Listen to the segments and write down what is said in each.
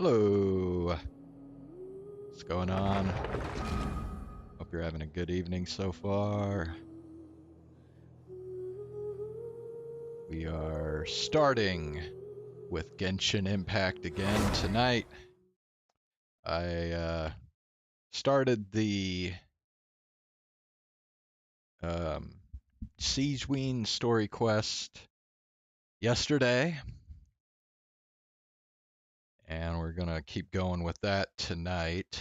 Hello. What's going on? Hope you're having a good evening so far. We are starting with Genshin Impact again tonight. I started the Sigewinne story quest yesterday, and we're gonna keep going with that tonight.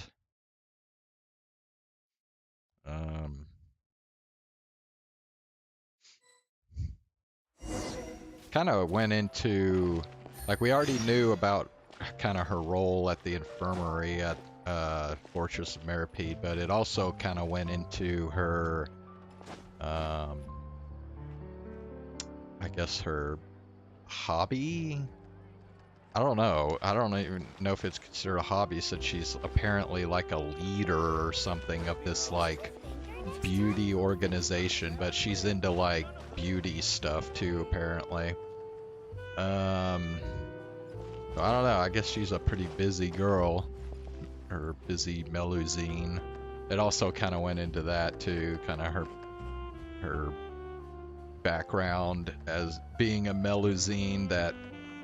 Kind of went into, like, we already knew about kind of her role at the infirmary at Fortress of Meripede, but it also kind of went into her, I guess her hobby? I don't know. I don't even know if it's considered a hobby, since she's apparently like a leader or something of this like beauty organization, but she's into like beauty stuff too, apparently. So I don't know. I guess she's a pretty busy girl, or busy Melusine. It also kind of went into that too, kind of her background as being a Melusine that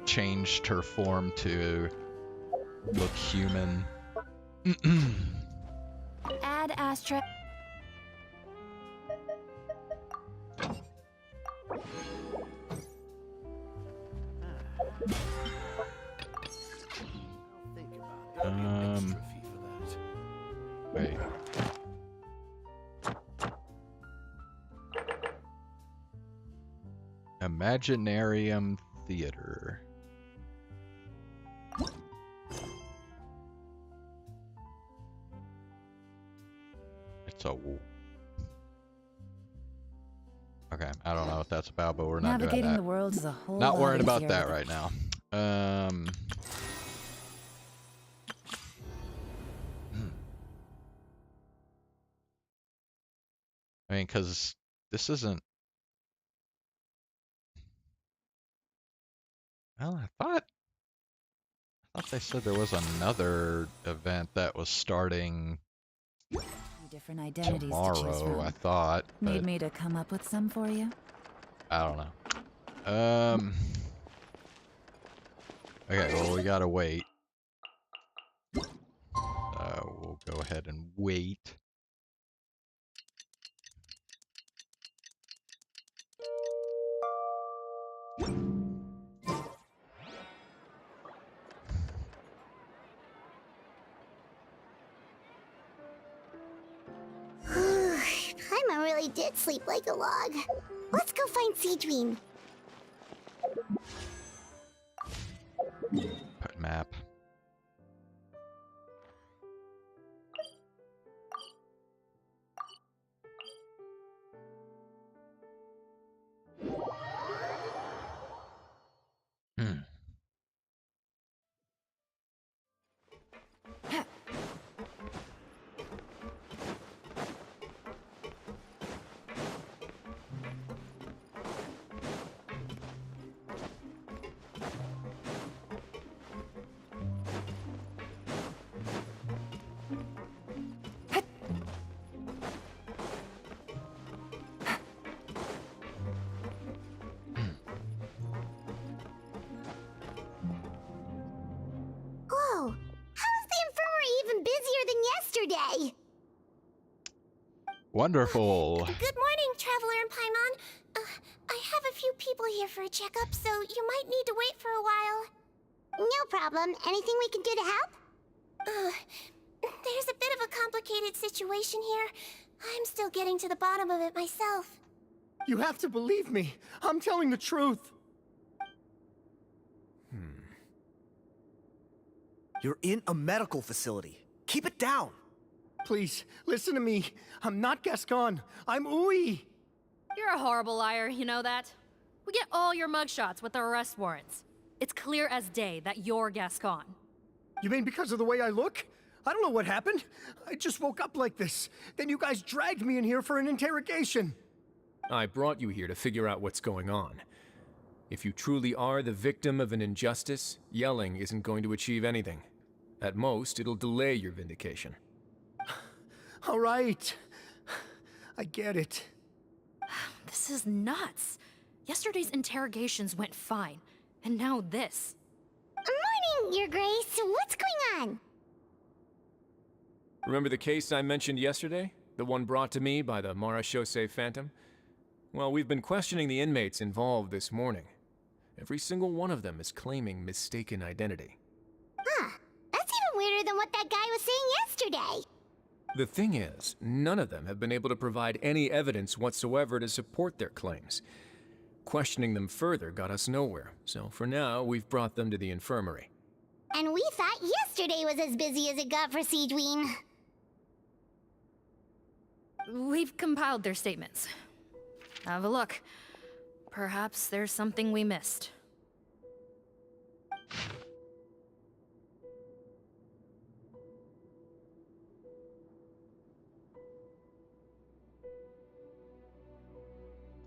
changed her form to look human. Add Astra. Wait. Imaginarium Theater. It's a... Okay, I don't know what that's about, but we're not doing that. Navigating the world is a whole Not lot worried about easier that than- right now. I mean, because this isn't... Well, I thought they said there was another event that was starting different identities to choose tomorrow, from. I thought. Need But me to come up with some for you? I don't know. Okay, well, we gotta wait. We'll go ahead and wait. Paimon really did sleep like a log. Let's go find Sigewinne. Put map. Whoa, how is the infirmary even busier than yesterday? Wonderful. Good morning, Traveler and Paimon. I have a few people here for a checkup, so you might need to wait for a while. No problem. Anything we can do to help? There's a bit of a complicated situation here. I'm still getting to the bottom of it myself. You have to believe me. I'm telling the truth. You're in a medical facility. Keep it down. Please, listen to me. I'm not Gascon. I'm Uy. You're a horrible liar, you know that? We get all your mugshots with the arrest warrants. It's clear as day that you're Gascon. You mean because of the way I look? I don't know what happened. I just woke up like this. Then you guys dragged me in here for an interrogation. I brought you here to figure out what's going on. If you truly are the victim of an injustice, yelling isn't going to achieve anything. At most, it'll delay your vindication. All right. I get it. This is nuts. Yesterday's interrogations went fine, and now this. Morning, Your Grace. What's going on? Remember the case I mentioned yesterday? The one brought to me by the Marachose Phantom? Well, we've been questioning the inmates involved this morning. Every single one of them is claiming mistaken identity. Huh. That's even weirder than what that guy was saying yesterday. The thing is, none of them have been able to provide any evidence whatsoever to support their claims. Questioning them further got us nowhere, so for now, we've brought them to the infirmary. And we thought yesterday was as busy as it got for Sigewinne. We've compiled their statements. Have a look. Perhaps there's something we missed.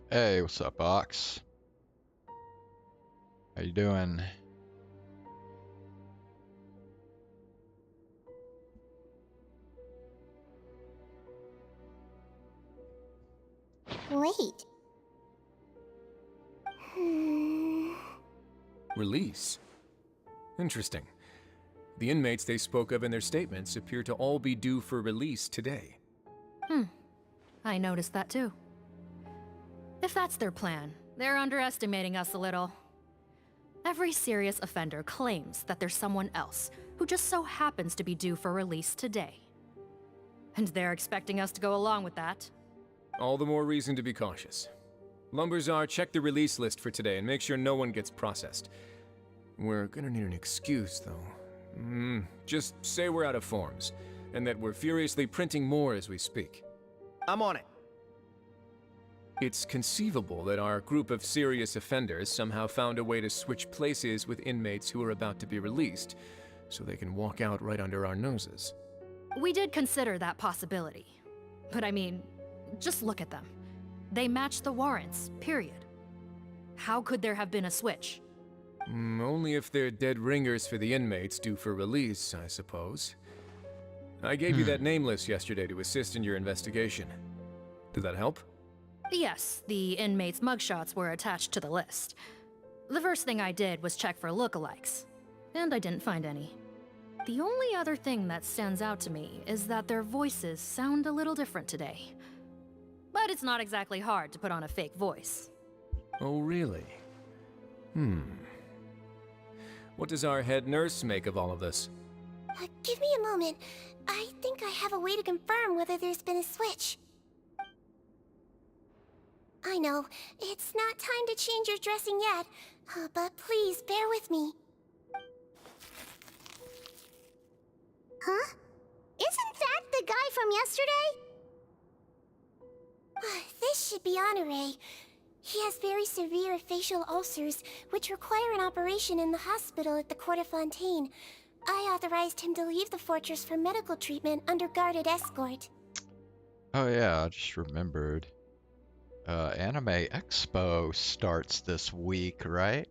Hey, what's up, Ox? How you doing? Wait. Release? Interesting. The inmates they spoke of in their statements appear to all be due for release today. I noticed that too. If that's their plan, they're underestimating us a little. Every serious offender claims that there's someone else who just so happens to be due for release today. And they're expecting us to go along with that. All the more reason to be cautious. Lumberzar, check the release list for today and make sure no one gets processed. We're gonna need an excuse, though. Just say we're out of forms, and that we're furiously printing more as we speak. I'm on it. It's conceivable that our group of serious offenders somehow found a way to switch places with inmates who are about to be released, so they can walk out right under our noses. We did consider that possibility. But I mean, just look at them. They match the warrants, period. How could there have been a switch? Only if they're dead ringers for the inmates due for release, I suppose. I gave you that name list yesterday to assist in your investigation. Did that help? Yes, the inmates' mugshots were attached to the list. The first thing I did was check for lookalikes, and I didn't find any. The only other thing that stands out to me is that their voices sound a little different today. But it's not exactly hard to put on a fake voice. Oh, really? What does our head nurse make of all of this? Give me a moment. I think I have a way to confirm whether there's been a switch. I know, it's not time to change your dressing yet, but please bear with me. Huh? Isn't that the guy from yesterday? This should be Honore. He has very severe facial ulcers, which require an operation in the hospital at the Court of Fontaine. I authorized him to leave the fortress for medical treatment under guarded escort. Oh yeah, I just remembered. Anime Expo starts this week, right?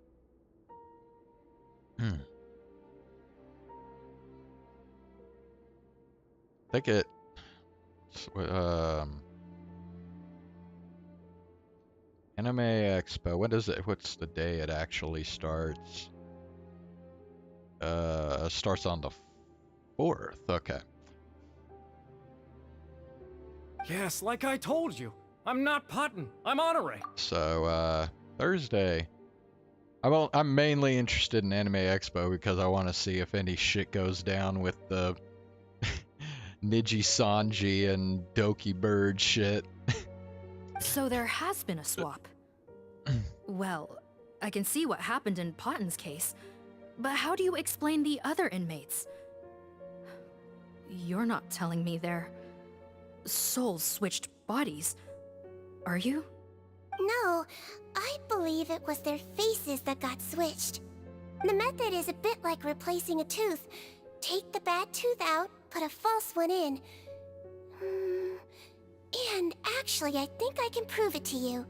I think it... Anime Expo, when is it? What's the day it actually starts? Starts on the 4th, okay. Yes, like I told you. I'm not Puttin. I'm Honore. So, Thursday. I'm mainly interested in Anime Expo because I want to see if any shit goes down with the Niji Sanji and Doki Bird shit. So there has been a swap. Well, I can see what happened in Potten's case, but how do you explain the other inmates? You're not telling me their souls switched bodies, are you? No, I believe it was their faces that got switched. The method is a bit like replacing a tooth. Take the bad tooth out, put a false one in. And actually, I think I can prove it to you.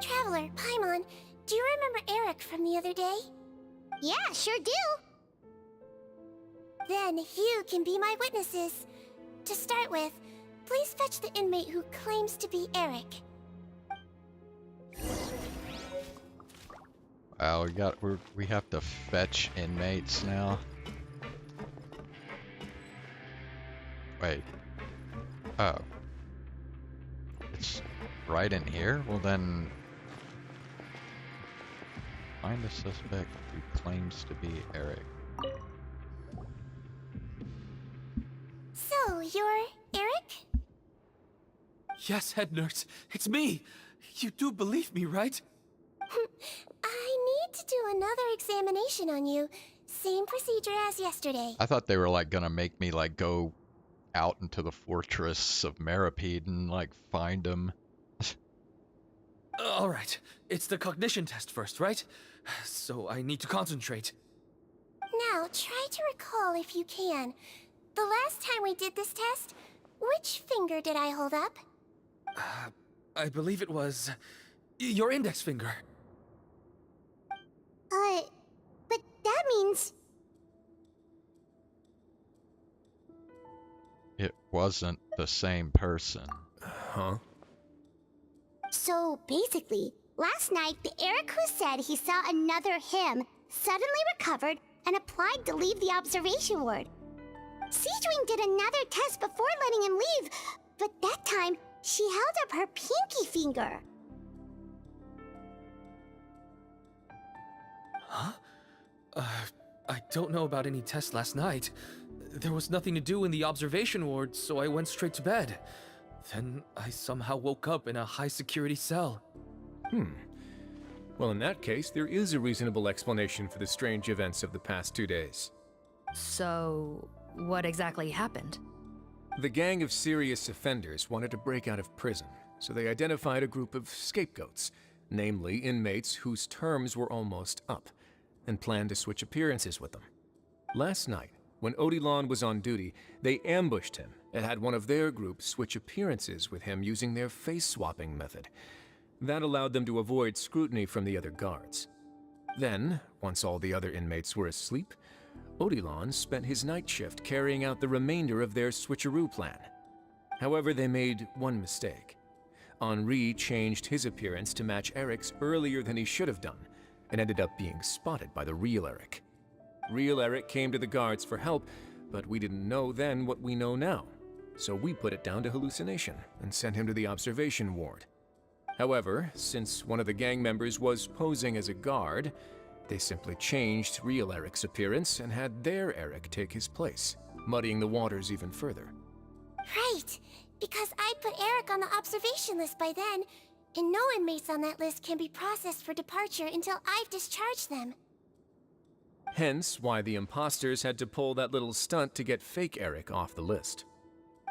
Traveler, Paimon, do you remember Eric from the other day? Yeah, sure do. Then you can be my witnesses. To start with, please fetch the inmate who claims to be Eric. Wow, we have to fetch inmates now. Wait. Oh. It's right in here? Well then... Find a suspect who claims to be Eric. So, you're Eric? Yes, head nurse. It's me. You do believe me, right? I need to do another examination on you. Same procedure as yesterday. I thought they were like gonna make me like go out into the fortress of Meripede and like find him. All right. It's the cognition test first, right? So I need to concentrate. Now, try to recall if you can. The last time we did this test, which finger did I hold up? I believe it was your index finger. But that means... It wasn't the same person. Huh? So basically, last night the Eric who said he saw another him suddenly recovered and applied to leave the observation ward. Sigewinne did another test before letting him leave, but that time she held up her pinky finger. Huh? I don't know about any tests last night. There was nothing to do in the observation ward, so I went straight to bed. Then I somehow woke up in a high-security cell. Well, in that case, there is a reasonable explanation for the strange events of the past 2 days. So, what exactly happened? The gang of serious offenders wanted to break out of prison, so they identified a group of scapegoats, namely inmates whose terms were almost up, and planned to switch appearances with them. Last night, when Odilon was on duty, they ambushed him and had one of their group switch appearances with him using their face-swapping method. That allowed them to avoid scrutiny from the other guards. Then, once all the other inmates were asleep, Odilon spent his night shift carrying out the remainder of their switcheroo plan. However, they made one mistake. Henri changed his appearance to match Eric's earlier than he should have done, and ended up being spotted by the real Eric. Real Eric came to the guards for help, but we didn't know then what we know now, so we put it down to hallucination and sent him to the observation ward. However, since one of the gang members was posing as a guard, they simply changed real Eric's appearance and had their Eric take his place, muddying the waters even further. Right, because I put Eric on the observation list by then, and no inmates on that list can be processed for departure until I've discharged them. Hence why the imposters had to pull that little stunt to get fake Eric off the list.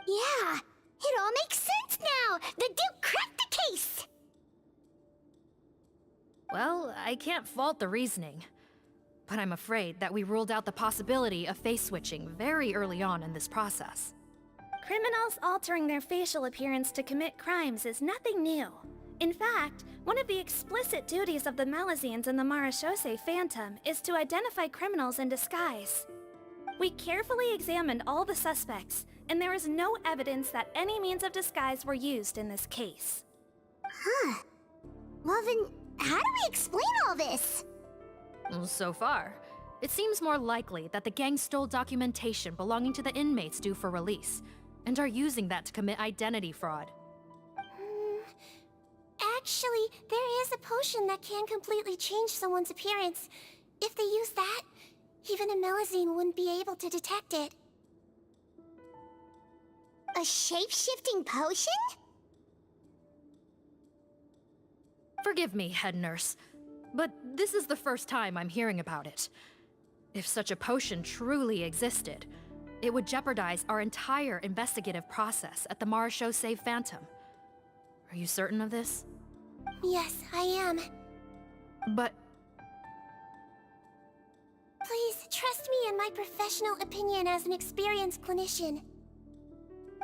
Yeah, it all makes sense now! The Duke cracked the case! Well, I can't fault the reasoning. But I'm afraid that we ruled out the possibility of face switching very early on in this process. Criminals altering their facial appearance to commit crimes is nothing new. In fact, one of the explicit duties of the Malazines in the Marechaussee Phantom is to identify criminals in disguise. We carefully examined all the suspects, and there is no evidence that any means of disguise were used in this case. Huh. Well then, how do we explain all this? So far, it seems more likely that the gang stole documentation belonging to the inmates due for release, and are using that to commit identity fraud. Actually, there is a potion that can completely change someone's appearance. If they use that, even a Melazine wouldn't be able to detect it. A shape-shifting potion? Forgive me, head nurse, but this is the first time I'm hearing about it. If such a potion truly existed, it would jeopardize our entire investigative process at the Marechaussee Phantom. Are you certain of this? Yes, I am. But... Please, trust me in my professional opinion as an experienced clinician.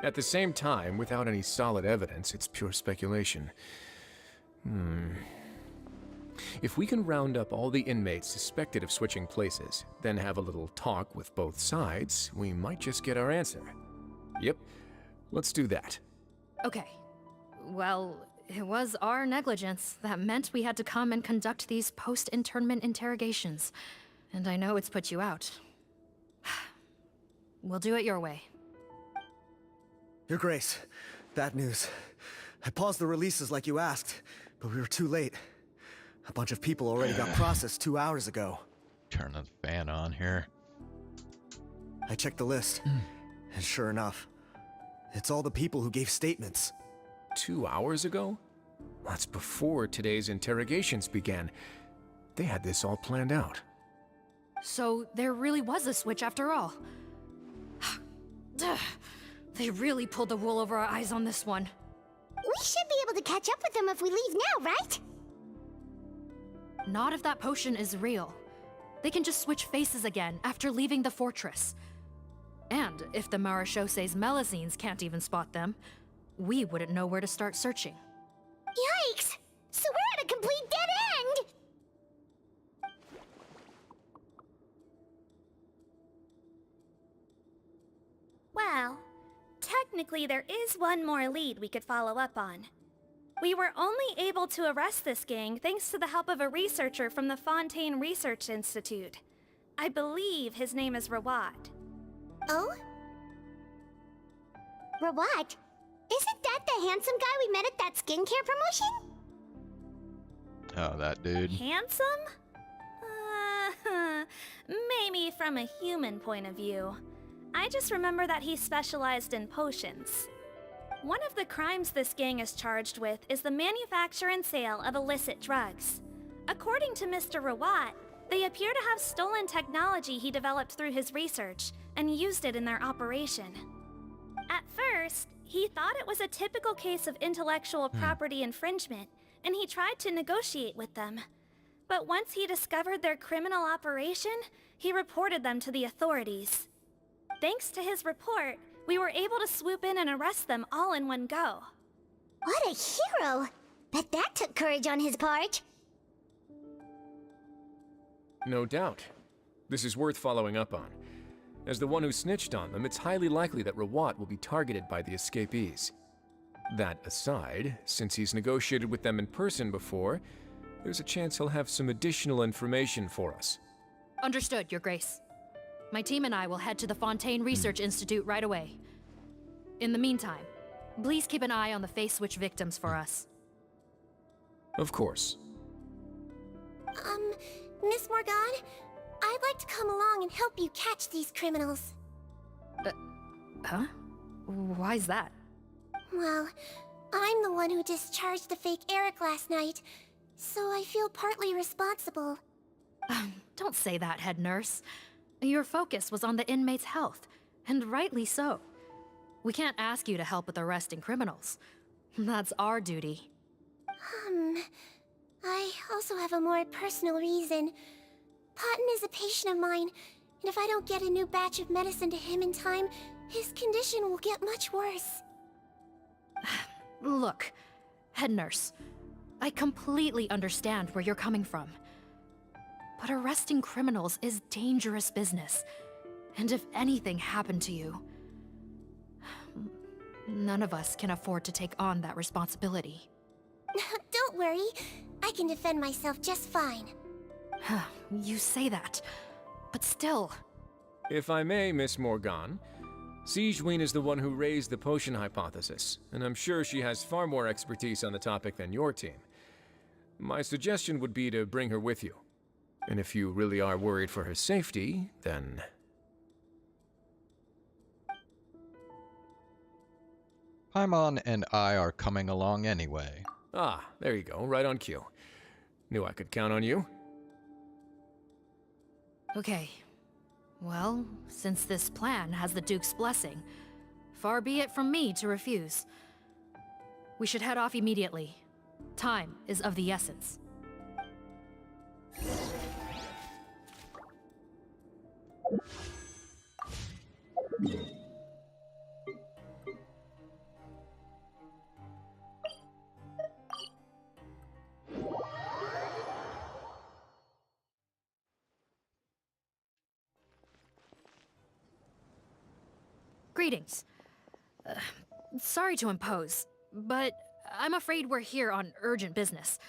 At the same time, without any solid evidence, it's pure speculation. If we can round up all the inmates suspected of switching places, then have a little talk with both sides, we might just get our answer. Yep, let's do that. Okay. Well, it was our negligence that meant we had to come and conduct these post-internment interrogations. And I know it's put you out. We'll do it your way. Your Grace, bad news. I paused the releases like you asked, but we were too late. A bunch of people already got processed 2 hours ago. Turn the fan on here. I checked the list, and sure enough, it's all the people who gave statements. 2 hours ago? That's before today's interrogations began. They had this all planned out. So there really was a switch after all. They really pulled the wool over our eyes on this one. We should be able to catch up with them if we leave now, right? Not if that potion is real. They can just switch faces again after leaving the fortress. And if the Marishose's Melazines can't even spot them, we wouldn't know where to start searching. Yikes! So we're at a complete dead end! Well, technically there is one more lead we could follow up on. We were only able to arrest this gang thanks to the help of a researcher from the Fontaine Research Institute. I believe his name is Rawat. Oh? Rawat? Isn't that the handsome guy we met at that skincare promotion? Oh, that dude. Handsome? Maybe from a human point of view. I just remember that he specialized in potions. One of the crimes this gang is charged with is the manufacture and sale of illicit drugs. According to Mr. Rawat, they appear to have stolen technology he developed through his research and used it in their operation. At first, he thought it was a typical case of intellectual property infringement, and he tried to negotiate with them. But once he discovered their criminal operation, he reported them to the authorities. Thanks to his report, we were able to swoop in and arrest them all in one go. What a hero! Bet that took courage on his part. No doubt. This is worth following up on. As the one who snitched on them, it's highly likely that Rawat will be targeted by the escapees. That aside, since he's negotiated with them in person before, there's a chance he'll have some additional information for us. Understood, Your Grace. My team and I will head to the Fontaine Research Institute right away. In the meantime, please keep an eye on the face switch victims for us. Of course. Miss Morgan, I'd like to come along and help you catch these criminals. Huh? Why's that? Well, I'm the one who discharged the fake Eric last night, so I feel partly responsible. Don't say that, head nurse. Your focus was on the inmate's health, and rightly so. We can't ask you to help with arresting criminals. That's our duty. I also have a more personal reason. Potton is a patient of mine, and if I don't get a new batch of medicine to him in time, his condition will get much worse. Look, head nurse, I completely understand where you're coming from. But arresting criminals is dangerous business. And if anything happened to you, none of us can afford to take on that responsibility. Don't worry, I can defend myself just fine. You say that, but still. If I may, Miss Morgan, Sigewinne is the one who raised the potion hypothesis, and I'm sure she has far more expertise on the topic than your team. My suggestion would be to bring her with you. And if you really are worried for her safety, then... Paimon and I are coming along anyway. Ah, there you go, right on cue. Knew I could count on you. Okay. Well, since this plan has the Duke's blessing, far be it from me to refuse. We should head off immediately. Time is of the essence. Greetings. Sorry to impose, but I'm afraid we're here on urgent business.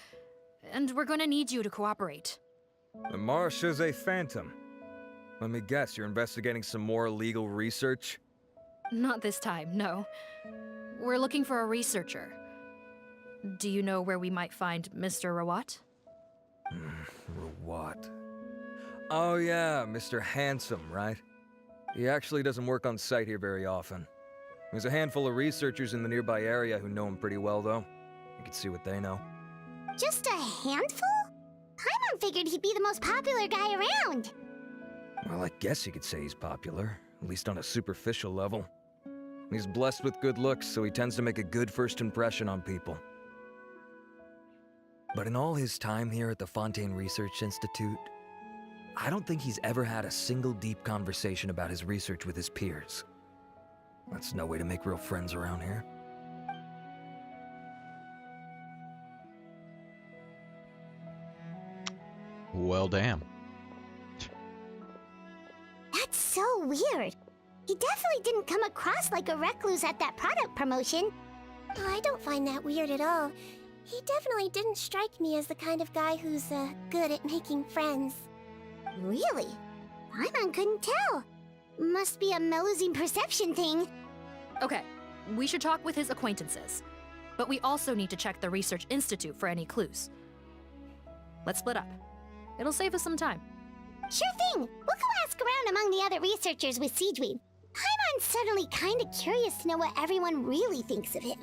And we're gonna need you to cooperate. The Marechaussee Phantom. Let me guess, you're investigating some more illegal research? Not this time, no. We're looking for a researcher. Do you know where we might find Mr. Rawat? Rawat. Oh yeah, Mr. Handsome, right? He actually doesn't work on site here very often. There's a handful of researchers in the nearby area who know him pretty well, though. You can see what they know. Just a handful? Paimon figured he'd be the most popular guy around. Well, I guess you could say he's popular, at least on a superficial level. He's blessed with good looks, so he tends to make a good first impression on people. But in all his time here at the Fontaine Research Institute, I don't think he's ever had a single deep conversation about his research with his peers. That's no way to make real friends around here. Well, damn. That's so weird. He definitely didn't come across like a recluse at that product promotion. Oh, I don't find that weird at all. He definitely didn't strike me as the kind of guy who's good at making friends. Really? Paimon couldn't tell. Must be a Melusine perception thing. Okay, we should talk with his acquaintances. But we also need to check the Research Institute for any clues. Let's split up. It'll save us some time. Sure thing. We'll go ask around among the other researchers with Sigewinne. Paimon's suddenly kinda curious to know what everyone really thinks of him.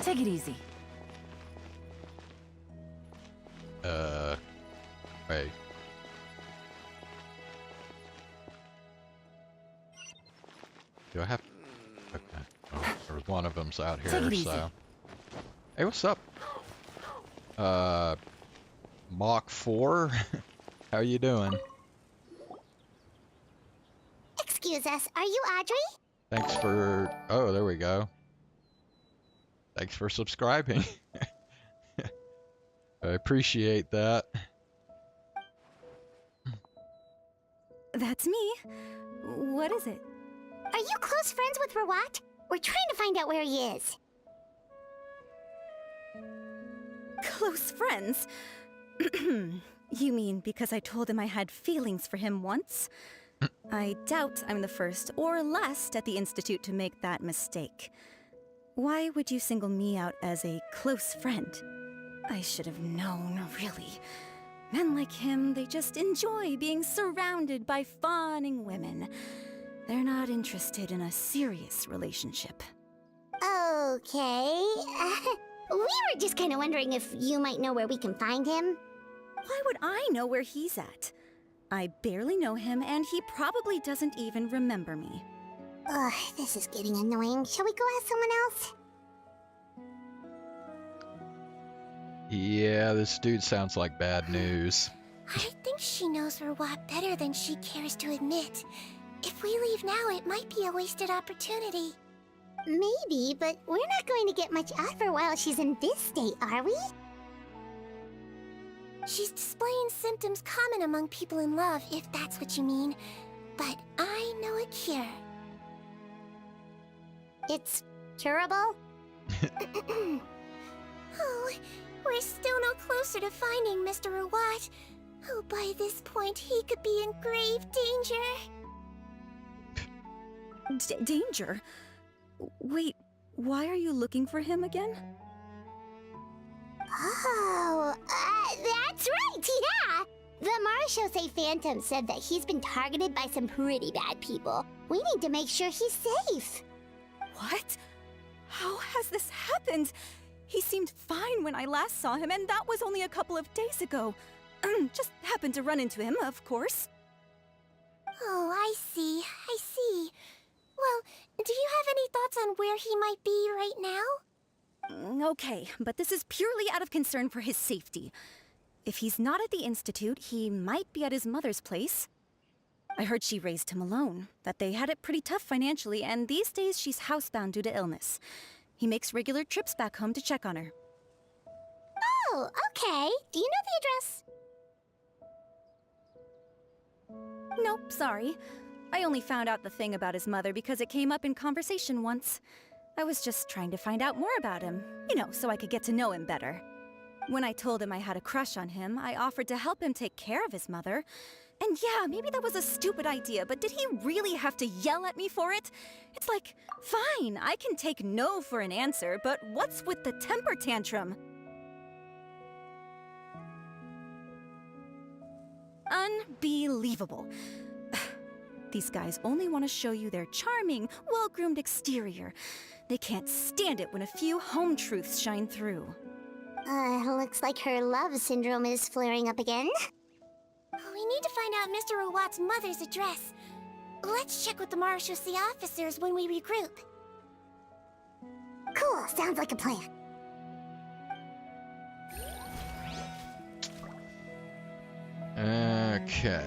Take it easy. Wait. Do I have... Okay. Oh, there's one of them's out Take here, it easy. so... Hey, what's up? Mach 4? How you doing? Excuse us, are you Audrey? Thanks for... Oh, there we go. Thanks for subscribing. I appreciate that. That's me. What is it? Are you close friends with Rawat? We're trying to find out where he is. Close friends? You mean because I told him I had feelings for him once? I doubt I'm the first or last at the Institute to make that mistake. Why would you single me out as a close friend? I should have known, really. Men like him, they just enjoy being surrounded by fawning women. They're not interested in a serious relationship. Okay. We were just kind of wondering if you might know where we can find him. Why would I know where he's at? I barely know him, and he probably doesn't even remember me. Ugh, this is getting annoying. Shall we go ask someone else? Yeah, this dude sounds like bad news. I think she knows Rawat better than she cares to admit. If we leave now, it might be a wasted opportunity. Maybe, but we're not going to get much out of her while she's in this state, are we? She's displaying symptoms common among people in love, if that's what you mean. But I know a cure. It's curable? Oh, we're still no closer to finding Mr. Rawat. Oh, by this point, he could be in grave danger. Danger? Wait, why are you looking for him again? Oh, that's right, yeah! The Marechaussee Phantom said that he's been targeted by some pretty bad people. We need to make sure he's safe. What? How has this happened? He seemed fine when I last saw him, and that was only a couple of days ago. Just happened to run into him, of course. Oh, I see. Well, do you have any thoughts on where he might be right now? Okay, but this is purely out of concern for his safety. If he's not at the Institute, he might be at his mother's place. I heard she raised him alone, that they had it pretty tough financially, and these days she's housebound due to illness. He makes regular trips back home to check on her. Oh, okay. Do you know the address? Nope, sorry. I only found out the thing about his mother because it came up in conversation once. I was just trying to find out more about him, you know, so I could get to know him better. When I told him I had a crush on him, I offered to help him take care of his mother. And yeah, maybe that was a stupid idea, but did he really have to yell at me for it? It's like, fine, I can take no for an answer, but what's with the temper tantrum? Unbelievable. These guys only want to show you their charming, well-groomed exterior. They can't stand it when a few home truths shine through. Looks like her love syndrome is flaring up again. We need to find out Mr. Rawat's mother's address. Let's check with the Marechaussee officers when we regroup. Cool, sounds like a plan. Okay.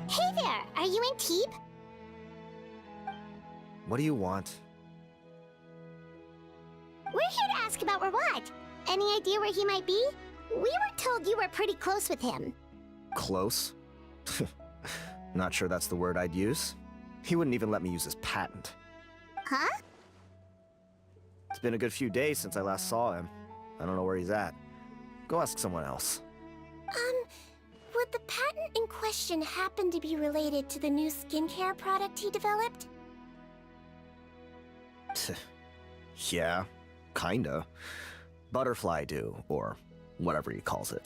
Hey there, are you in Teep? What do you want? We're here to ask about Rawat. Any idea where he might be? We were told you were pretty close with him. Close? Not sure that's the word I'd use. He wouldn't even let me use his patent. Huh? It's been a good few days since I last saw him. I don't know where he's at. Go ask someone else. Would the patent in question happen to be related to the new skincare product he developed? Yeah, kinda. Butterfly dew, or whatever he calls it.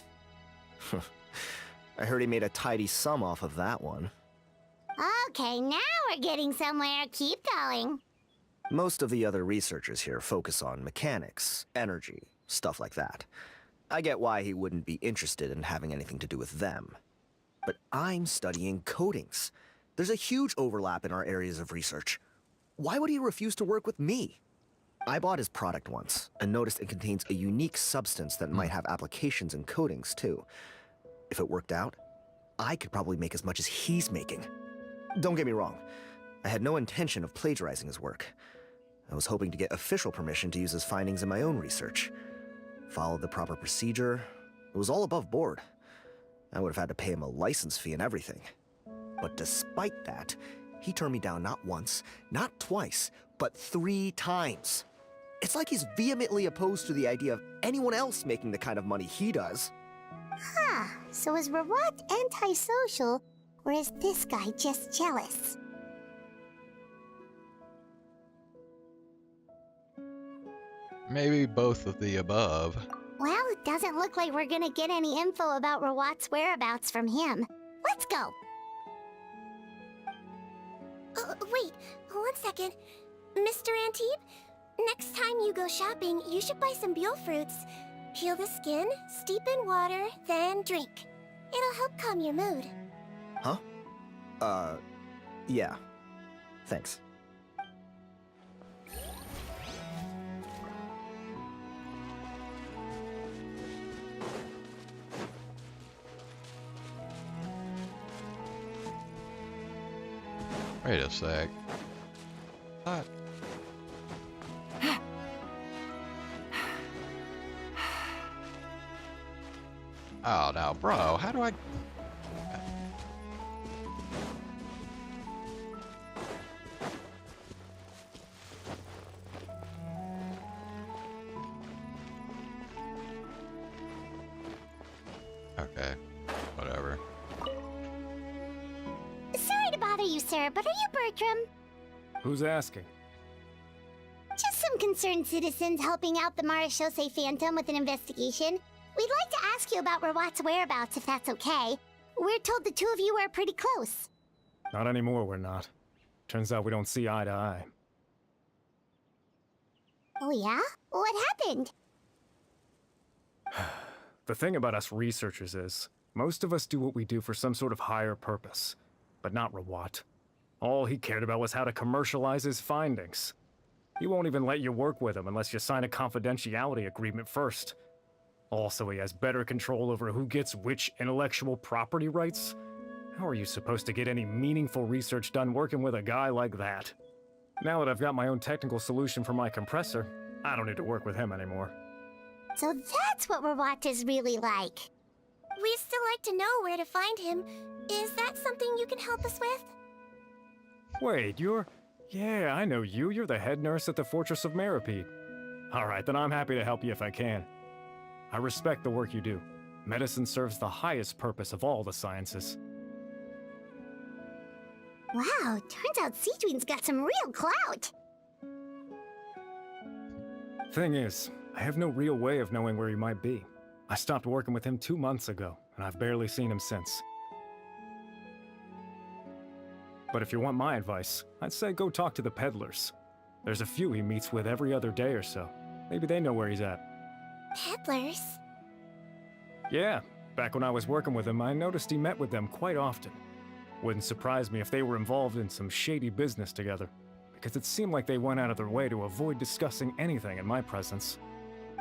I heard he made a tidy sum off of that one. Okay, now we're getting somewhere. Keep going. Most of the other researchers here focus on mechanics, energy, stuff like that. I get why he wouldn't be interested in having anything to do with them. But I'm studying coatings. There's a huge overlap in our areas of research. Why would he refuse to work with me? I bought his product once, and noticed it contains a unique substance that might have applications in coatings, too. If it worked out, I could probably make as much as he's making. Don't get me wrong, I had no intention of plagiarizing his work. I was hoping to get official permission to use his findings in my own research. Followed the proper procedure. It was all above board. I would have had to pay him a license fee and everything. But despite that, he turned me down not once, not twice, but 3 times. It's like he's vehemently opposed to the idea of anyone else making the kind of money he does. Huh, so is Rawat antisocial, or is this guy just jealous? Maybe both of the above. Well, it doesn't look like we're gonna get any info about Rawat's whereabouts from him. Let's go! Wait, 1 second. Mr. Antibes, next time you go shopping, you should buy some Buell fruits. Peel the skin, steep in water, then drink. It'll help calm your mood. Huh? Yeah. Thanks. Wait a sec. What? Oh, now, bro, how do I... Okay, whatever. Sorry to bother you, sir, but are you Bertram? Who's asking? Just some concerned citizens helping out the Marechaussee Phantom with an investigation. We'd like to ask you about Rawat's whereabouts, if that's okay. We're told the two of you are pretty close. Not anymore, we're not. Turns out we don't see eye to eye. Oh yeah? What happened? The thing about us researchers is, most of us do what we do for some sort of higher purpose. But not Rawat. All he cared about was how to commercialize his findings. He won't even let you work with him unless you sign a confidentiality agreement first. Also, he has better control over who gets which intellectual property rights. How are you supposed to get any meaningful research done working with a guy like that? Now that I've got my own technical solution for my compressor, I don't need to work with him anymore. So that's what Rawat is really like. We'd still like to know where to find him. Is that something you can help us with? Wait, you're... Yeah, I know you. You're the head nurse at the Fortress of Meripede. Alright, then I'm happy to help you if I can. I respect the work you do. Medicine serves the highest purpose of all the sciences. Wow, turns out Sigewinne's got some real clout. Thing is, I have no real way of knowing where he might be. I stopped working with him 2 months ago, and I've barely seen him since. But if you want my advice, I'd say go talk to the peddlers. There's a few he meets with every other day or so. Maybe they know where he's at. Peddlers? Yeah, back when I was working with him, I noticed he met with them quite often. Wouldn't surprise me if they were involved in some shady business together, because it seemed like they went out of their way to avoid discussing anything in my presence.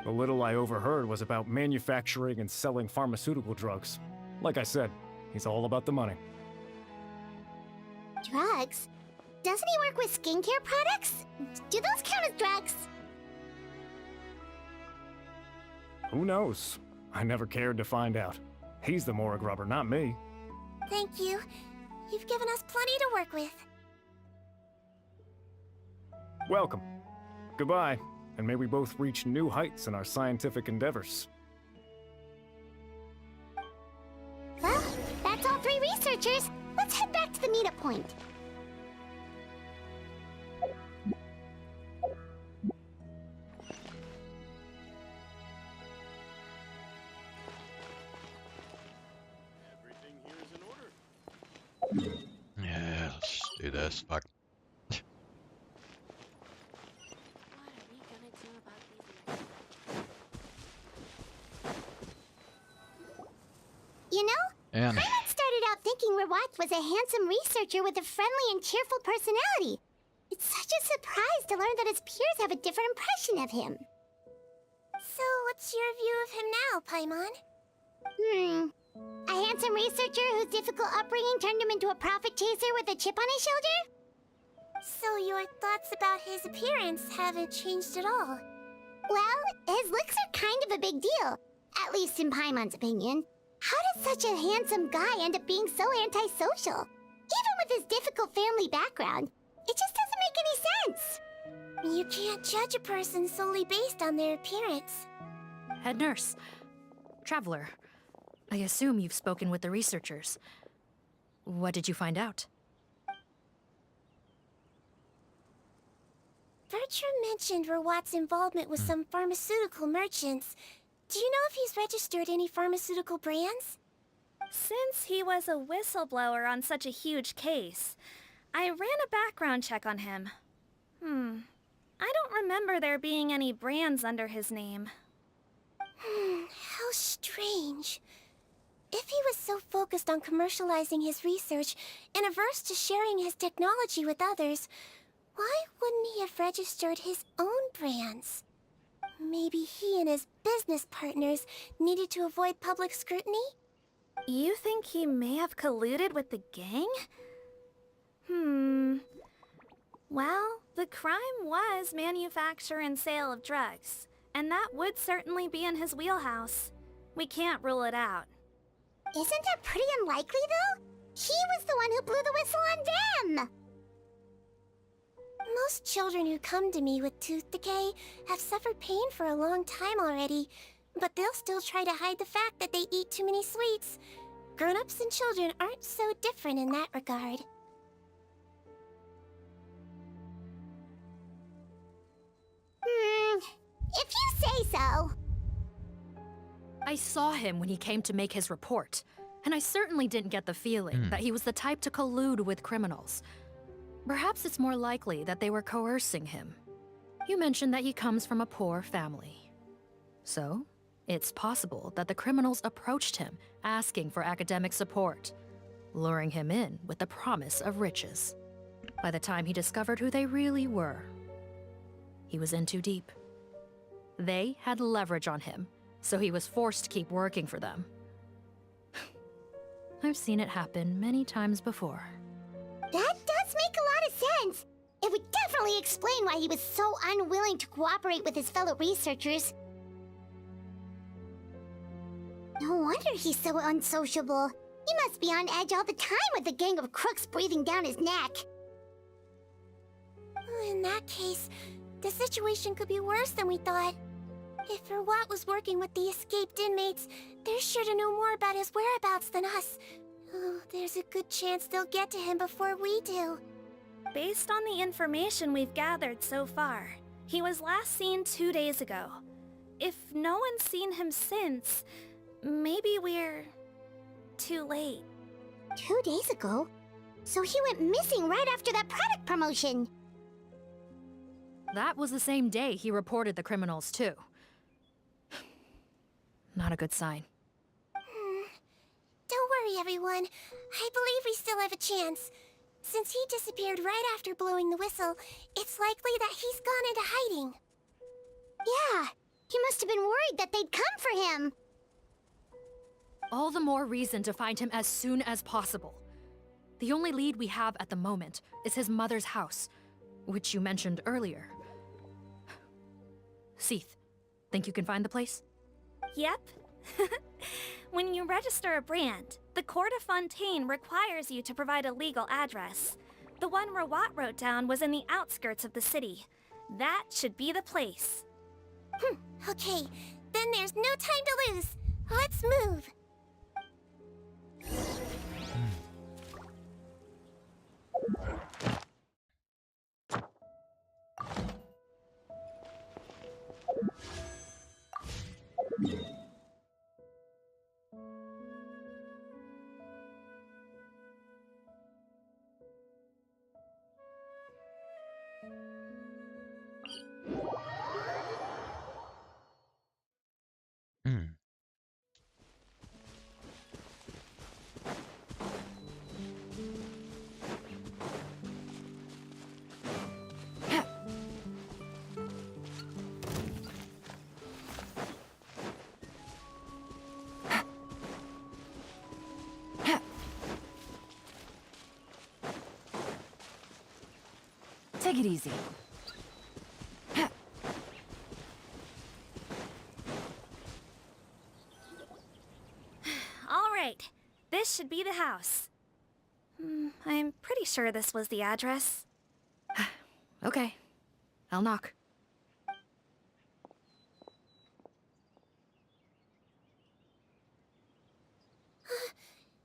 The little I overheard was about manufacturing and selling pharmaceutical drugs. Like I said, he's all about the money. Drugs? Doesn't he work with skincare products? Do those count as drugs? Who knows? I never cared to find out. He's the Morag rubber, not me. Thank you. You've given us plenty to work with. Welcome. Goodbye, and may we both reach new heights in our scientific endeavors. Well, that's all 3 researchers. Let's head back to the meetup point. Yeah, let's do this. Fuck. You know, And I had started out thinking Rawat was a handsome researcher with a friendly and cheerful personality. It's such a surprise to learn that his peers have a different impression of him. So, what's your view of him now, Paimon? A handsome researcher whose difficult upbringing turned him into a profit chaser with a chip on his shoulder? So your thoughts about his appearance haven't changed at all? Well, his looks are kind of a big deal. At least in Paimon's opinion. How does such a handsome guy end up being so antisocial? Even with his difficult family background, it just doesn't make any sense. You can't judge a person solely based on their appearance. Head nurse. Traveler. I assume you've spoken with the researchers. What did you find out? Bertram mentioned Rawat's involvement with some pharmaceutical merchants. Do you know if he's registered any pharmaceutical brands? Since he was a whistleblower on such a huge case, I ran a background check on him. I don't remember there being any brands under his name. How strange. If he was so focused on commercializing his research and averse to sharing his technology with others, why wouldn't he have registered his own brands? Maybe he and his business partners needed to avoid public scrutiny? You think he may have colluded with the gang? Well, the crime was manufacture and sale of drugs, and that would certainly be in his wheelhouse. We can't rule it out. Isn't that pretty unlikely, though? He was the one who blew the whistle on them! Most children who come to me with tooth decay have suffered pain for a long time already, but they'll still try to hide the fact that they eat too many sweets. Grown-ups and children aren't so different in that regard. If you say so. I saw him when he came to make his report, and I certainly didn't get the feeling that he was the type to collude with criminals. Perhaps it's more likely that they were coercing him. You mentioned that he comes from a poor family. So, it's possible that the criminals approached him, asking for academic support, luring him in with the promise of riches. By the time he discovered who they really were, he was in too deep. They had leverage on him, so he was forced to keep working for them. I've seen it happen many times before. That does make a lot of sense. It would definitely explain why he was so unwilling to cooperate with his fellow researchers. No wonder he's so unsociable. He must be on edge all the time with a gang of crooks breathing down his neck. In that case, the situation could be worse than we thought. If Rawat was working with the escaped inmates, they're sure to know more about his whereabouts than us. Oh, there's a good chance they'll get to him before we do. Based on the information we've gathered so far, he was last seen 2 days ago. If no one's seen him since, maybe we're too late. 2 days ago? So he went missing right after that product promotion. That was the same day he reported the criminals, too. Not a good sign. Don't worry, everyone. I believe we still have a chance. Since he disappeared right after blowing the whistle, it's likely that he's gone into hiding. Yeah, he must have been worried that they'd come for him. All the more reason to find him as soon as possible. The only lead we have at the moment is his mother's house, which you mentioned earlier. Seath, think you can find the place? Yep. When you register a brand, the Court of Fontaine requires you to provide a legal address. The one Rawat wrote down was in the outskirts of the city. That should be the place. Okay, then there's no time to lose. Let's move. Take it easy. All right, this should be the house. I'm pretty sure this was the address. Okay, I'll knock.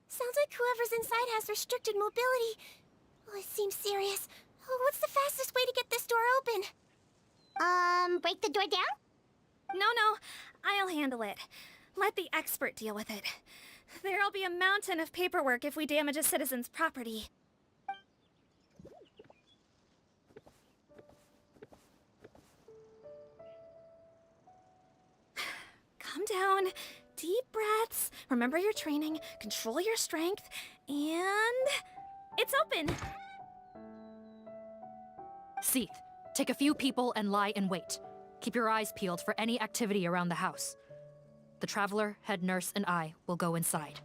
Sounds like whoever's inside has restricted mobility. Oh, it seems serious. Oh, what's the fastest way to get this door open? Break the door down? No, I'll handle it. Let the expert deal with it. There'll be a mountain of paperwork if we damage a citizen's property. Calm down. Deep breaths. Remember your training. Control your strength. And... it's open! Seath, take a few people and lie in wait. Keep your eyes peeled for any activity around the house. The Traveler, head nurse, and I will go inside.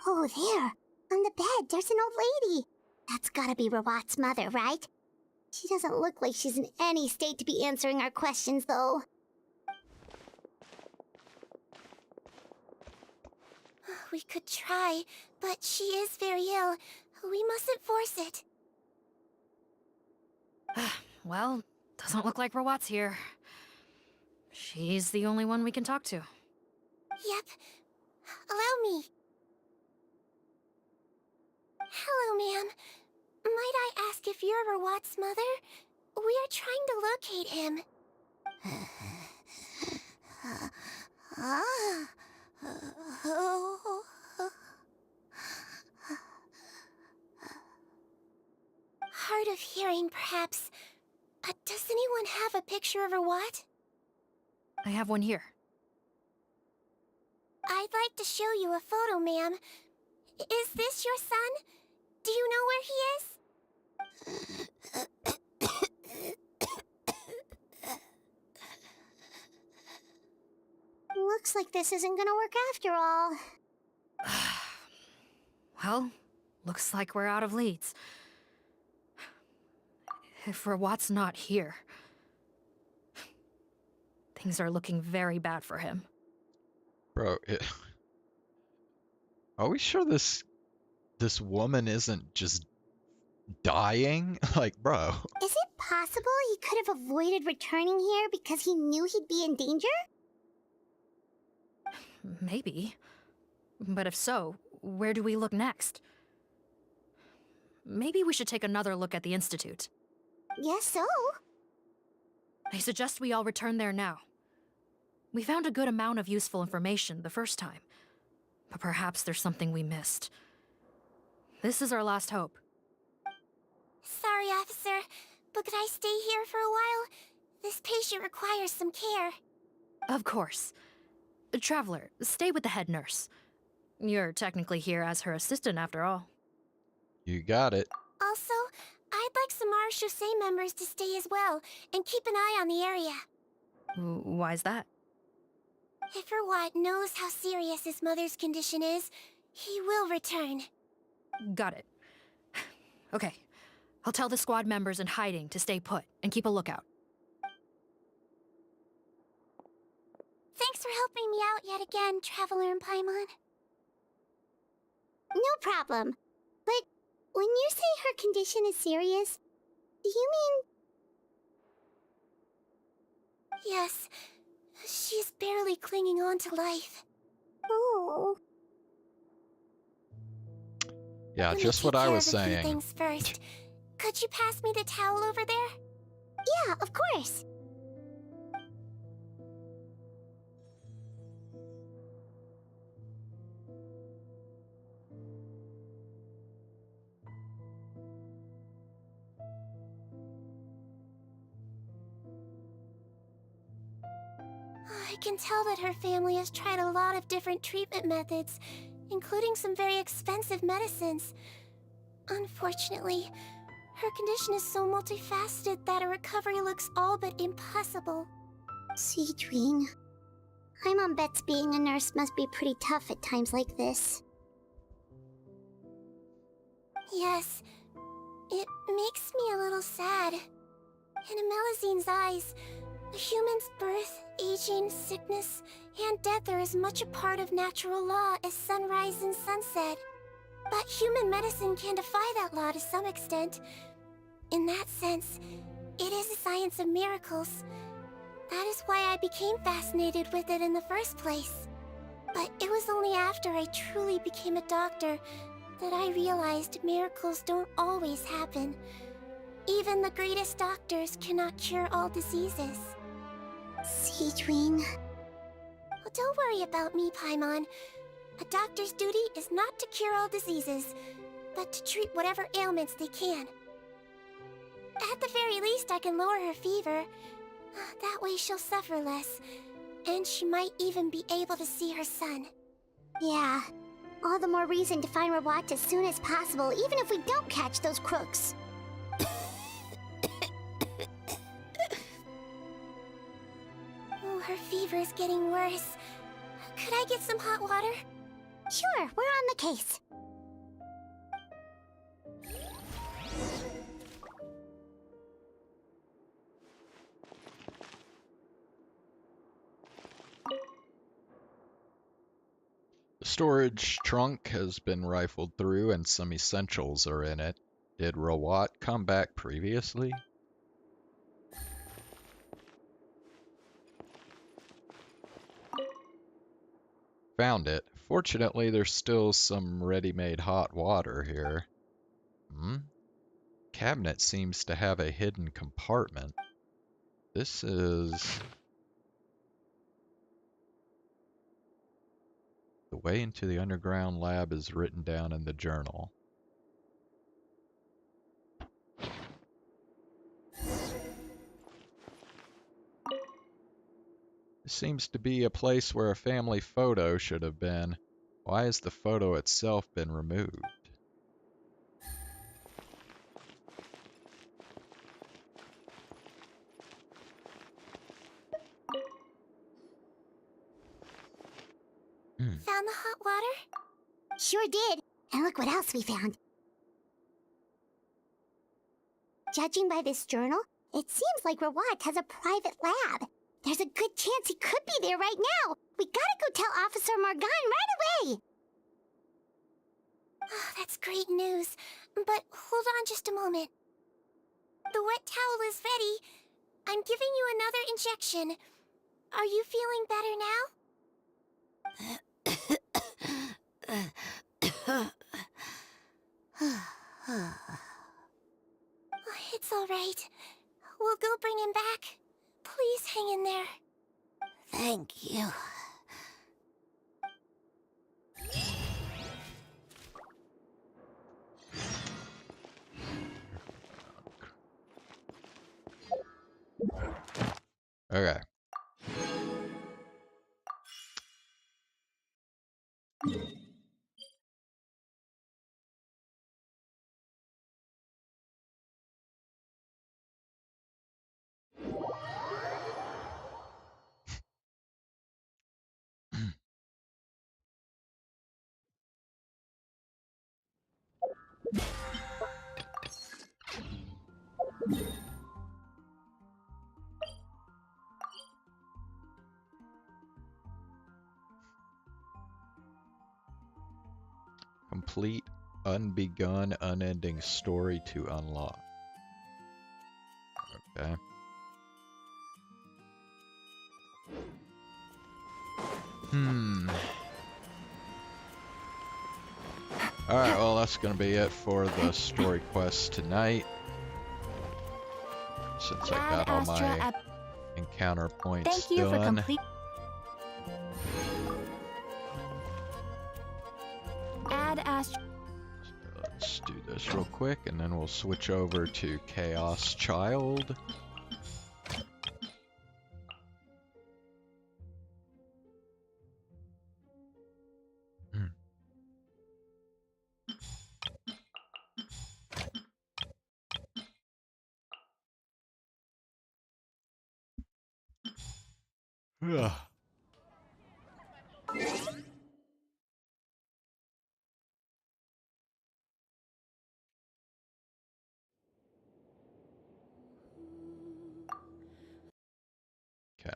Oh, there. On the bed, there's an old lady. That's gotta be Rawat's mother, right? She doesn't look like she's in any state to be answering our questions, though. We could try, but she is very ill. We mustn't force it. Well, doesn't look like Rawat's here. She's the only one we can talk to. Yep. Allow me. Hello, ma'am. Might I ask if you're Rawat's mother? We're trying to locate him. Hard of hearing, perhaps. Does anyone have a picture of her what? I have one here. I'd like to show you a photo, ma'am. Is this your son? Do you know where he is? Looks like this isn't gonna work after all. Well, looks like we're out of leads. If Rawat's not here, things are looking very bad for him. Bro, are we sure this woman isn't just dying? Like, bro. Is it possible he could have avoided returning here because he knew he'd be in danger? Maybe. But if so, where do we look next? Maybe we should take another look at the Institute. Yes, so. I suggest we all return there now. We found a good amount of useful information the first time, but perhaps there's something we missed. This is our last hope. Sorry, officer, but could I stay here for a while? This patient requires some care. Of course. Traveler, stay with the head nurse. You're technically here as her assistant after all. You got it. Also, I'd like some Marechaussee members to stay as well, and keep an eye on the area. Why's that? If Rawat knows how serious his mother's condition is, he will return. Got it. Okay. I'll tell the squad members in hiding to stay put and keep a lookout. Thanks for helping me out yet again, Traveler and Paimon. No problem. But when you say her condition is serious, do you mean... Yes. She's barely clinging on to life. Oh. Yeah, Let me just what take I care was of a few saying. things first. Could you pass me the towel over there? Yeah, of course. I can tell that her family has tried a lot of different treatment methods, including some very expensive medicines. Unfortunately, her condition is so multifaceted that a recovery looks all but impossible. Sigewinne. Paimon bets being a nurse must be pretty tough at times like this. Yes, it makes me a little sad. In Melizine's eyes, a human's birth, aging, sickness, and death are as much a part of natural law as sunrise and sunset. But human medicine can defy that law to some extent. In that sense, it is a science of miracles. That is why I became fascinated with it in the first place. But it was only after I truly became a doctor that I realized miracles don't always happen. Even the greatest doctors cannot cure all diseases. Sigewinne. Well, don't worry about me, Paimon. A doctor's duty is not to cure all diseases, but to treat whatever ailments they can. At the very least, I can lower her fever. That way she'll suffer less, and she might even be able to see her son. Yeah. All the more reason to find Rawat as soon as possible, even if we don't catch those crooks. Oh, her fever is getting worse. Could I get some hot water? Sure, we're on the case. The storage trunk has been rifled through and some essentials are in it. Did Rawat come back previously? Found it. Fortunately, there's still some ready-made hot water here. cabinet seems to have a hidden compartment. This is... The way into the underground lab is written down in the journal. This seems to be a place where a family photo should have been. Why has the photo itself been removed? Found the hot water? Sure did. And look what else we found. Judging by this journal, it seems like Rawat has a private lab. There's a good chance he could be there right now. We gotta go tell Officer Morgan right away. Oh, that's great news. But hold on just a moment. The wet towel is ready. I'm giving you another injection. Are you feeling better now? It's all right. We'll go bring him back. Please hang in there. Thank you. Okay. Complete unbegun, unending story to unlock. Okay. Alright, well that's gonna be it for the story quest tonight. Since I got all my encounter points Thank you for done. complete. Add Astra. Let's do this real quick and then we'll switch over to Chaos Child. Ugh. Okay.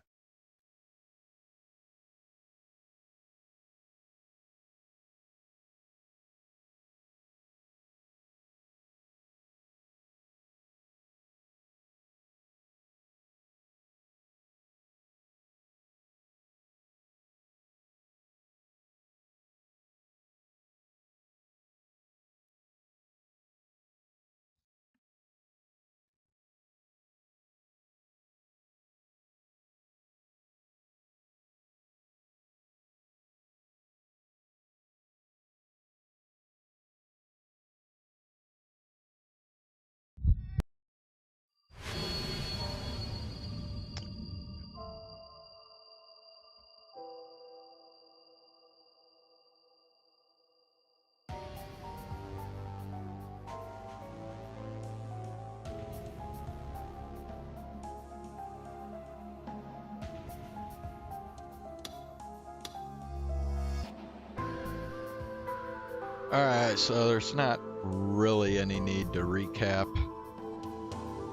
Alright, so there's not really any need to recap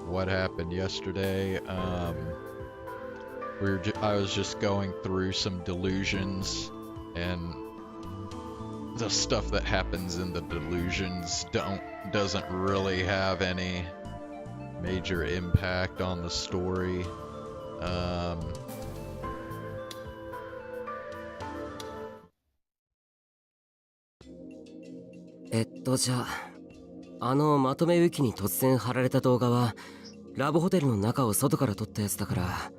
what happened yesterday. I was just going through some delusions, and the stuff that happens in the delusions doesn't really have any major impact on the story. まとめウィキに突然貼られた動画はラブホテルの中を外から撮ったやつだから。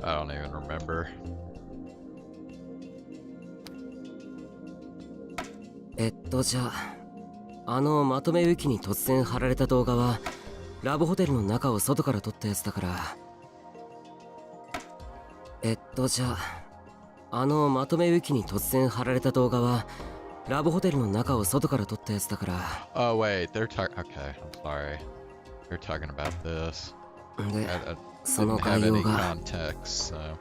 I don't even remember. じゃあまとめウィキに突然貼られた動画はラブホテルの中を外から撮ったやつだから。じゃあまとめウィキに突然貼られた動画はラブホテルの中を外から撮ったやつだから。Oh wait, they're talking. Okay, I'm sorry. They're talking about this. で I その didn't 概 have 要 any が context, so yeah.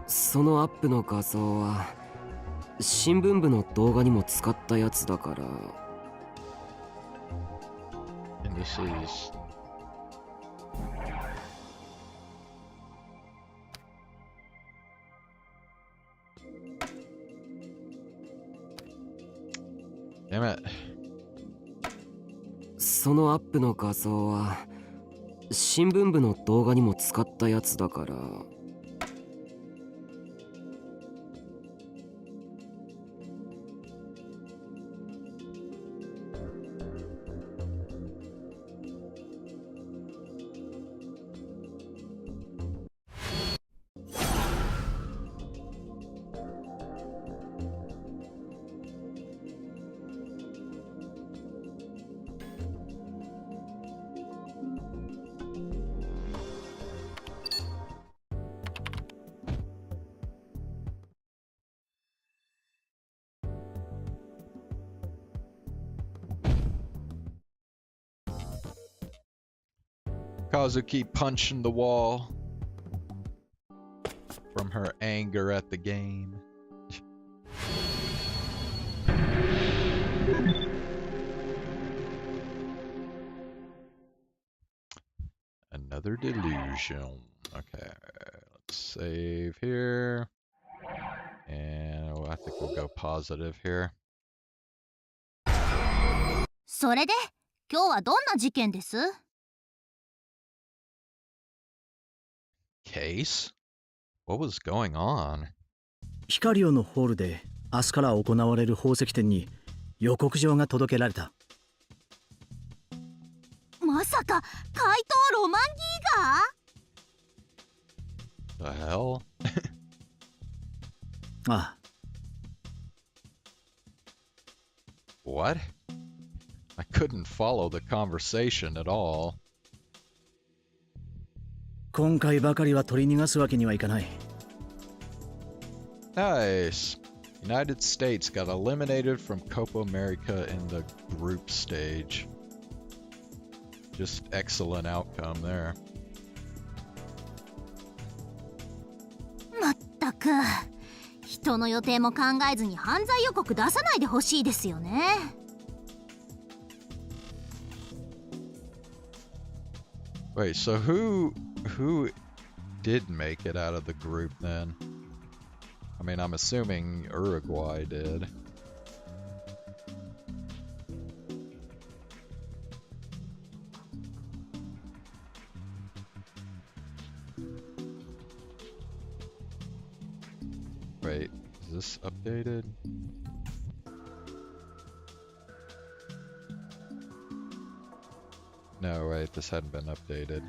そのアップの画像は新聞部の動画にも使ったやつだから。 And this is damn it. そのアップの画像は新聞部の動画にも使ったやつだから。Kazuki punching the wall from her anger at the game. Another delusion. Okay, let's save here. And I think we'll go positive here. それで、今日はどんな事件です？ Case? What was going on? ヒカリオのホールで明日から行われる宝石展に予告状が届けられた。まさか怪盗ロマンギーガー？ The hell? ああ。 What? I couldn't follow the conversation at all. 今回ばかりは取り逃がすわけにはいかない。 Nice. United States got eliminated from Copa America in the group stage. Just excellent outcome there. まったく、人の予定も考えずに犯罪予告出さないでほしいですよね。 Wait, so who did make it out of the group then? I mean, I'm assuming Uruguay did. Wait, is this updated? No, wait, this hadn't been updated.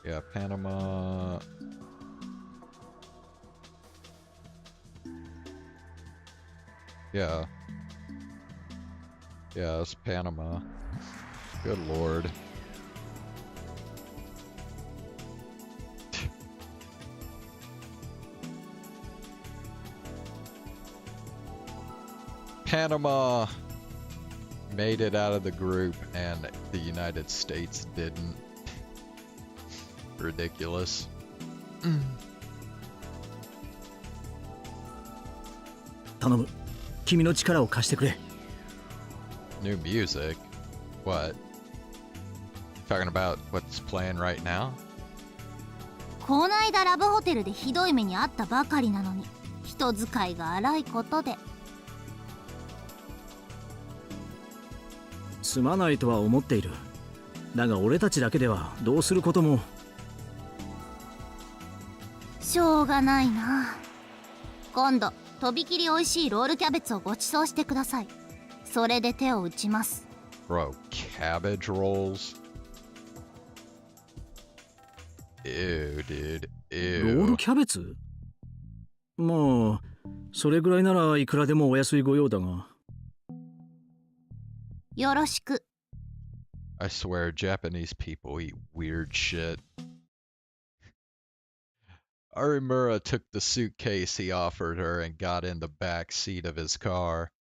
Yeah, Panama. Yeah. Yeah, it's Panama. Good lord. Panama made it out of the group and the United States didn't. Ridiculous. 頼む。君の力を貸してくれ。 New music? What? Talking about what's playing right now? こないだラブホテルでひどい目に遭ったばかりなのに、人使いが荒いことで。すまないとは思っている。だが俺たちだけではどうすることも。しょうがないな。今度とびきり美味しいロールキャベツをご馳走してください。それで手を打ちます。 Bro, cabbage rolls? Ew, dude. ロ Ew. ールキャベツ？まあそれぐらいならいくらでもお安いご用だが。よろしく。 I swear Japanese people eat weird shit. Arimura took the suitcase he offered her and got in the back seat of his car.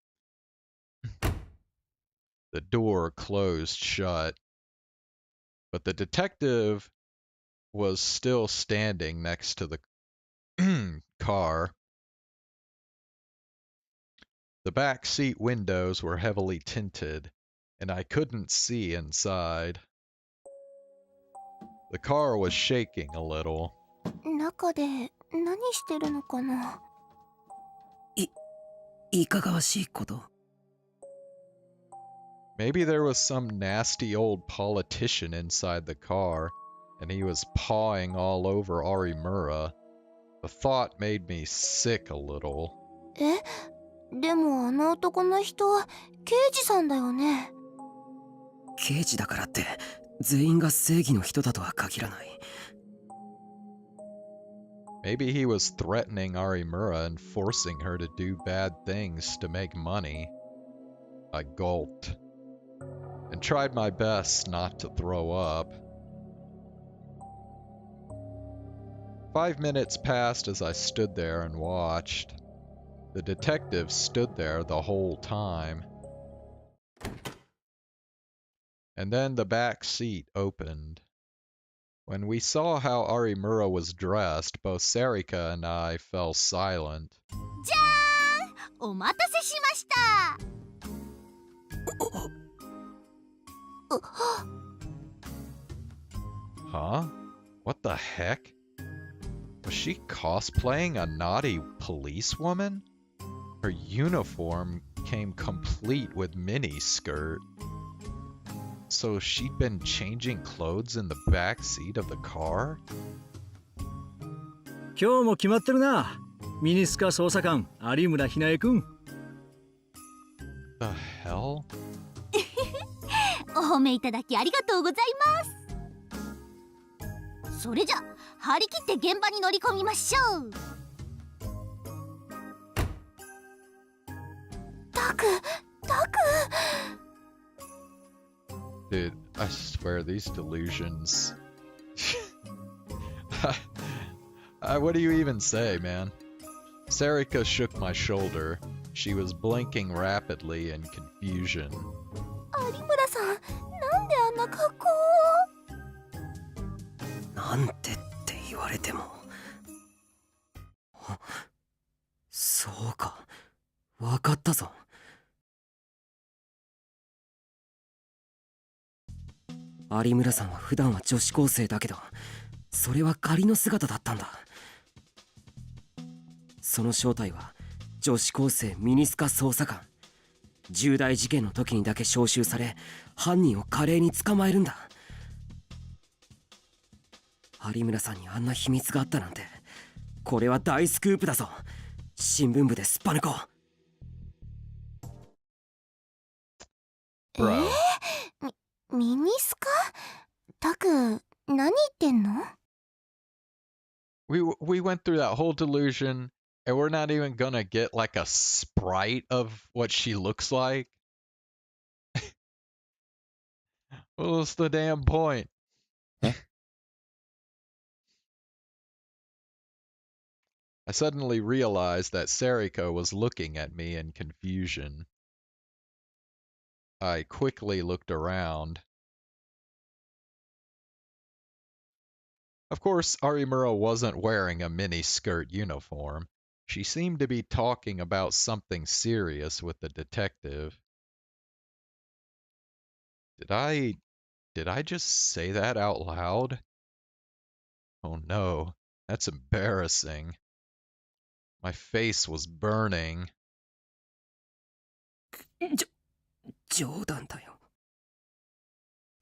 The door closed shut, but the detective was still standing next to the car. The back seat windows were heavily tinted, and I couldn't see inside. The car was shaking a little. 中で何してるのかな。いかがわしいこと？ Maybe there was some nasty old politician inside the car, and he was pawing all over Arimura. The thought made me sick a little. え、でもあの男の人は刑事さんだよね。刑事だからって全員が正義の人だとは限らない。 Maybe he was threatening Arimura and forcing her to do bad things to make money. I gulped and tried my best not to throw up. 5 minutes passed as I stood there and watched. The detective stood there the whole time. And then the back seat opened. When we saw how Arimura was dressed, both Sarika and I fell silent. じゃーん！お待たせしました。Huh? What the heck? Was she cosplaying a naughty policewoman? Her uniform came complete with mini-skirt. So she'd been changing clothes in the back seat of the car? 今日も決まってるな。ミニスカ捜査官有村ひなえくん。 The hell? お褒めいただきありがとうございます。それじゃ張り切って現場に乗り込みましょう。タク。 Dude, I swear these delusions. What do you even say, man? Sarika shook my shoulder. She was blinking rapidly in confusion. 有村さん、なんであんな格好を。なんてって言われても。そうか、わかったぞ。有村さんは普段は女子高生だけど、それは仮の姿だったんだ。その正体は女子高生ミニスカ捜査官。重大事件の時にだけ招集され、犯人を華麗に捕まえるんだ。有村さんにあんな秘密があったなんて、これは大スクープだぞ。新聞部ですっぱ抜こう。ミニスカ？タク、何言ってんの？ We went through that whole delusion, and we're not even gonna get like a sprite of what she looks like. What's the damn point? I suddenly realized that Sarika was looking at me in confusion. I quickly looked around. Of course, Arimura wasn't wearing a mini-skirt uniform. She seemed to be talking about something serious with the detective. Did I just say that out loud? Oh no, that's embarrassing. My face was burning. 冗談だよ。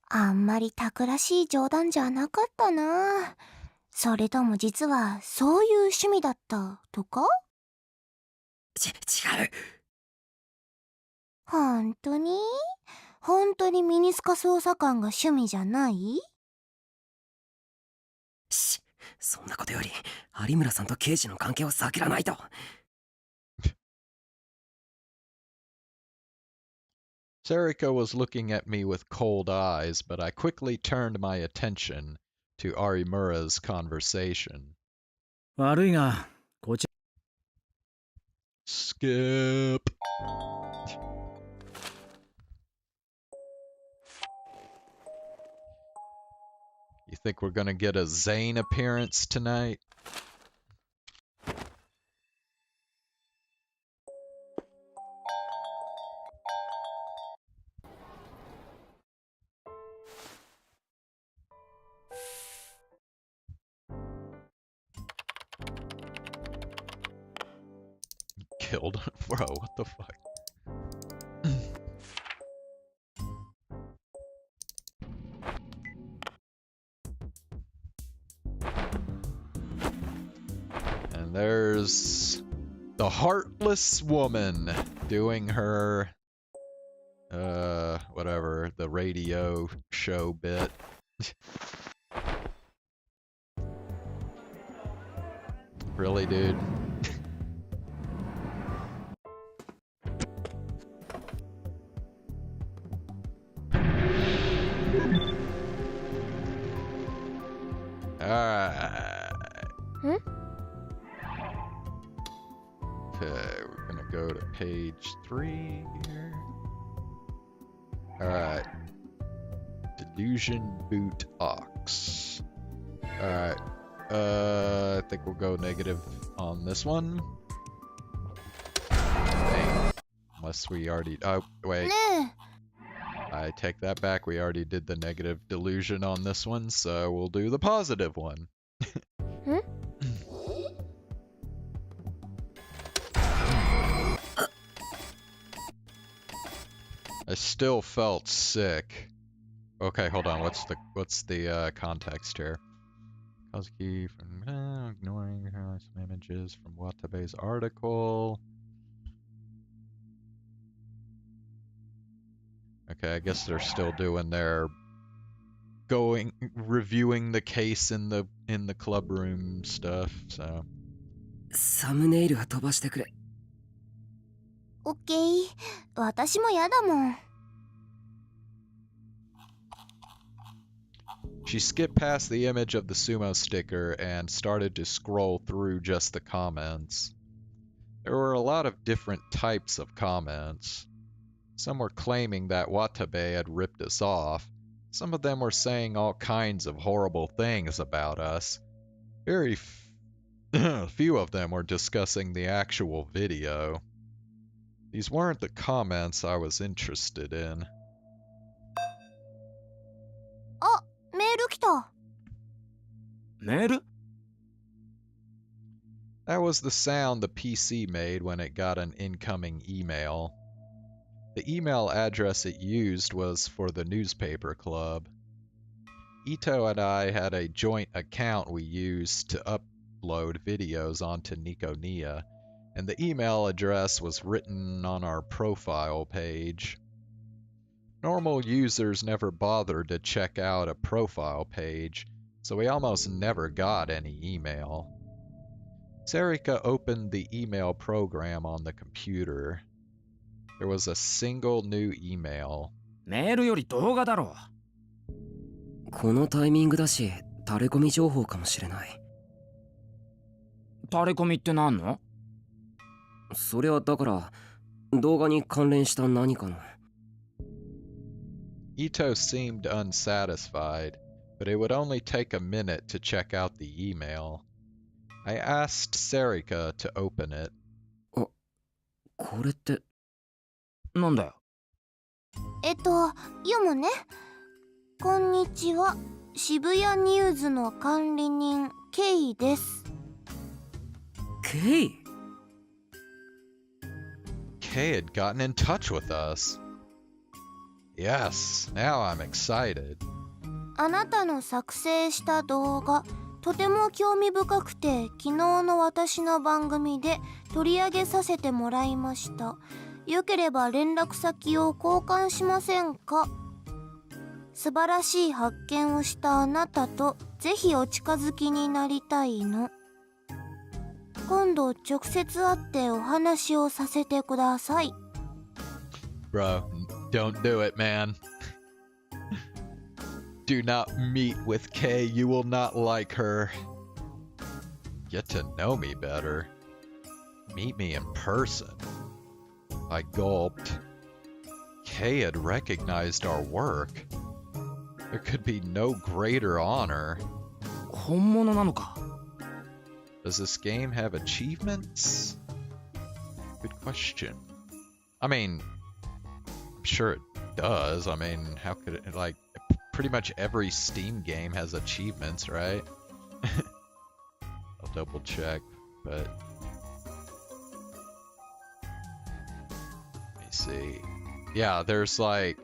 あんまりたくらしい冗談じゃなかったな。それとも実はそういう趣味だったとか？違う。本当に？本当にミニスカ捜査官が趣味じゃない？そんなことより有村さんと刑事の関係を避けらないと。Sarika was looking at me with cold eyes, but I quickly turned my attention to Arimura's conversation. 悪いが、こちら。Skip. You think we're gonna get a Zane appearance tonight? Killed? Bro, what the fuck? And there's the Heartless Woman doing her, whatever, the radio show bit. Really, dude? Alright. Okay, we're gonna go to page 3 here. Alright. Delusion boot ox. Alright. I think we'll go negative on this one. Dang. Unless we already... Oh, wait. I take that back. We already did the negative delusion on this one, so we'll do the positive one. I still felt sick. Okay, hold on. What's the context here? Kozuki from ignoring some images from Watabe's article. Okay, I guess they're still doing their reviewing the case in the club room stuff, so. サムネイルは飛ばしてくれ。オッケー。私もやだもん。She skipped past the image of the sumo sticker and started to scroll through just the comments. There were a lot of different types of comments. Some were claiming that Watabe had ripped us off. Some of them were saying all kinds of horrible things about us. Very few of them were discussing the actual video. These weren't the comments I was interested in. あ、メール来た。メール? That was the sound the PC made when it got an incoming email. The email address it used was for the newspaper club. Ito and I had a joint account we used to upload videos onto Nikonia, and the email address was written on our profile page. Normal users never bothered to check out a profile page, so we almost never got any email. Sarika opened the email program on the computer. There was a single new email. メールより動画だろう。このタイミングだし、タレコミ情報かもしれない。タレコミって何の？それはだから動画に関連した何かの。Ito seemed unsatisfied, but it would only take a minute to check out the email. I asked Serika to open it. これって、なんだよ。読むね。こんにちは。渋谷ニューズの管理人、ケイです。ケイ? Kay had gotten in touch with us. Yes, now I'm excited. あなたの作成した動画、とても興味深くて、昨日の私の番組で取り上げさせてもらいました。よければ連絡先を交換しませんか？素晴らしい発見をしたあなたとぜひお近づきになりたいの。今度直接会ってお話をさせてください。Bro, don't do it, man. Do not meet with Kay. You will not like her. Get to know me better. Meet me in person. I gulped. Kay had recognized our work. There could be no greater honor. 本物なのか? Does this game have achievements? Good question. I mean, I'm sure it does. I mean, how could it, like, pretty much every Steam game has achievements, right? I'll double check, but let me see. Yeah, there's like,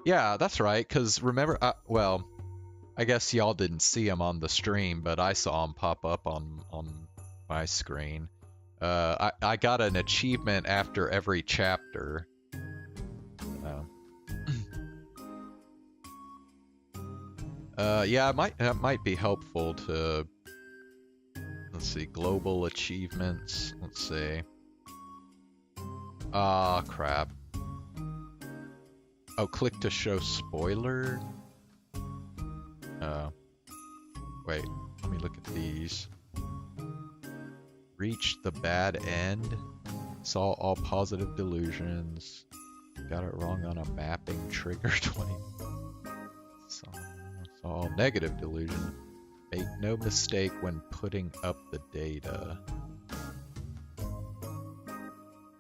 yeah, that's right, because remember, well, I guess y'all didn't see him on the stream, but I saw him pop up on my screen. I got an achievement after every chapter. Yeah, it might be helpful to, let's see, global achievements. Let's see. Ah, crap. Oh, click to show spoiler. Wait, let me look at these. Reached the bad end. Saw all positive delusions. Got it wrong on a mapping trigger 20. Saw all negative delusion. Make no mistake when putting up the data.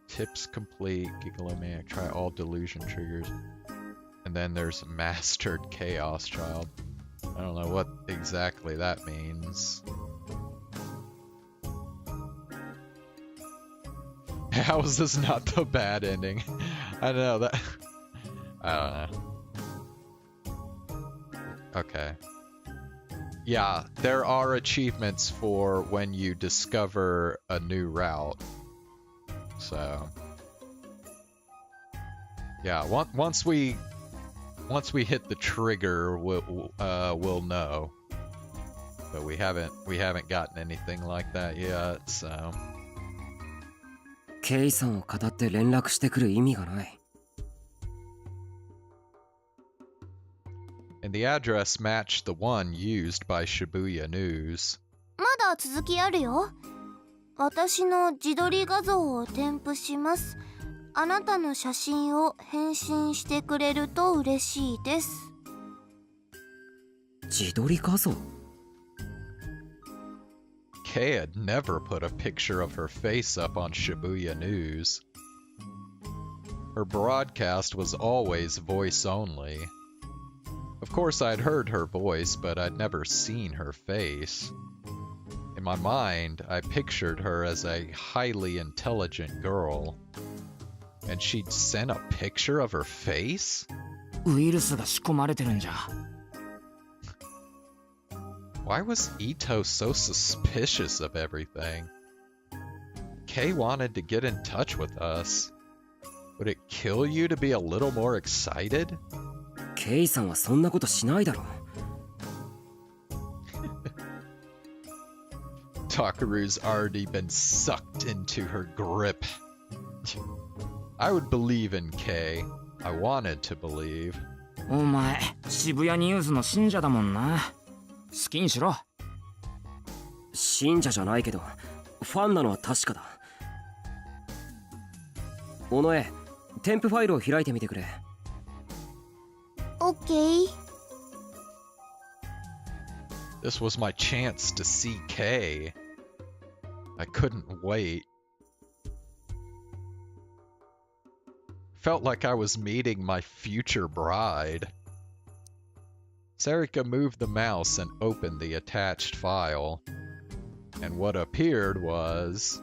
Tips complete. Gigalomaniac. Try all delusion triggers. And then there's Mastered Chaos Child. I don't know what exactly that means. How is this not the bad ending? I don't know that. I don't know. Okay. Yeah, there are achievements for when you discover a new route. So, yeah, once we hit the trigger, we'll know. But we haven't gotten anything like that yet, so. ケイさんを語って連絡してくる意味がない。And the address matched the one used by Shibuya News. まだ続きあるよ。私の自撮り画像を添付します。あなたの写真を返信してくれると嬉しいです。自撮り画像? Kay had never put a picture of her face up on Shibuya News. Her broadcast was always voice only. Of course, I'd heard her voice, but I'd never seen her face. In my mind, I pictured her as a highly intelligent girl. And she'd sent a picture of her face? ウイルスが仕込まれてるんじゃ。Why was Ito so suspicious of everything? Kay wanted to get in touch with us. Would it kill you to be a little more excited? ケイさんはそんなことしないだろう。Takaru's already been sucked into her grip. I would believe in Kay. I wanted to believe. お前、渋谷ニュースの信者だもんな。好きにしろ。信者じゃないけど、ファンなのは確かだ。尾上、添付ファイルを開いてみてくれ。Okay. This was my chance to see Kay. I couldn't wait. Felt like I was meeting my future bride. Sarika moved the mouse and opened the attached file. And what appeared was...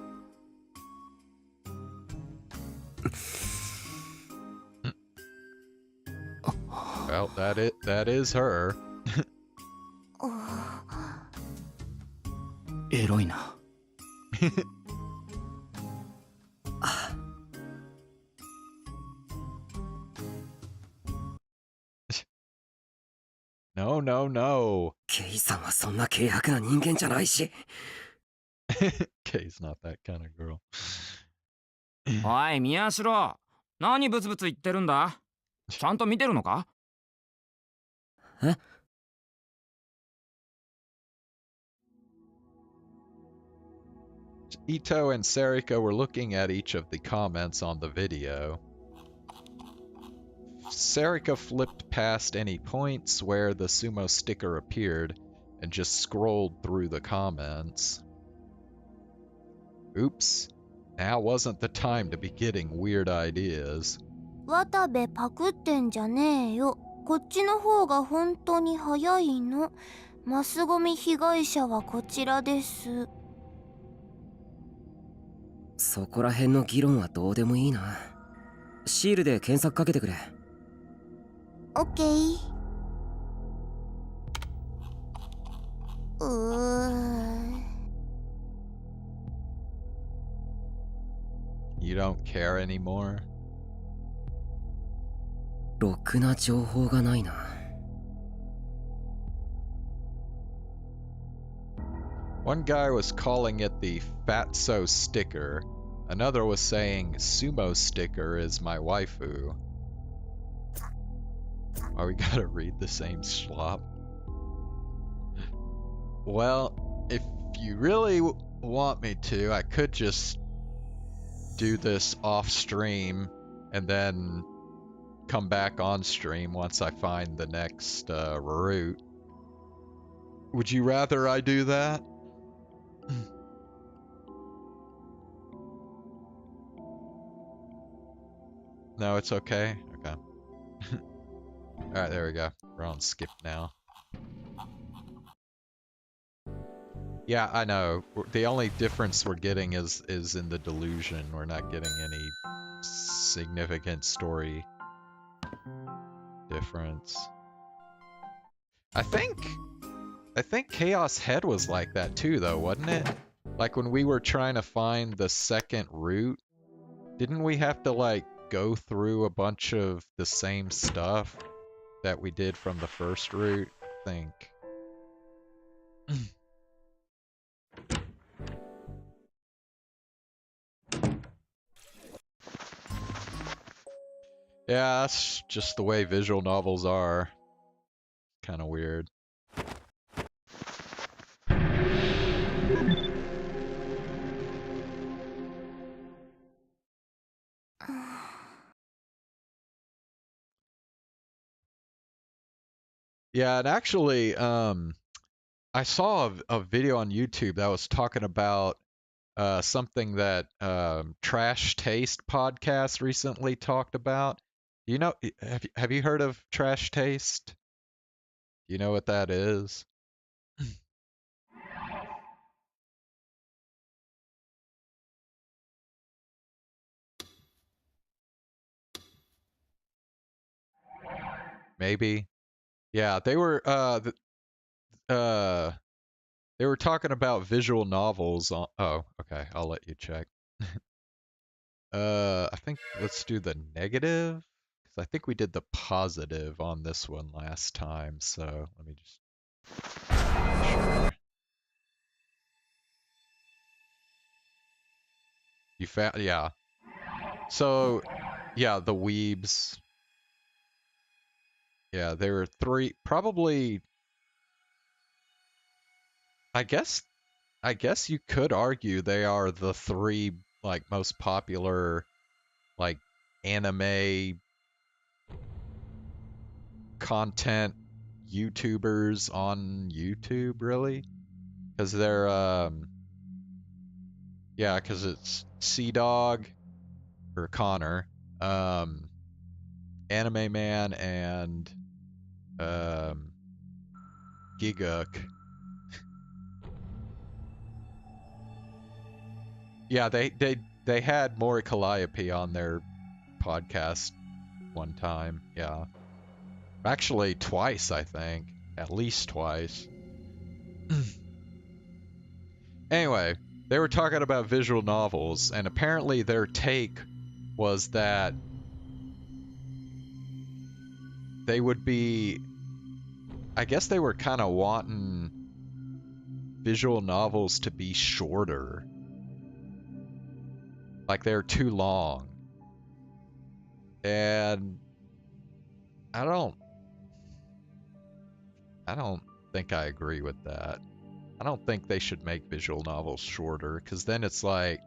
Well, that is her. エロいな。No, no, no. ケイさんはそんな軽薄な人間じゃないし。Kay's not that kind of girl. おい、宮代。何ブツブツ言ってるんだ？ちゃんと見てるのか？え？ Ito and Sarika were looking at each of the comments on the video. Sarika flipped past any points where the sumo sticker appeared and just scrolled through the comments. Oops. Now wasn't the time to be getting weird ideas. 渡部パクってんじゃねえよ。こっちの方が本当に早いの。マスゴミ被害者はこちらです。そこら辺の議論はどうでもいいな。シールで検索かけてくれ。OK。You don't care anymore? ろくな情報がないな。One guy was calling it the Fatso sticker. Another was saying Sumo sticker is my waifu. Why we gotta read the same slop? Well, if you really want me to, I could just do this off stream and then come back on stream once I find the next route. Would you rather I do that? No, it's okay? Okay. Alright, there we go. We're on skip now. Yeah, I know. The only difference we're getting is in the delusion. We're not getting any significant story difference. I think Chaos Head was like that too, though, wasn't it? Like when we were trying to find the second route, didn't we have to like go through a bunch of the same stuff that we did from the first route? I think. Yeah, that's just the way visual novels are. Kind of weird. Yeah, and actually, I saw a video on YouTube that was talking about something that Trash Taste podcast recently talked about. You know, have you heard of Trash Taste? You know what that is? Maybe. Yeah, they were they were talking about visual novels on, oh, okay, I'll let you check. I think let's do the negative, because I think we did the positive on this one last time, so let me just sure. You found, yeah. So, yeah, the weebs. Yeah, there were three, probably, I guess you could argue they are the three, like, most popular, like, anime content YouTubers on YouTube, really? Because they're, yeah, because it's Sea-Dog, or Connor, Anime Man, and, Gigook. Yeah, they had Mori Calliope on their podcast one time, yeah. Actually, twice, I think. At least twice. Anyway, they were talking about visual novels, and apparently their take was that they would be... I guess they were kind of wanting visual novels to be shorter. Like they're too long. And I don't think I agree with that. I don't think they should make visual novels shorter, because then it's like,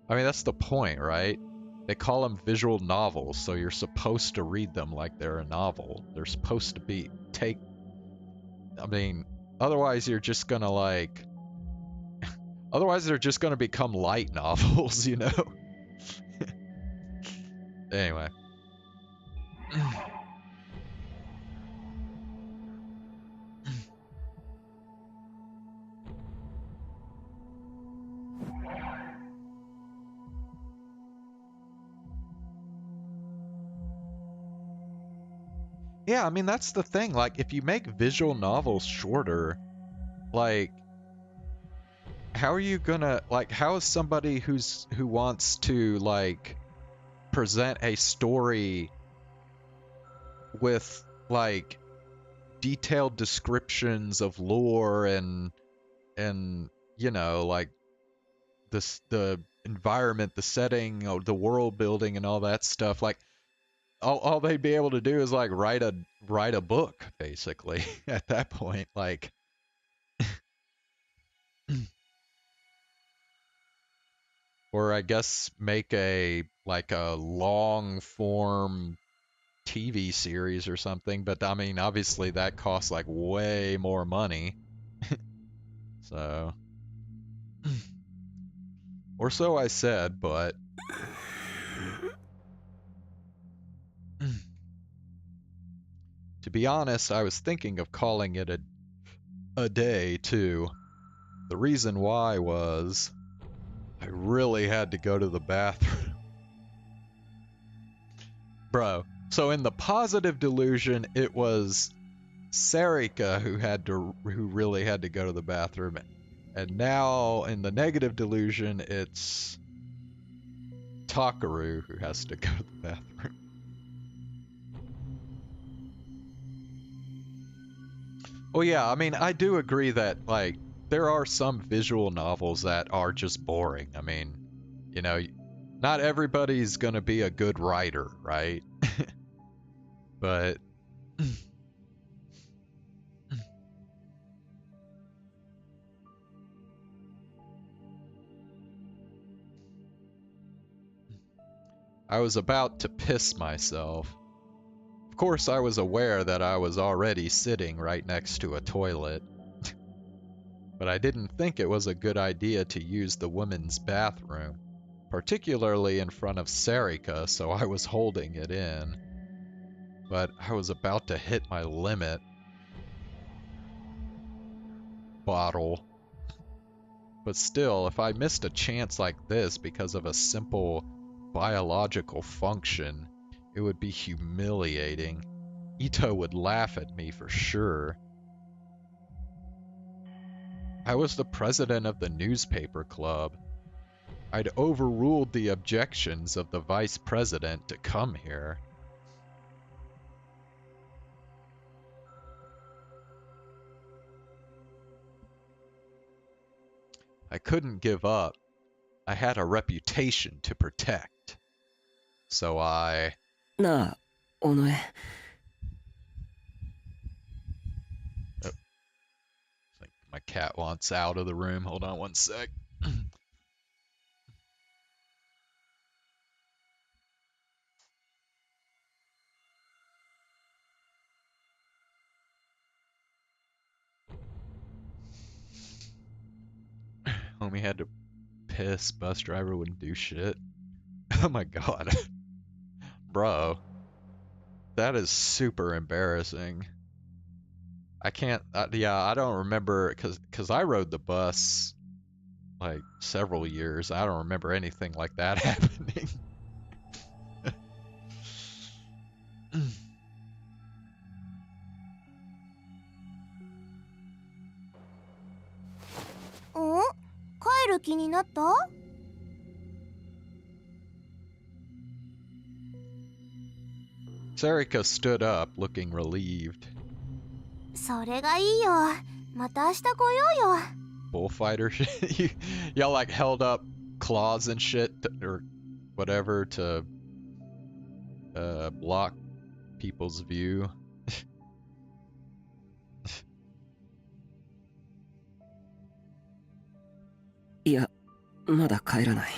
I mean, that's the point, right? They call them visual novels, so you're supposed to read them like they're a novel. They're supposed to be, I mean, otherwise you're just gonna like, otherwise they're just gonna become light novels, you know? Anyway. Yeah, I mean, that's the thing. Like, if you make visual novels shorter, like, how are you gonna, like, how is somebody who wants to, like, present a story with, like, detailed descriptions of lore and, you know, like, the environment, the setting, the world building and all that stuff, like, all they'd be able to do is like write a book, basically. At that point, like, or I guess make a long form TV series or something. But I mean, obviously that costs like way more money. So, or so I said, but to be honest, I was thinking of calling it a day too. The reason why was I really had to go to the bathroom. Bro, so in the positive delusion, it was Sarika who really had to go to the bathroom. And now in the negative delusion, it's Takaru who has to go to the bathroom. Well, yeah, I mean, I do agree that, like, there are some visual novels that are just boring. I mean, you know, not everybody's gonna be a good writer, right? But I was about to piss myself. Of course, I was aware that I was already sitting right next to a toilet. But I didn't think it was a good idea to use the women's bathroom, particularly in front of Sarika, so I was holding it in. But I was about to hit my limit. Bottle. But still, if I missed a chance like this because of a simple biological function, it would be humiliating. Ito would laugh at me for sure. I was the president of the newspaper club. I'd overruled the objections of the vice president to come here. I couldn't give up. I had a reputation to protect. So I... Na, Onoe. Oh, I think my cat wants out of the room. Hold on one sec. Homie had to piss, bus driver wouldn't do shit. Oh my god. Bro. That is super embarrassing. I can't, yeah, I don't remember, cause I rode the bus like several years. I don't remember anything like that happening. Oh? 帰る気になった？ Sarika stood up, looking relieved. それがいいよ。また明日来ようよ。 Bullfighter shit? Y'all like held up claws and shit, or whatever, to block people's view. いや、まだ帰らない。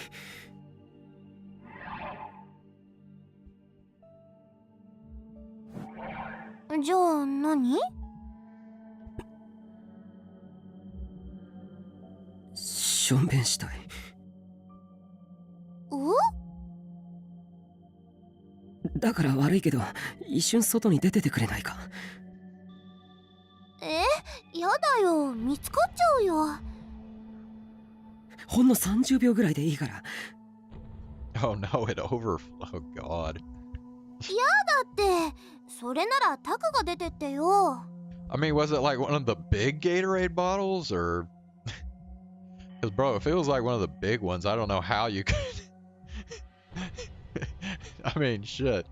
じゃあ何？しょんべんしたい。お？だから悪いけど、一瞬外に出ててくれないか。やだよ。見つかっちゃうよ。ほんの30秒ぐらいでいいから。Oh no, it overflowed. Oh god. やだって。それならタクが出てってよ。I mean, was it like one of the big Gatorade bottles, or? Because bro, if it was like one of the big ones, I don't know how you could. I mean, shit.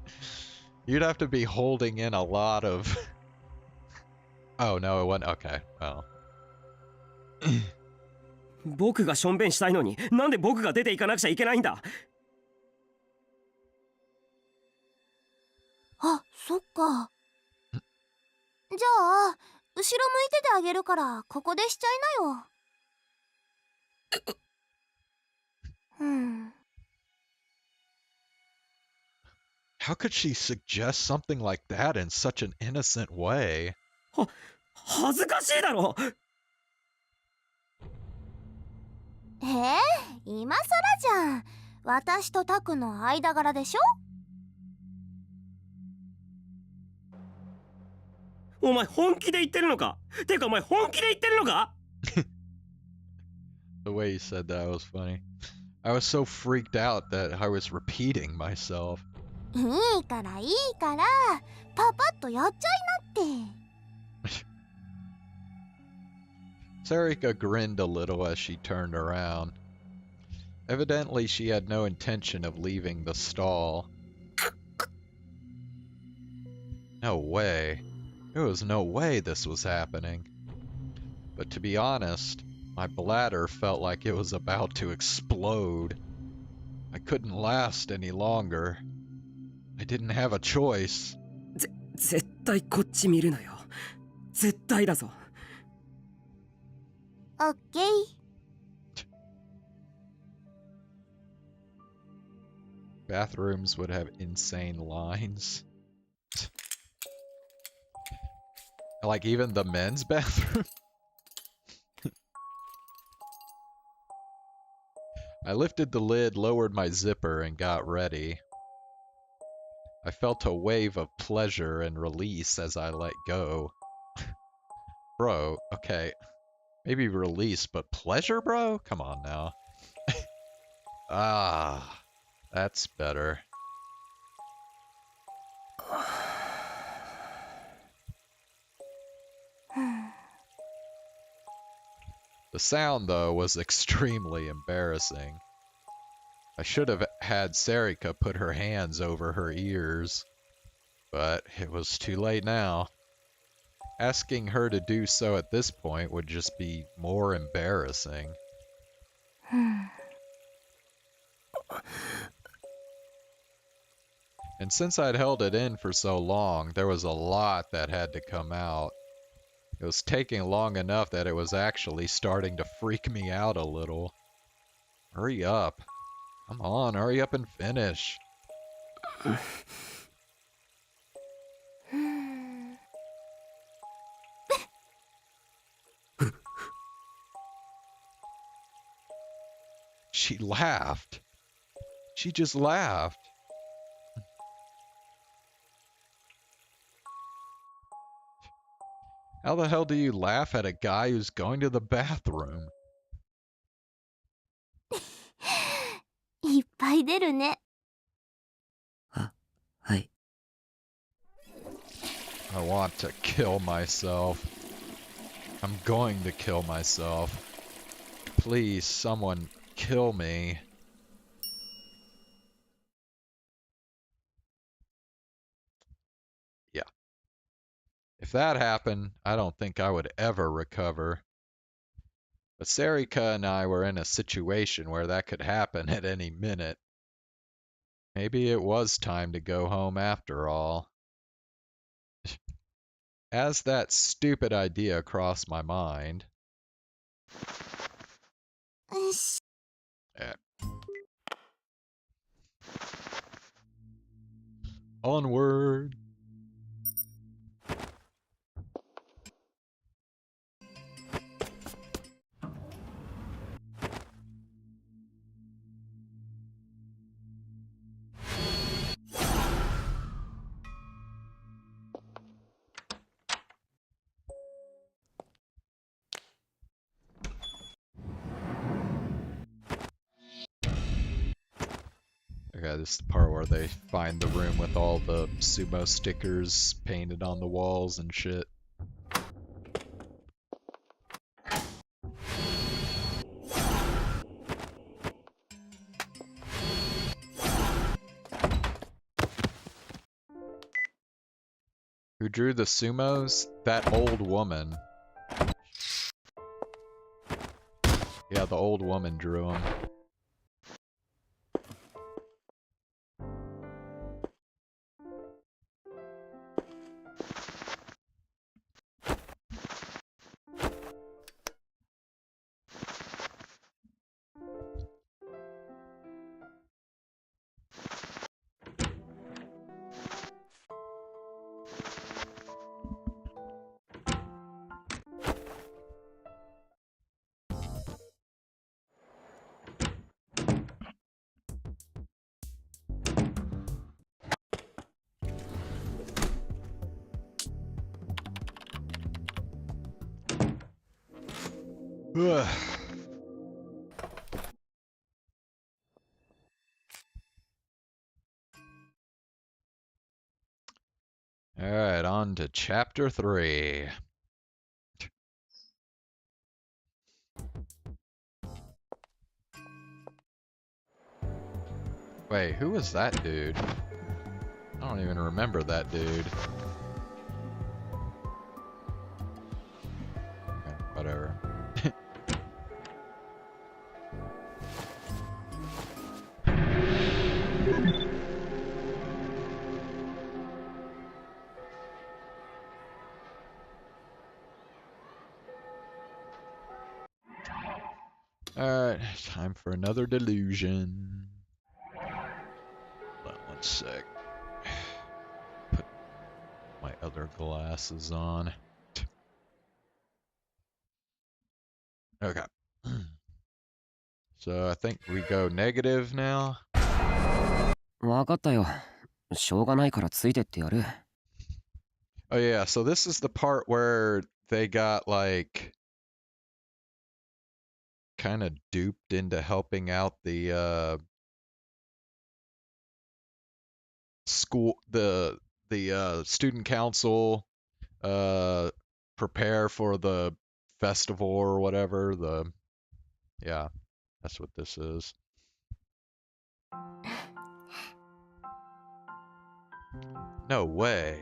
You'd have to be holding in a lot of. Oh no, it wasn't. Okay, well. 僕がしょんべんしたいのに、なんで僕が出ていかなくちゃいけないんだ。あ、そっか。じゃあ、後ろ向いててあげるから、ここでしちゃいなよ。How could she suggest something like that in such an innocent way? 恥ずかしいだろ。今さらじゃん。私とタクの間柄でしょ？お前本気で言ってるのか？てかお前本気で言ってるのか？ The way you said that was funny. I was so freaked out that I was repeating myself. いいからいいから、パパッとやっちゃいなって。Sarika grinned a little as she turned around. Evidently, she had no intention of leaving the stall. No way. There was no way this was happening. But to be honest, my bladder felt like it was about to explode. I couldn't last any longer. I didn't have a choice. 絶対こっち見るなよ。絶対だぞ。オッケー。Bathrooms would have insane lines. Like even the men's bathroom? I lifted the lid, lowered my zipper, and got ready. I felt a wave of pleasure and release as I let go. Bro, okay. Maybe release, but pleasure, bro? Come on now. Ah, that's better. The sound, though, was extremely embarrassing. I should have had Sarika put her hands over her ears, but it was too late now. Asking her to do so at this point would just be more embarrassing. And since I'd held it in for so long, there was a lot that had to come out. It was taking long enough that it was actually starting to freak me out a little. Hurry up. Come on, hurry up and finish. She laughed. She just laughed. How the hell do you laugh at a guy who's going to the bathroom? いっぱい出るね。はい。 I want to kill myself. I'm going to kill myself. Please, someone kill me. Yeah. If that happened, I don't think I would ever recover. But Sarika and I were in a situation where that could happen at any minute. Maybe it was time to go home after all. As that stupid idea crossed my mind. Yeah. Onward. Okay, this is the part where they find the room with all the sumo stickers painted on the walls and shit. Who drew the sumos? That old woman. Yeah, the old woman drew them. Ugh. Alright, on to chapter 3. Wait, who was that dude? I don't even remember that dude. Okay, whatever. Alright, time for another delusion. Hold on one sec. Put my other glasses on. Okay. So I think we go negative now. わかったよ。しょうがないからついてってやる。 Oh yeah, so this is the part where they got like kind of duped into helping out the school the student council prepare for the festival or whatever. Yeah, that's what this is. No way.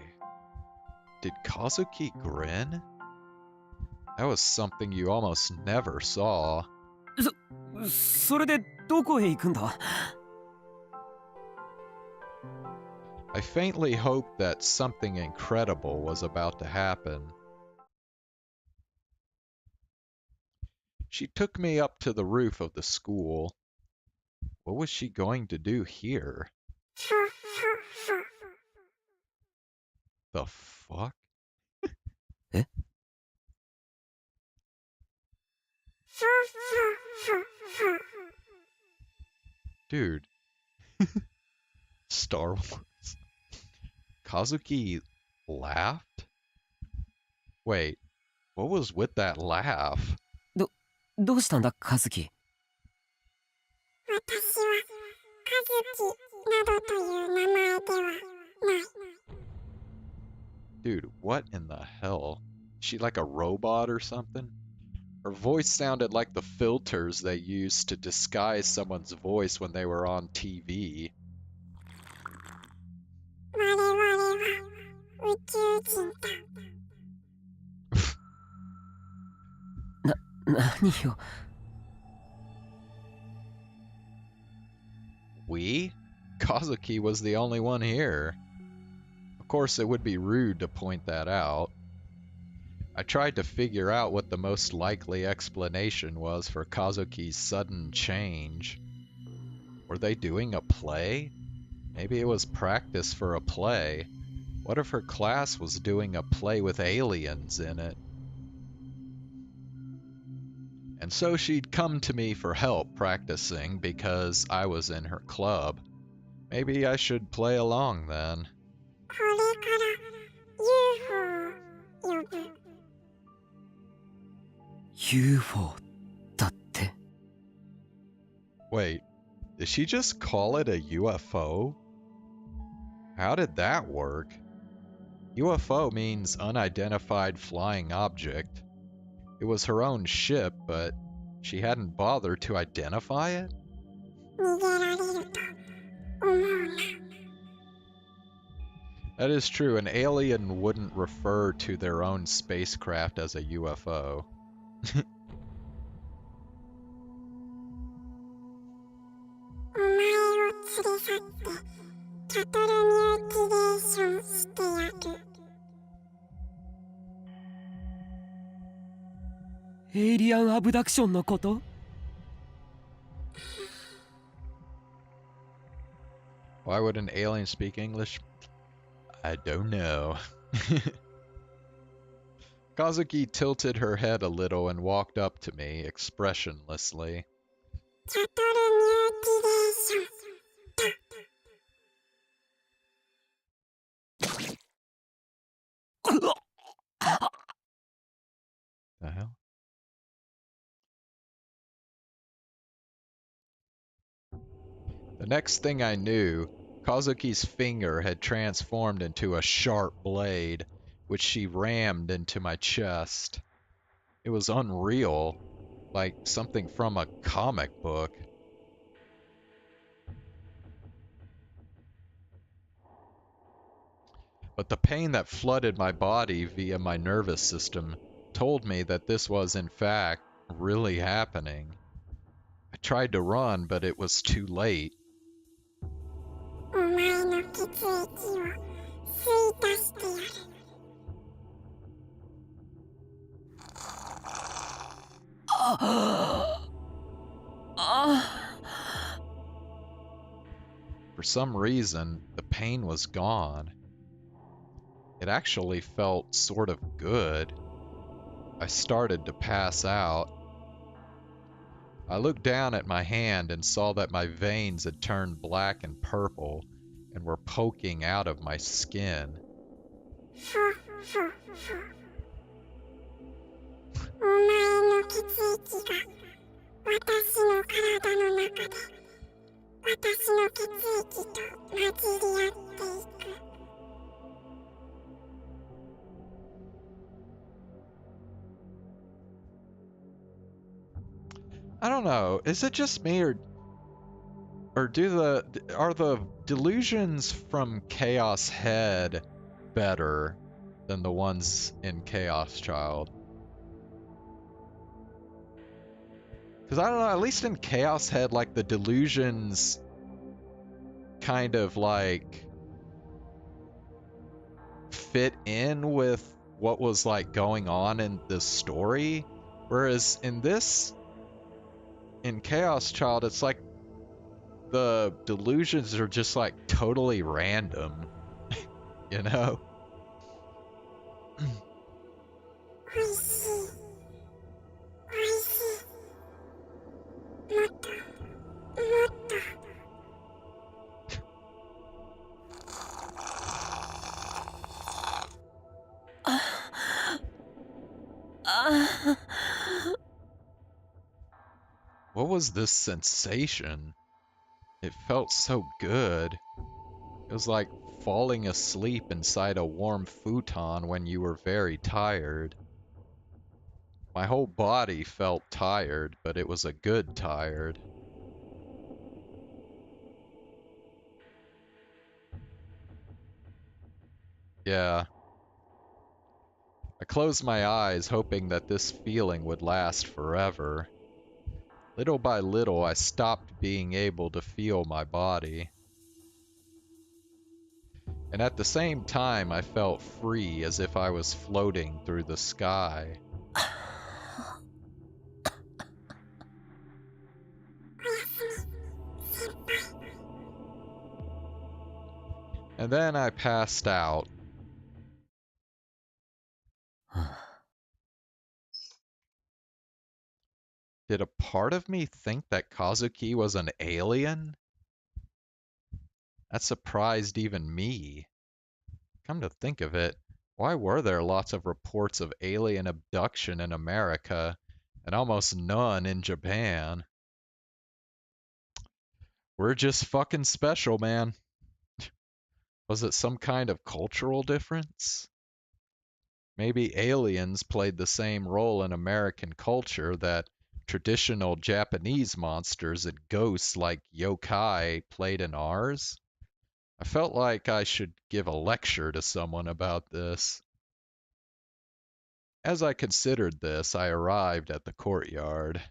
Did Kazuki grin? That was something you almost never saw. それでどこへ行くんだ? I faintly hoped that something incredible was about to happen. She took me up to the roof of the school. What was she going to do here? The fuck? え? Dude. Star Wars. Kazuki laughed? Wait, what was with that laugh? どうしたんだ、カズキ。私は和樹などという名前ではない。 Dude, what in the hell? Is she like a robot or something? Her voice sounded like the filters they used to disguise someone's voice when they were on TV. 我々は宇宙人だ。何よ。We? Kazuki was the only one here. Of course, it would be rude to point that out. I tried to figure out what the most likely explanation was for Kazuki's sudden change. Were they doing a play? Maybe it was practice for a play. What if her class was doing a play with aliens in it? And so she'd come to me for help practicing because I was in her club. Maybe I should play along then. これから UFO を呼ぶ。 UFO だって。 Wait, did she just call it a UFO? How did that work? UFO means unidentified flying object. It was her own ship, but she hadn't bothered to identify it? 逃げられると思うな。 That is true, an alien wouldn't refer to their own spacecraft as a UFO. お前を連れ去ってキャトルミューティレーションしてやる。 エイリアンアブダクションのこと？ Why would an alien speak English? I don't know. Kazuki tilted her head a little and walked up to me, expressionlessly. キャトルミューティレーションだ。 The hell? The next thing I knew, Kazuki's finger had transformed into a sharp blade, which she rammed into my chest. It was unreal, like something from a comic book. But the pain that flooded my body via my nervous system told me that this was in fact really happening. I tried to run, but it was too late. お前の血液を吸い出してやる。 For some reason, the pain was gone. It actually felt sort of good. I started to pass out. I looked down at my hand and saw that my veins had turned black and purple and were poking out of my skin. お前の血液が私の体の中で私の血液と混じり合っていく。 I don't know. Is it just me or are the delusions from Chaos Head better than the ones in Chaos Child? Because I don't know, at least in Chaos Head, like the delusions kind of like fit in with what was like going on in the story, whereas in Chaos Child, it's like the delusions are just like totally random, you know? おいしい。おいしい。もっともっと was this sensation? It felt so good. It was like falling asleep inside a warm futon when you were very tired. My whole body felt tired, but it was a good tired. Yeah. I closed my eyes hoping that this feeling would last forever. Little by little, I stopped being able to feel my body. And at the same time, I felt free, as if I was floating through the sky. And then I passed out. Did a part of me think that Kazuki was an alien? That surprised even me. Come to think of it, why were there lots of reports of alien abduction in America and almost none in Japan? We're just fucking special, man. Was it some kind of cultural difference? Maybe aliens played the same role in American culture that traditional Japanese monsters and ghosts like yokai played in ours? I felt like I should give a lecture to someone about this. As I considered this, I arrived at the courtyard.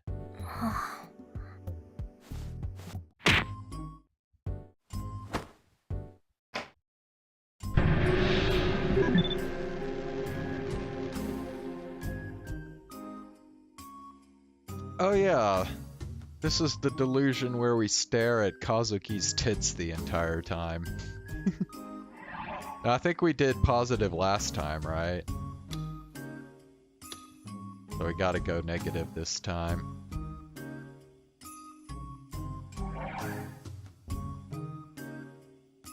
Oh yeah, this is the delusion where we stare at Kazuki's tits the entire time. I think we did positive last time, right? So we gotta go negative this time.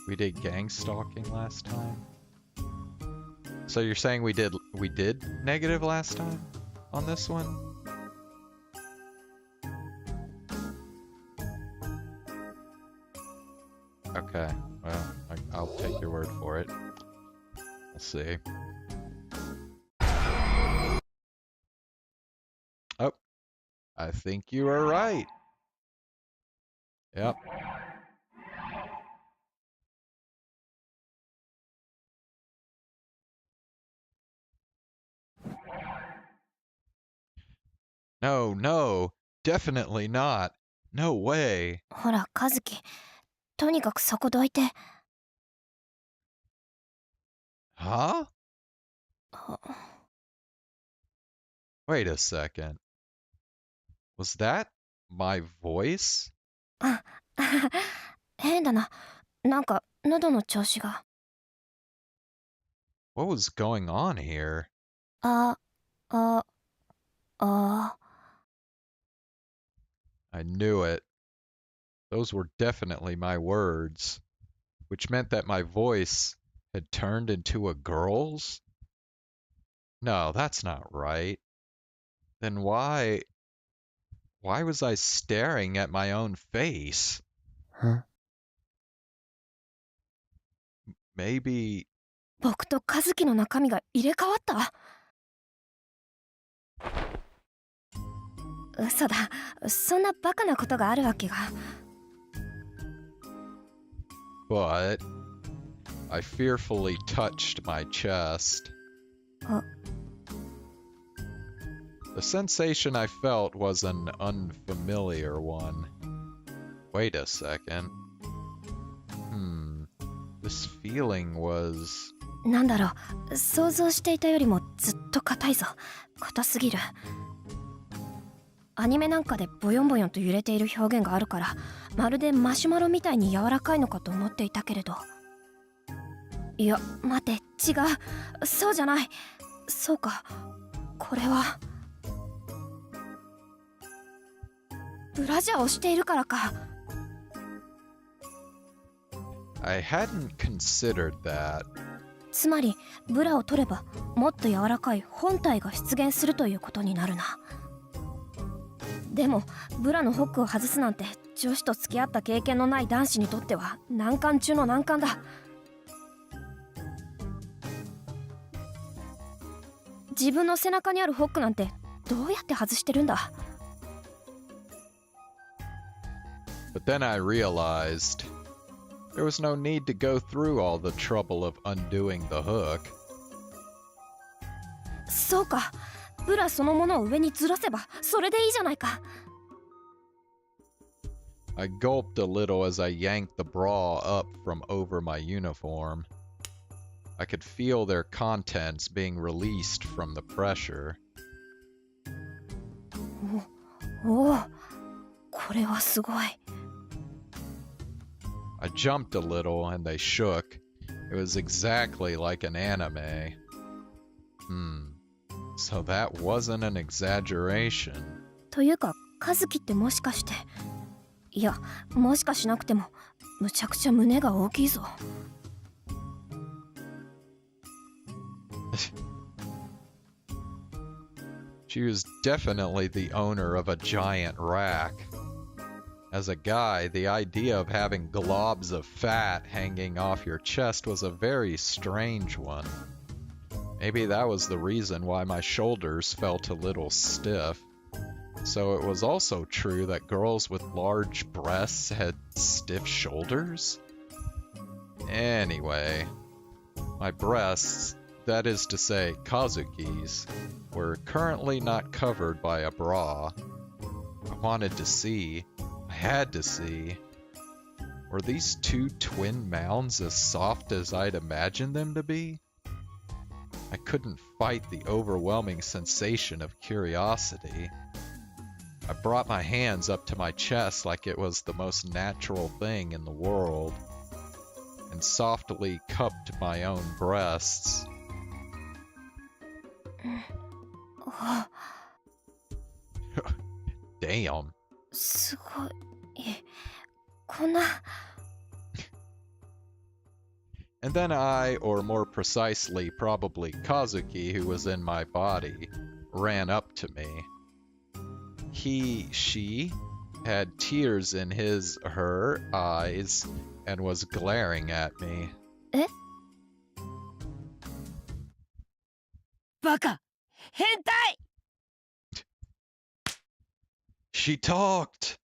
We did gang stalking last time. So you're saying we did negative last time on this one? Okay, well, I'll take your word for it. Let's see. Oh, I think you are right. Yep. No, no, definitely not. No way. ほら、和樹。とにかくそこどいて。Huh? Wait a second. Was that my voice? あ、変だな。なんか、喉の調子が。What was going on here? I knew it. Those were definitely my words, which meant that my voice had turned into a girl's? No, that's not right. Then why was I staring at my own face? Huh? Maybe... 僕と和樹の中身が入れ替わった？嘘だ。そんなバカなことがあるわけが。But I fearfully touched my chest. The sensation I felt was an unfamiliar one. Wait a second. This feeling was... なんだろう、想像していたよりもずっと硬いぞ。硬すぎる。アニメなんかでボヨンボヨンと揺れている表現があるから、まるでマシュマロみたいに柔らかいのかと思っていたけれど。いや、待って、違う。そうじゃない。そうか、これはブラジャーをしているからか。I hadn't considered that. つまりブラを取ればもっと柔らかい本体が出現するということになるな。でもブラのホックを外すなんて女子と付き合った経験のない男子にとっては難関中の難関だ。自分の背中にあるホックなんてどうやって外してるんだ。 But then I realized there was no need to go through all the trouble of undoing the hook. そうか、ブラそのものを上にずらせばそれでいいじゃないか。 I gulped a little as I yanked the bra up from over my uniform. I could feel their contents being released from the pressure. おお、これはすごい。 I jumped a little and they shook. It was exactly like an anime. So that wasn't an exaggeration. というか、カズキってもしかして、いや、もしかしなくてもむちゃくちゃ胸が大きいぞ。She was definitely the owner of a giant rack. As a guy, the idea of having globs of fat hanging off your chest was a very strange one. Maybe that was the reason why my shoulders felt a little stiff. So it was also true that girls with large breasts had stiff shoulders? Anyway, my breasts, that is to say Kazuki's, were currently not covered by a bra. I wanted to see. I had to see. Were these two twin mounds as soft as I'd imagined them to be? I couldn't fight the overwhelming sensation of curiosity. I brought my hands up to my chest like it was the most natural thing in the world, and softly cupped my own breasts. Damn. すごい。こんな。 And then I, or more precisely, probably Kazuki, who was in my body, ran up to me. She had tears in her eyes and was glaring at me. え? バカ! 変態! She talked!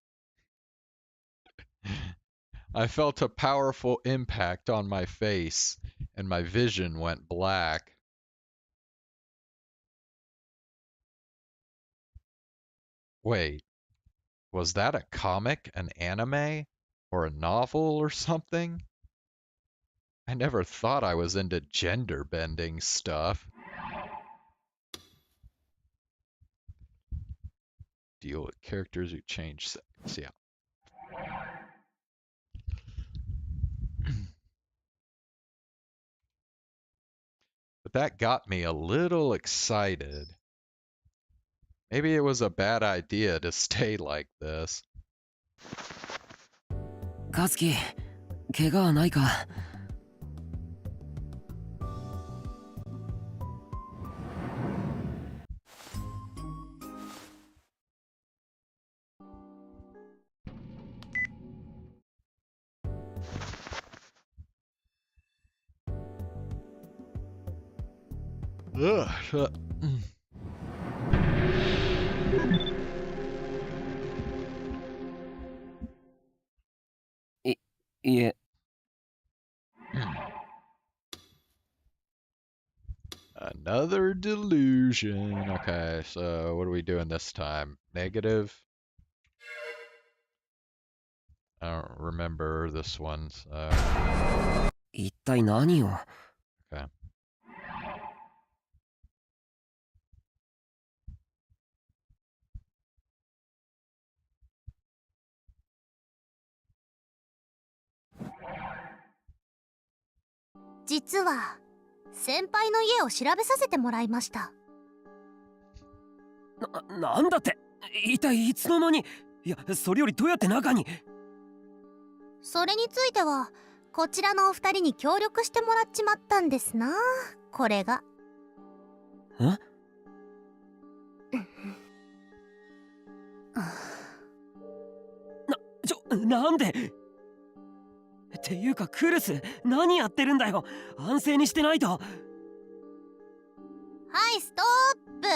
I felt a powerful impact on my face, and my vision went black. Wait, was that a comic, an anime, or a novel or something? I never thought I was into gender bending stuff. Deal with characters who change sex, yeah. But that got me a little excited. Maybe it was a bad idea to stay like this. カズキ、怪我はないか? Ugh. Yeah. Another delusion. Okay, so what are we doing this time? Negative? I don't remember this one, so... 一体何を? Okay.実は先輩の家を調べさせてもらいました。なんだって？一体いつの間に？いや、それよりどうやって中に？それについてはこちらのお二人に協力してもらっちまったんですな。これが。ん？なんでっていうかクルス、何やってるんだよ。安静にしてないと。はい、ストップ。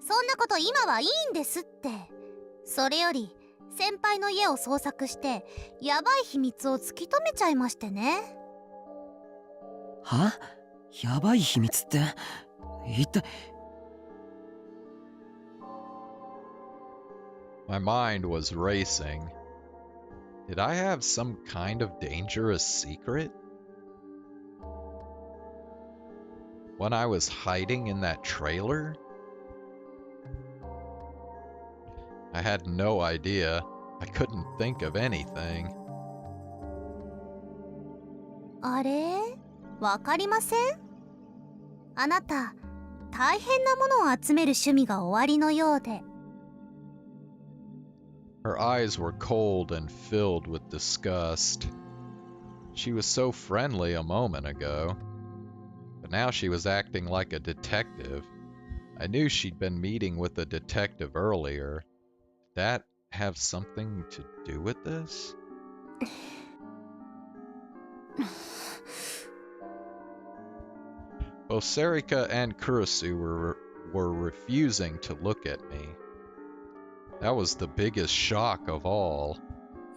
そんなこと今はいいんですって。それより先輩の家を捜索してヤバい秘密を突き止めちゃいましてね。は？やばい秘密って一体。 My mind was racing. Did I have some kind of dangerous secret? When I was hiding in that trailer? I had no idea. I couldn't think of anything. あれ？わかりません？あなた、大変なものを集める趣味がおありのようで。Her eyes were cold and filled with disgust. She was so friendly a moment ago, but now she was acting like a detective. I knew she'd been meeting with a detective earlier. Did that have something to do with this? Both Sarika and Kurusu were refusing to look at me. That was the biggest shock of all.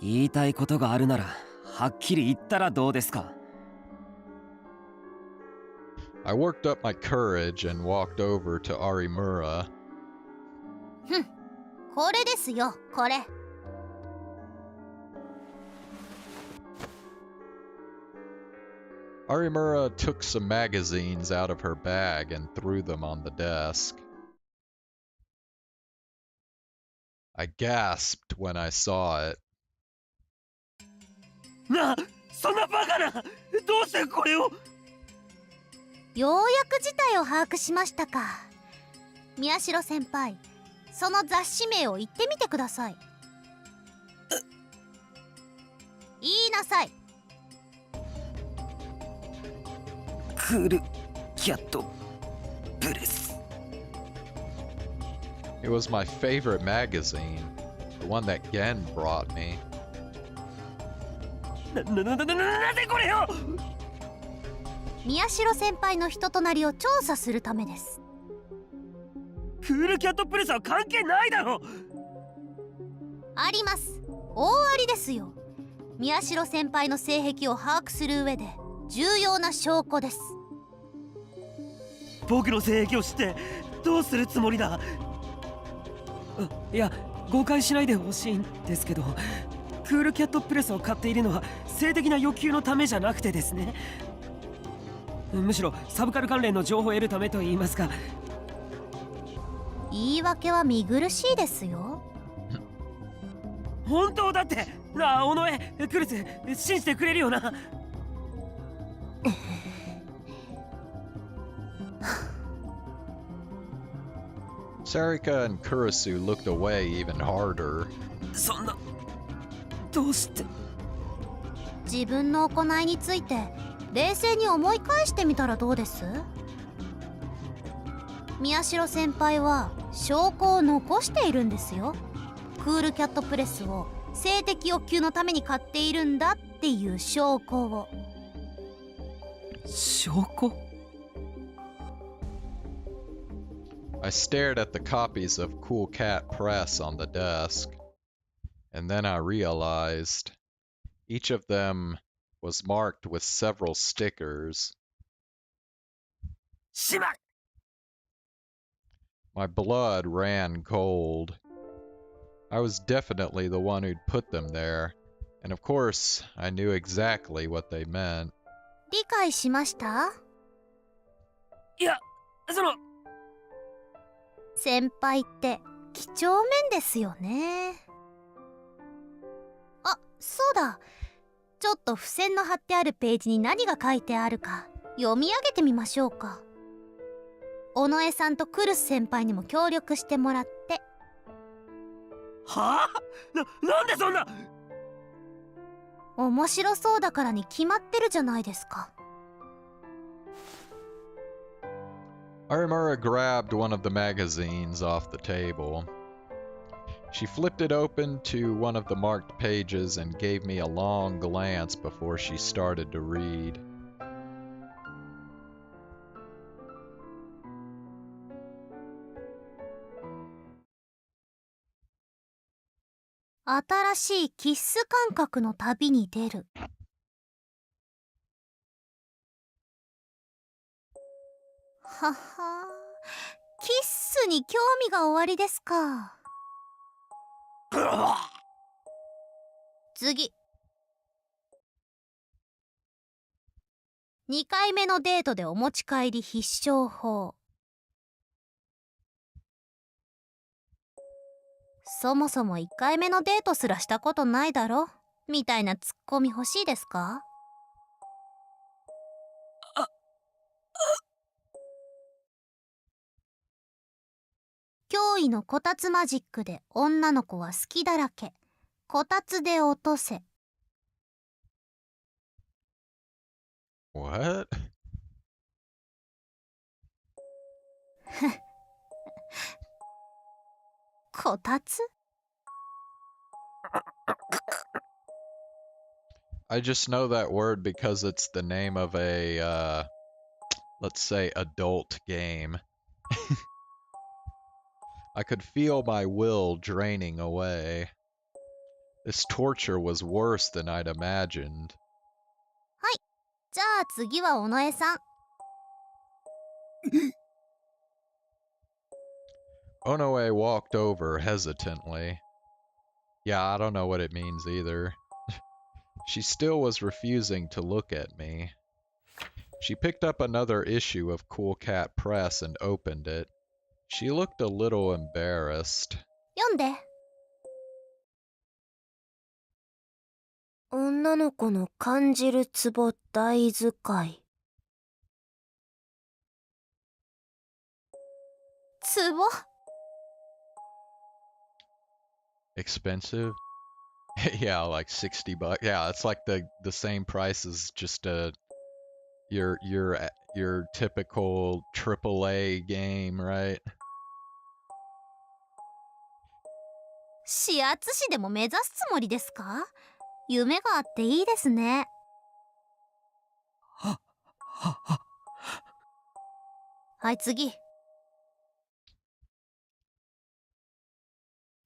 言いたいことがあるならはっきり言ったらどうですか。 I worked up my courage and walked over to Arimura. ふん、これですよ、これ。Arimura took some magazines out of her bag and threw them on the desk. I gasped when I saw it. なあ、そんなバカな、どうしてこれを。ようやく事態を把握しましたか。宮代先輩、その雑誌名を言ってみてください。言いなさい。クールキャットプレス。 It was my favorite magazine, the one that Gen brought me. なぜこれを。宮代先輩の人となりを調査するためです。クールキャットプレスは関係ないだろ。あります。大ありですよ。宮代先輩の性癖を把握する上で重要な証拠です。僕の性癖を知ってどうするつもりだ。いや、誤解しないでほしいんですけど、クールキャットプレスを買っているのは性的な欲求のためじゃなくてですね。むしろサブカル関連の情報を得るためと言いますか。言い訳は見苦しいですよ。本当だって。なあ、尾上、クルス、信じてくれるよな。Sarika and Kurusu looked away even harder. そんな、どうして。自分の行いについて冷静に思い返してみたらどうです？宮代先輩は証拠を残しているんですよ。クールキャットプレスを性的欲求のために買っているんだっていう証拠を。証拠？ I stared at the copies of Cool Cat Press on the desk, and then I realized each of them was marked with several stickers. My blood ran cold. I was definitely the one who'd put them there, and of course, I knew exactly what they meant. 理解しました？いや、その。先輩って几帳面ですよね。あ、そうだ。ちょっと付箋の貼ってあるページに何が書いてあるか読み上げてみましょうか。尾上さんとクルス先輩にも協力してもらって。はあ？なんでそんな。面白そうだからに決まってるじゃないですか。Arimura grabbed one of the magazines off the table. She flipped it open to one of the marked pages and gave me a long glance before she started to read. "新しいキッス感覚の旅に出る." はは、キッスに興味がおありですか。次。2回目のデートでお持ち帰り必勝法。そもそも1回目のデートすらしたことないだろみたいなツッコミ欲しいですか。驚異のこたつマジックで女の子は好きだらけ。こたつで落とせ。What? こたつ I just know that word because it's the name of a, let's say, adult game. I could feel my will draining away. This torture was worse than I'd imagined. はい。じゃあ次は尾上さん。Onoe walked over hesitantly. Yeah, I don't know what it means either. She still was refusing to look at me. She picked up another issue of Cool Cat Press and opened it. She looked a little embarrassed. 読んで。女の子の感じるツボ大使い。ツボ Expensive? Yeah, like $60. Yeah, it's like the same price as just your typical AAA game, right? 指圧師でも目指すつもりですか。夢があっていいですね。はい次。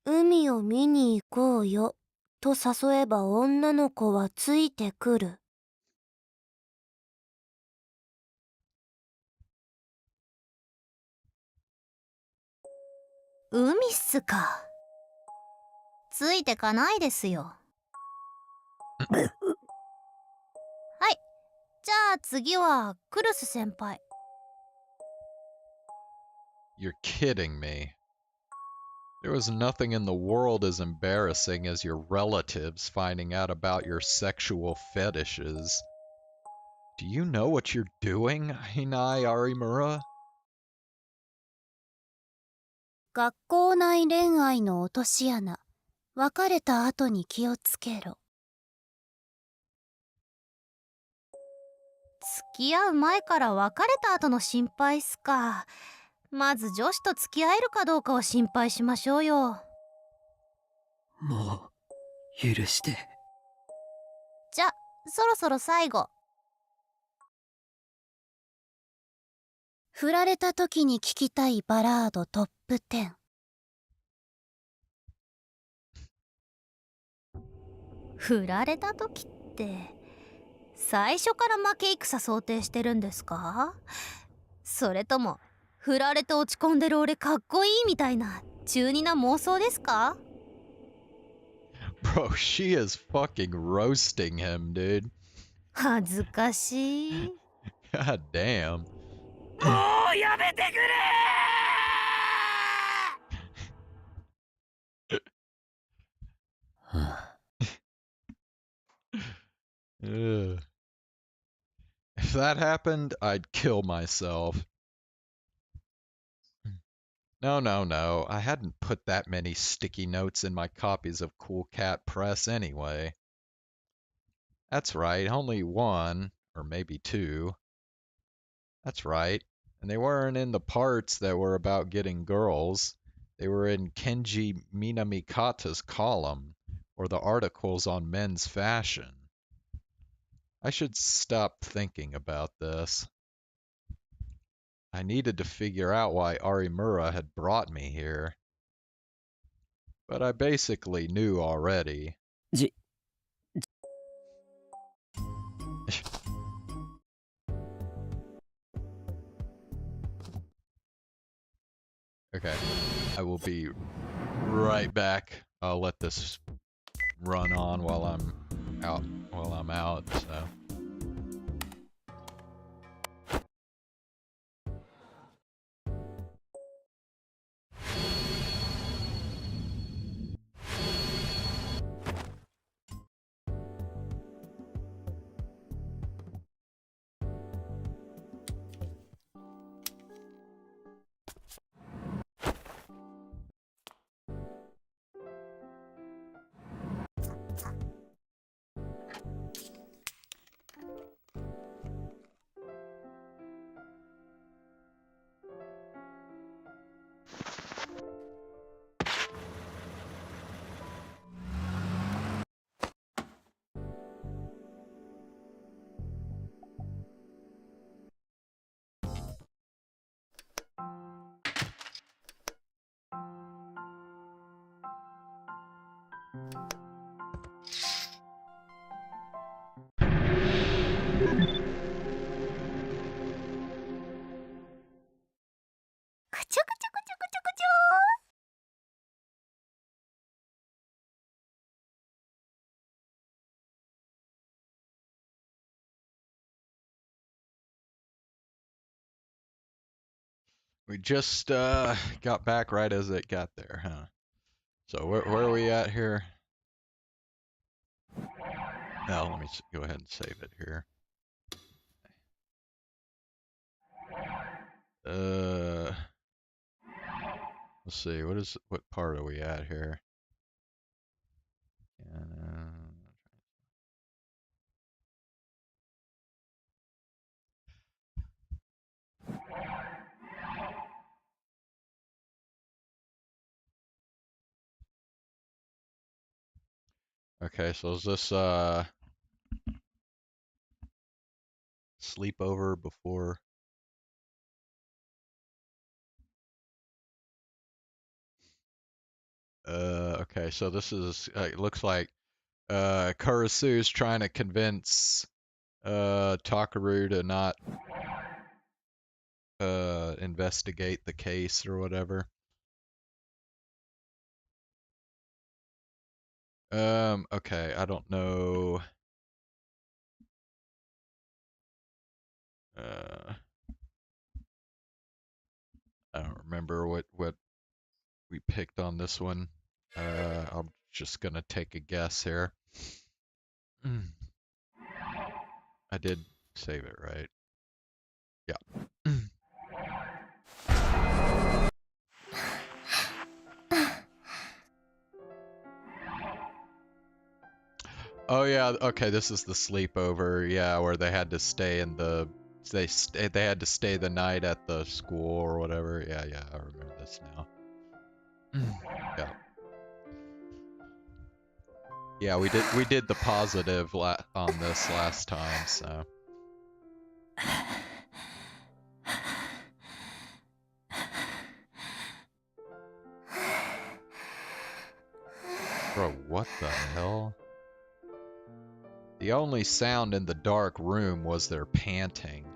海を見に行こうよと誘えば女の子はついてくる。海っすか。ついてかないですよ。はい。じゃあ次はクルス先輩。You're kidding me. There was nothing in the world as embarrassing as your relatives finding out about your sexual fetishes. Do you know what you're doing, Hinai Arimura? 学校内恋愛の落とし穴。別れた後に気をつけろ。付き合う前から別れた後の心配っすか。まず女子と付き合えるかどうかを心配しましょうよ。もう許して。じゃ、そろそろ最後。振られた時に聴きたいバラードトップ10。振られた時って最初から負け戦想定してるんですか。それとも振られて落ち込んでる俺かっこいいみたいな中二な妄想ですか。 Bro, she is fucking roasting him, dude. 恥ずかしい。God damn. もうやめてくれUgh. If that happened, I'd kill myself. No. I hadn't put that many sticky notes in my copies of Cool Cat Press anyway. That's right, only one, or maybe two. That's right, and they weren't in the parts that were about getting girls. They were in Kenji Minamikata's column, or the articles on men's fashion. I should stop thinking about this. I needed to figure out why Arimura had brought me here. But I basically knew already. Okay, I will be right back. I'll let this run on while I'm out, so. We just got back right as it got there, huh? So where are we at here? Now let me go ahead and save it here. Let's see. What part are we at here? Okay, so is this sleepover before? Okay, so this is it looks like Kurasu's trying to convince Takaru to not investigate the case or whatever. Okay, I don't know. I don't remember what we picked on this one. I'm just gonna take a guess here. I did save it, right? Yeah. Oh yeah, okay, this is the sleepover, yeah, where they had to stay in the they had to stay the night at the school or whatever. Yeah, I remember this now. Yeah. Yeah, we did the positive on this last time, so. Bro, what the hell? The only sound in the dark room was their panting.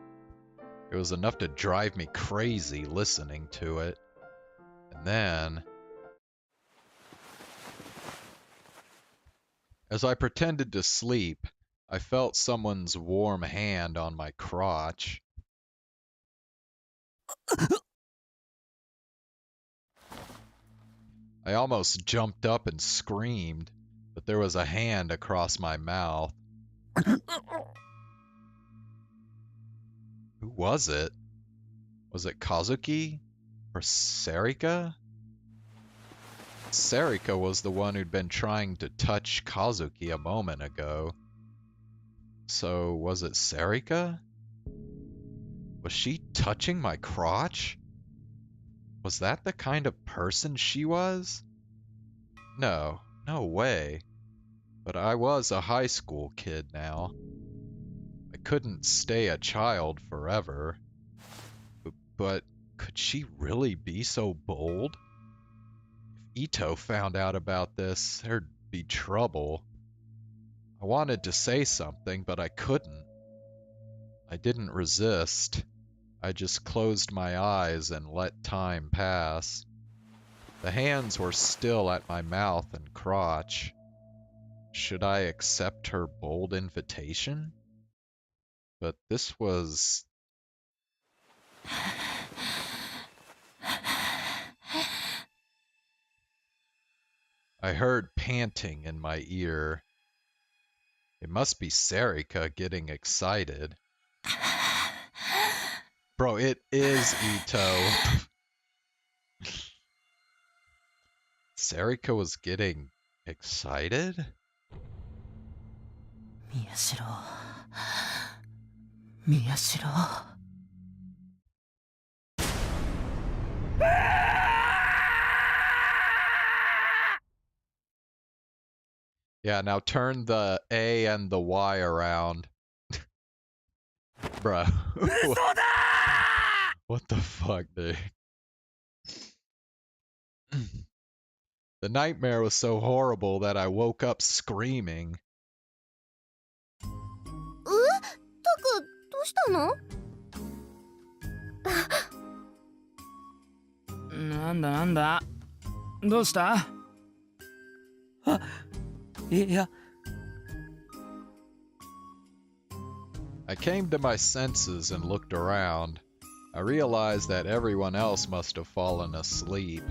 It was enough to drive me crazy listening to it. And then, as I pretended to sleep, I felt someone's warm hand on my crotch. I almost jumped up and screamed, but there was a hand across my mouth. Who was it? Was it Kazuki? Or Sarika? Sarika was the one who'd been trying to touch Kazuki a moment ago. So, was it Sarika? Was she touching my crotch? Was that the kind of person she was? No, no way. But I was a high school kid now. I couldn't stay a child forever. But could she really be so bold? If Ito found out about this, there'd be trouble. I wanted to say something, but I couldn't. I didn't resist. I just closed my eyes and let time pass. The hands were still at my mouth and crotch. Should I accept her bold invitation? But this was... I heard panting in my ear. It must be Sarika getting excited. Bro, it is Ito. Sarika was getting excited? Miyashiro. Miyashiro. Yeah, now turn the A and the Y around. Bruh. What the fuck, dude? The nightmare was so horrible that I woke up screaming. タク、どうしたの？なんだなんだどうした？いや。I came to my senses and looked around. I realized that everyone else must have fallen asleep.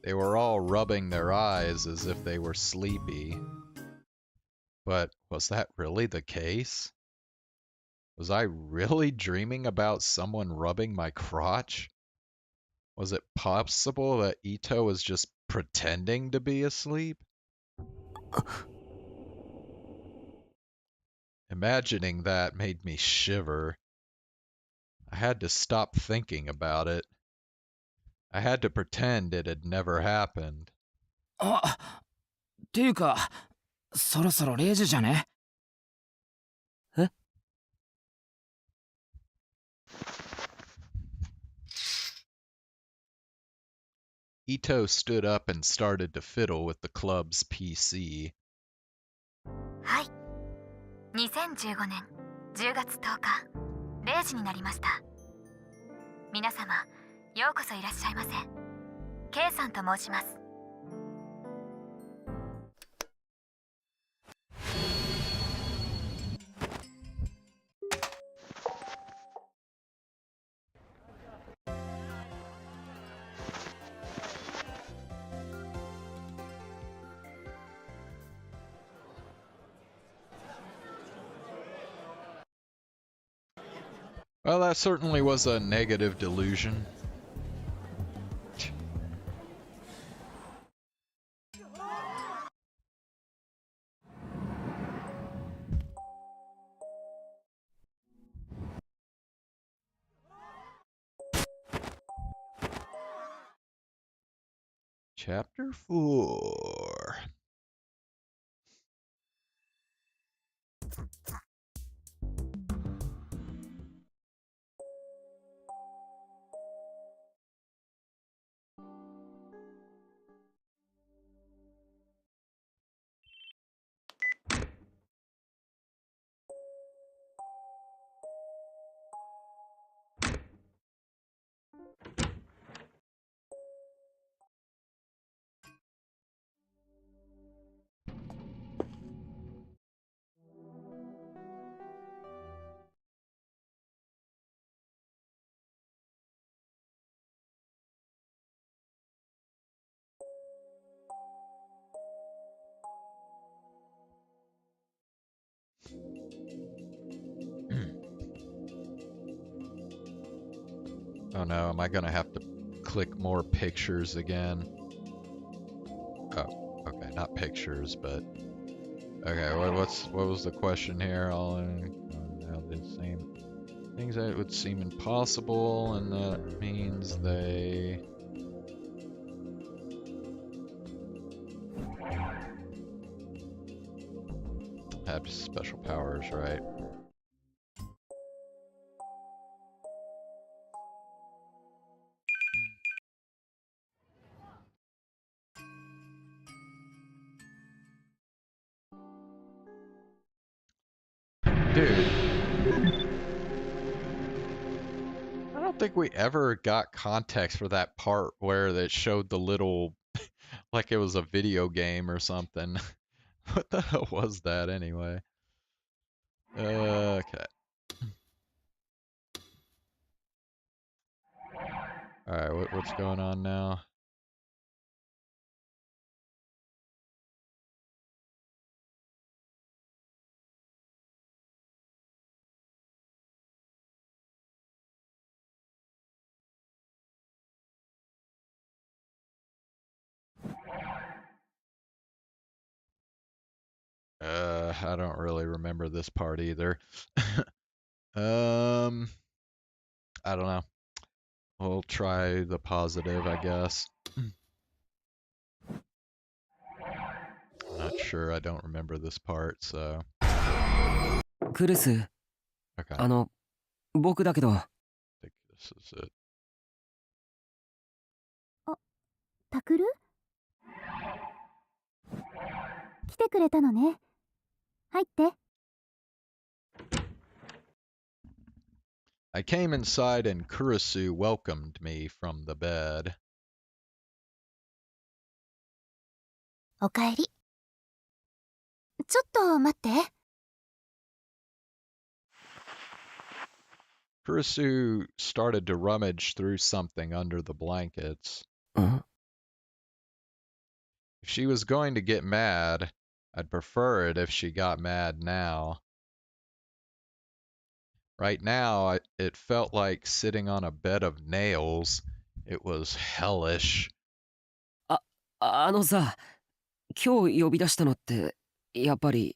They were all rubbing their eyes as if they were sleepy. But was that really the case? Was I really dreaming about someone rubbing my crotch? Was it possible that Ito was just pretending to be asleep? Imagining that made me shiver. I had to stop thinking about it. I had to pretend it had never happened. あ、っていうか、そろそろ0時じゃね？え？ Ito stood up and started to fiddle with the club's PC. はい。2015年10月10日0時になりました。皆様、ようこそいらっしゃいませ。K さんと申します。Well, that certainly was a negative delusion. Chapter 4. Oh no, am I gonna have to click more pictures again? Oh, okay, not pictures, but... Okay, what was the question here? All now the same things that would seem impossible, and that means they have special powers, right? Dude. I don't think we ever got context for that part where it showed the little, like it was a video game or something. What the hell was that anyway? Okay. Alright, what's going on now? I don't really remember this part either. I don't know. We'll try the positive, I guess. Not sure. I don't remember this part, so. クルス、 Okay. 僕だけど。 I think this is it. タクル？来てくれたのね。入って。I came inside and Kurisu welcomed me from the bed. おかえり。ちょっと待って。Kurisu started to rummage through something under the blankets. If she was going to get mad, I'd prefer it if she got mad now. Right now, it felt like sitting on a bed of nails. It was hellish. あのさ、今日呼び出したのって、やっぱり。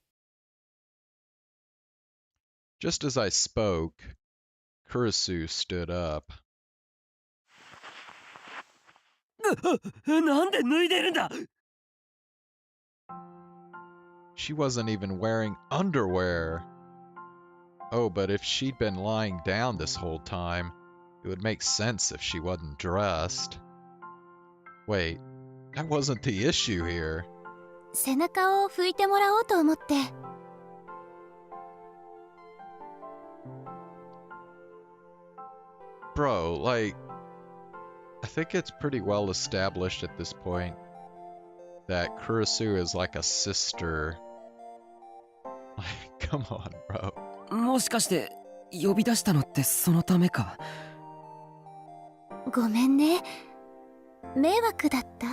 Just as I spoke, Kurisu stood up. なんで脱いでるんだ She wasn't even wearing underwear. Oh, but if she'd been lying down this whole time, it would make sense if she wasn't dressed. Wait, that wasn't the issue here. 背中を拭いてもらおうと思って。Bro, like, I think it's pretty well established at this point that Kurisu is like a sister. Like, come on, bro. もしかして呼び出したのってそのためか。ごめんね。迷惑だった？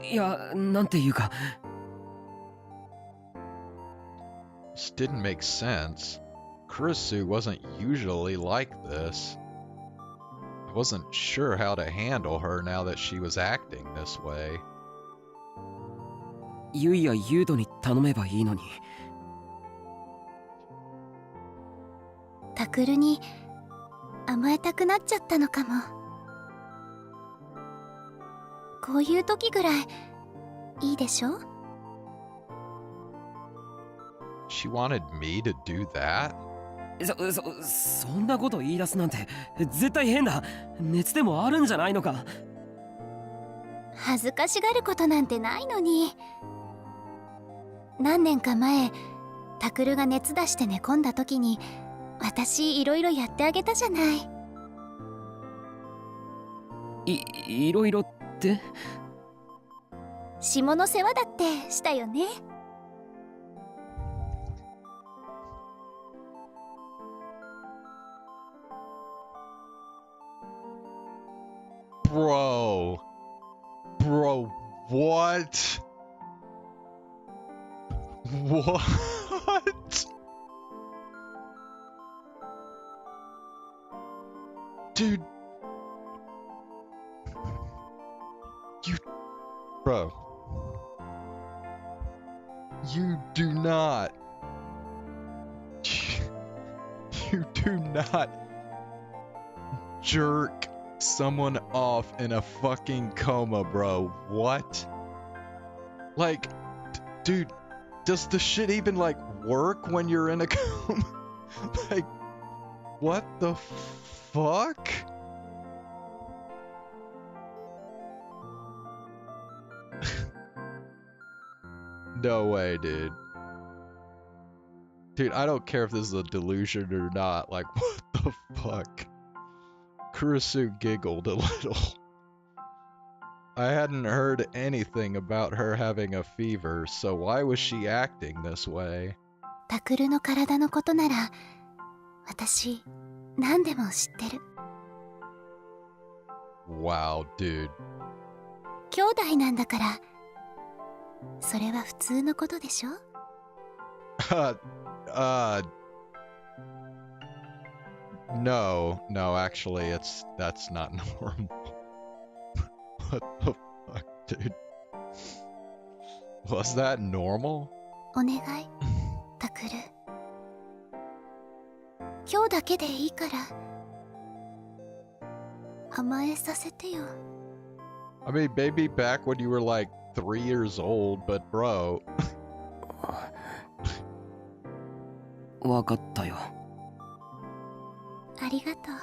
いや、なんていうか。This didn't make sense. Kurisu wasn't usually like this. I wasn't sure how to handle her now that she was acting this way. ユイやユードに頼めばいいのに。タクルに甘えたくなっちゃったのかも。こういう時ぐらいいいでしょ？ She wanted me to do that? そんなこと言い出すなんて絶対変だ。熱でもあるんじゃないのか。恥ずかしがることなんてないのに。何年か前、タクルが熱出して寝込んだ時に私いろいろやってあげたじゃない。いろいろって？霜の世話だってしたよね。Bro, what? What? Dude. Bro. You do not. You do not jerk someone off in a fucking coma, bro. What? Like, dude, does the shit even, like, work when you're in a coma? Like, what the fuck? No way, dude. Dude, I don't care if this is a delusion or not. Like, what the fuck? Kurisu giggled a little. I hadn't heard anything about her having a fever, so why was she acting this way? タクルの体のことなら私何でも知ってる。 Wow, dude. 兄弟なんだからそれは普通のことでしょ。 No, actually, that's not normal. What the fuck, dude? Was that normal? お願いタクル。今日だけでいいから甘えさせてよ。 I mean, maybe back when you were like 3 years old, but bro. わかったよ。ありがとう。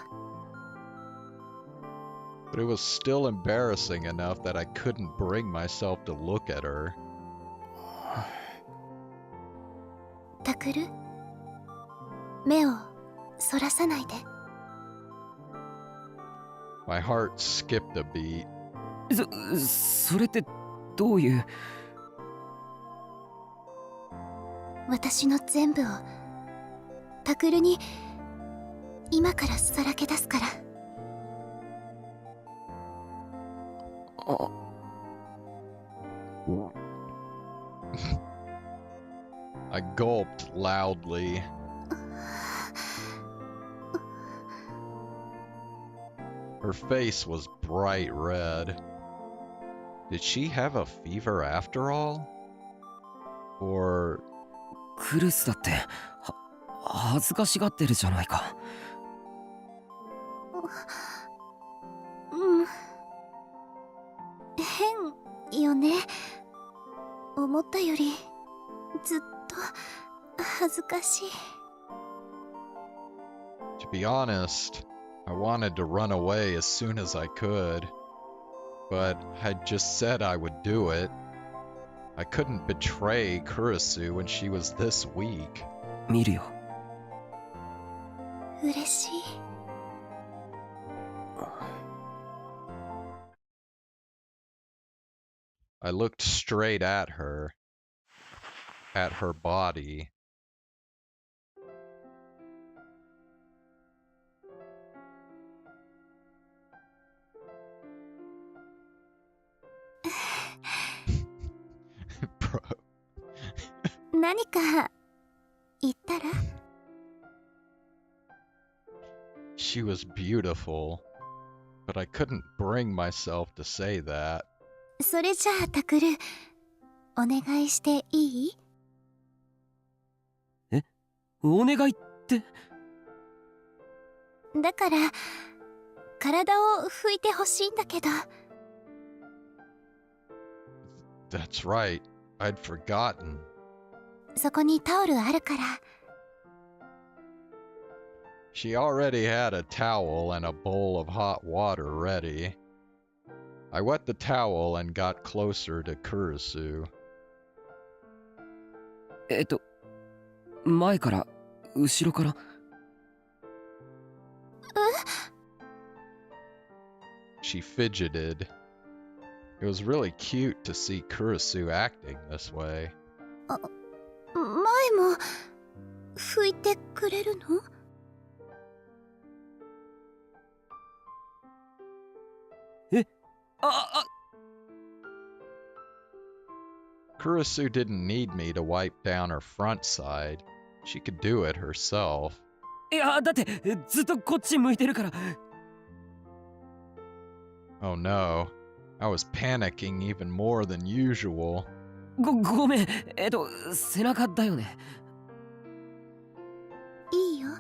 But it was still embarrassing enough that I couldn't bring myself to look at her. タクル、目をそらさないで。 My heart skipped a beat. それってどういう。私の全部をタクルに今からさらけ出すから。 I gulped loudly. Her face was bright red. Did she have a fever after all? Or... クルスだって恥ずかしがってるじゃないか。うん。変よね。思ったよりずっと恥ずかしい。 To be honest, I wanted to run away as soon as I could. But I'd just said I would do it. I couldn't betray Kurisu when she was this weak. 見るよ。嬉しい。 I looked straight at her body. Bro. 何か言ったら？ She was beautiful, but I couldn't bring myself to say that. それじゃあタクル、お願いしていい？え？お願いって？だから体を拭いてほしいんだけど。 That's right. I'd forgotten. そこにタオルあるから。 She already had a towel and a bowl of hot water ready. I wet the towel and got closer to Kurisu. 前から後ろから。She fidgeted. It was really cute to see Kurisu acting this way. 前も拭いてくれるの？ Kurisu didn't need me to wipe down her front side. She could do it herself. いや、だってずっとこっち向いてるから。 Oh no. I was panicking even more than usual. ごめん。背中だよね。いいよ。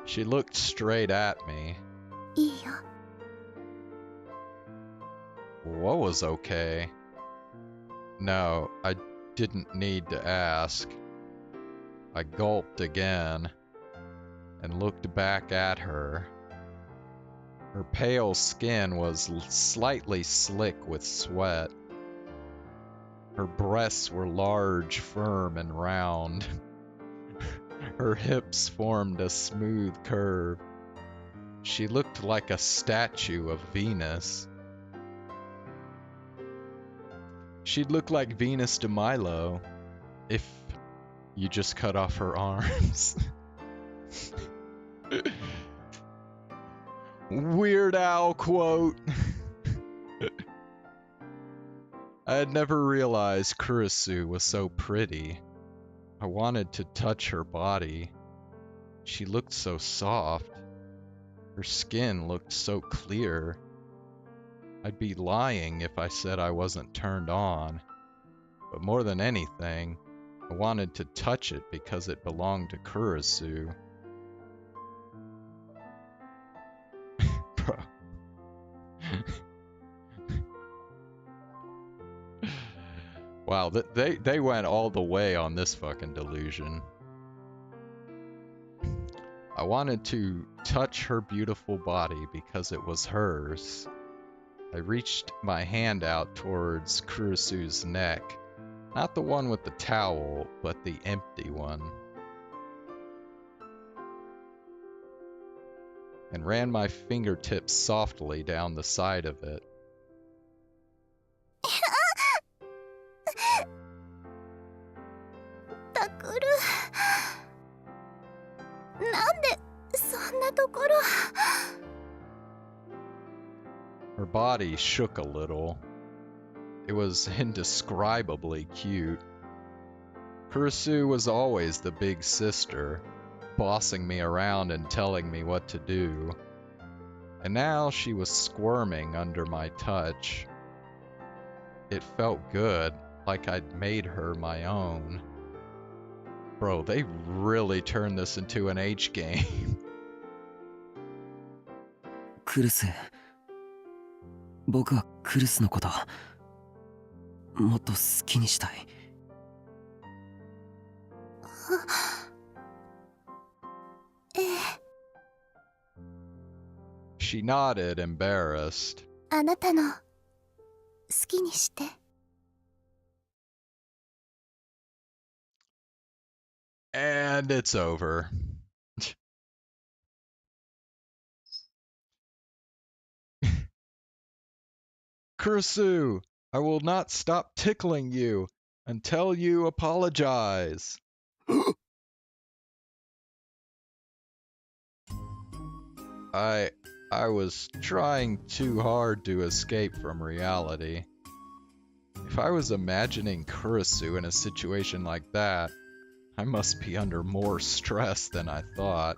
She looked straight at me. いいよ。what was okay? No, I didn't need to ask. I gulped again and looked back at her. Her pale skin was slightly slick with sweat. Her breasts were large, firm, and round. Her hips formed a smooth curve. She looked like a statue of Venus. She'd look like Venus de Milo if you just cut off her arms. Weird Al quote. I had never realized Kurisu was so pretty. I wanted to touch her body. She looked so soft. Her skin looked so clear. I'd be lying if I said I wasn't turned on. But more than anything, I wanted to touch it because it belonged to Kurisu. Bro. Wow, they went all the way on this fucking delusion. I wanted to touch her beautiful body because it was hers. I reached my hand out towards Kurisu's neck. Not the one with the towel, but the empty one. And ran my fingertips softly down the side of it. Her body shook a little. It was indescribably cute. Kurisu was always the big sister, bossing me around and telling me what to do. And now she was squirming under my touch. It felt good, like I'd made her my own. Bro, they really turned this into an H game. クルス、僕はクルスのこともっと好きにしたい。She nodded, embarrassed. あなたの好きにして。And it's over. Kurisu, I will not stop tickling you until you apologize. I was trying too hard to escape from reality. If I was imagining Kurisu in a situation like that, I must be under more stress than I thought.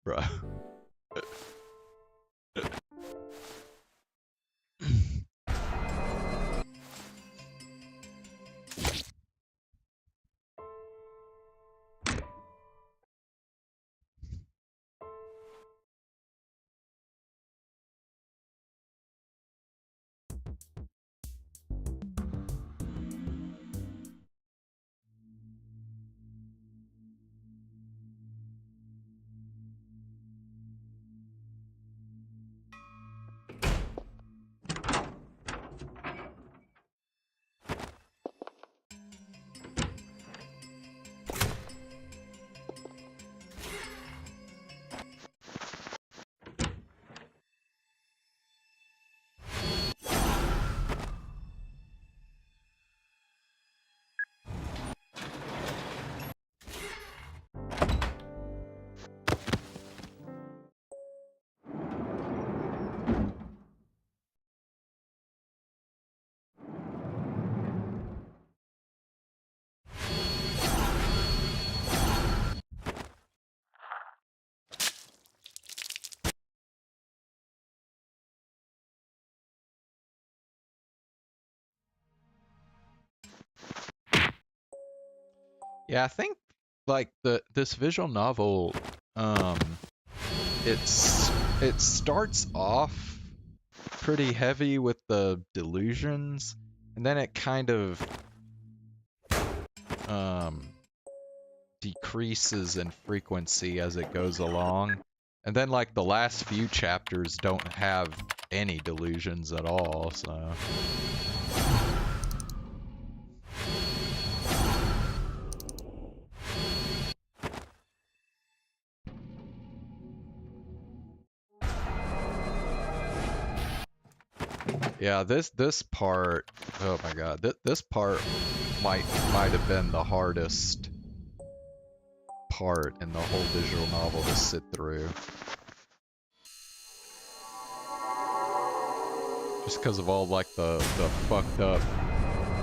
Bruh. Yeah, I think like this visual novel it starts off pretty heavy with the delusions, and then it kind of decreases in frequency as it goes along. And then like the last few chapters don't have any delusions at all, so yeah, this part, oh my god, this part might have been the hardest part in the whole visual novel to sit through. Just because of all like the fucked up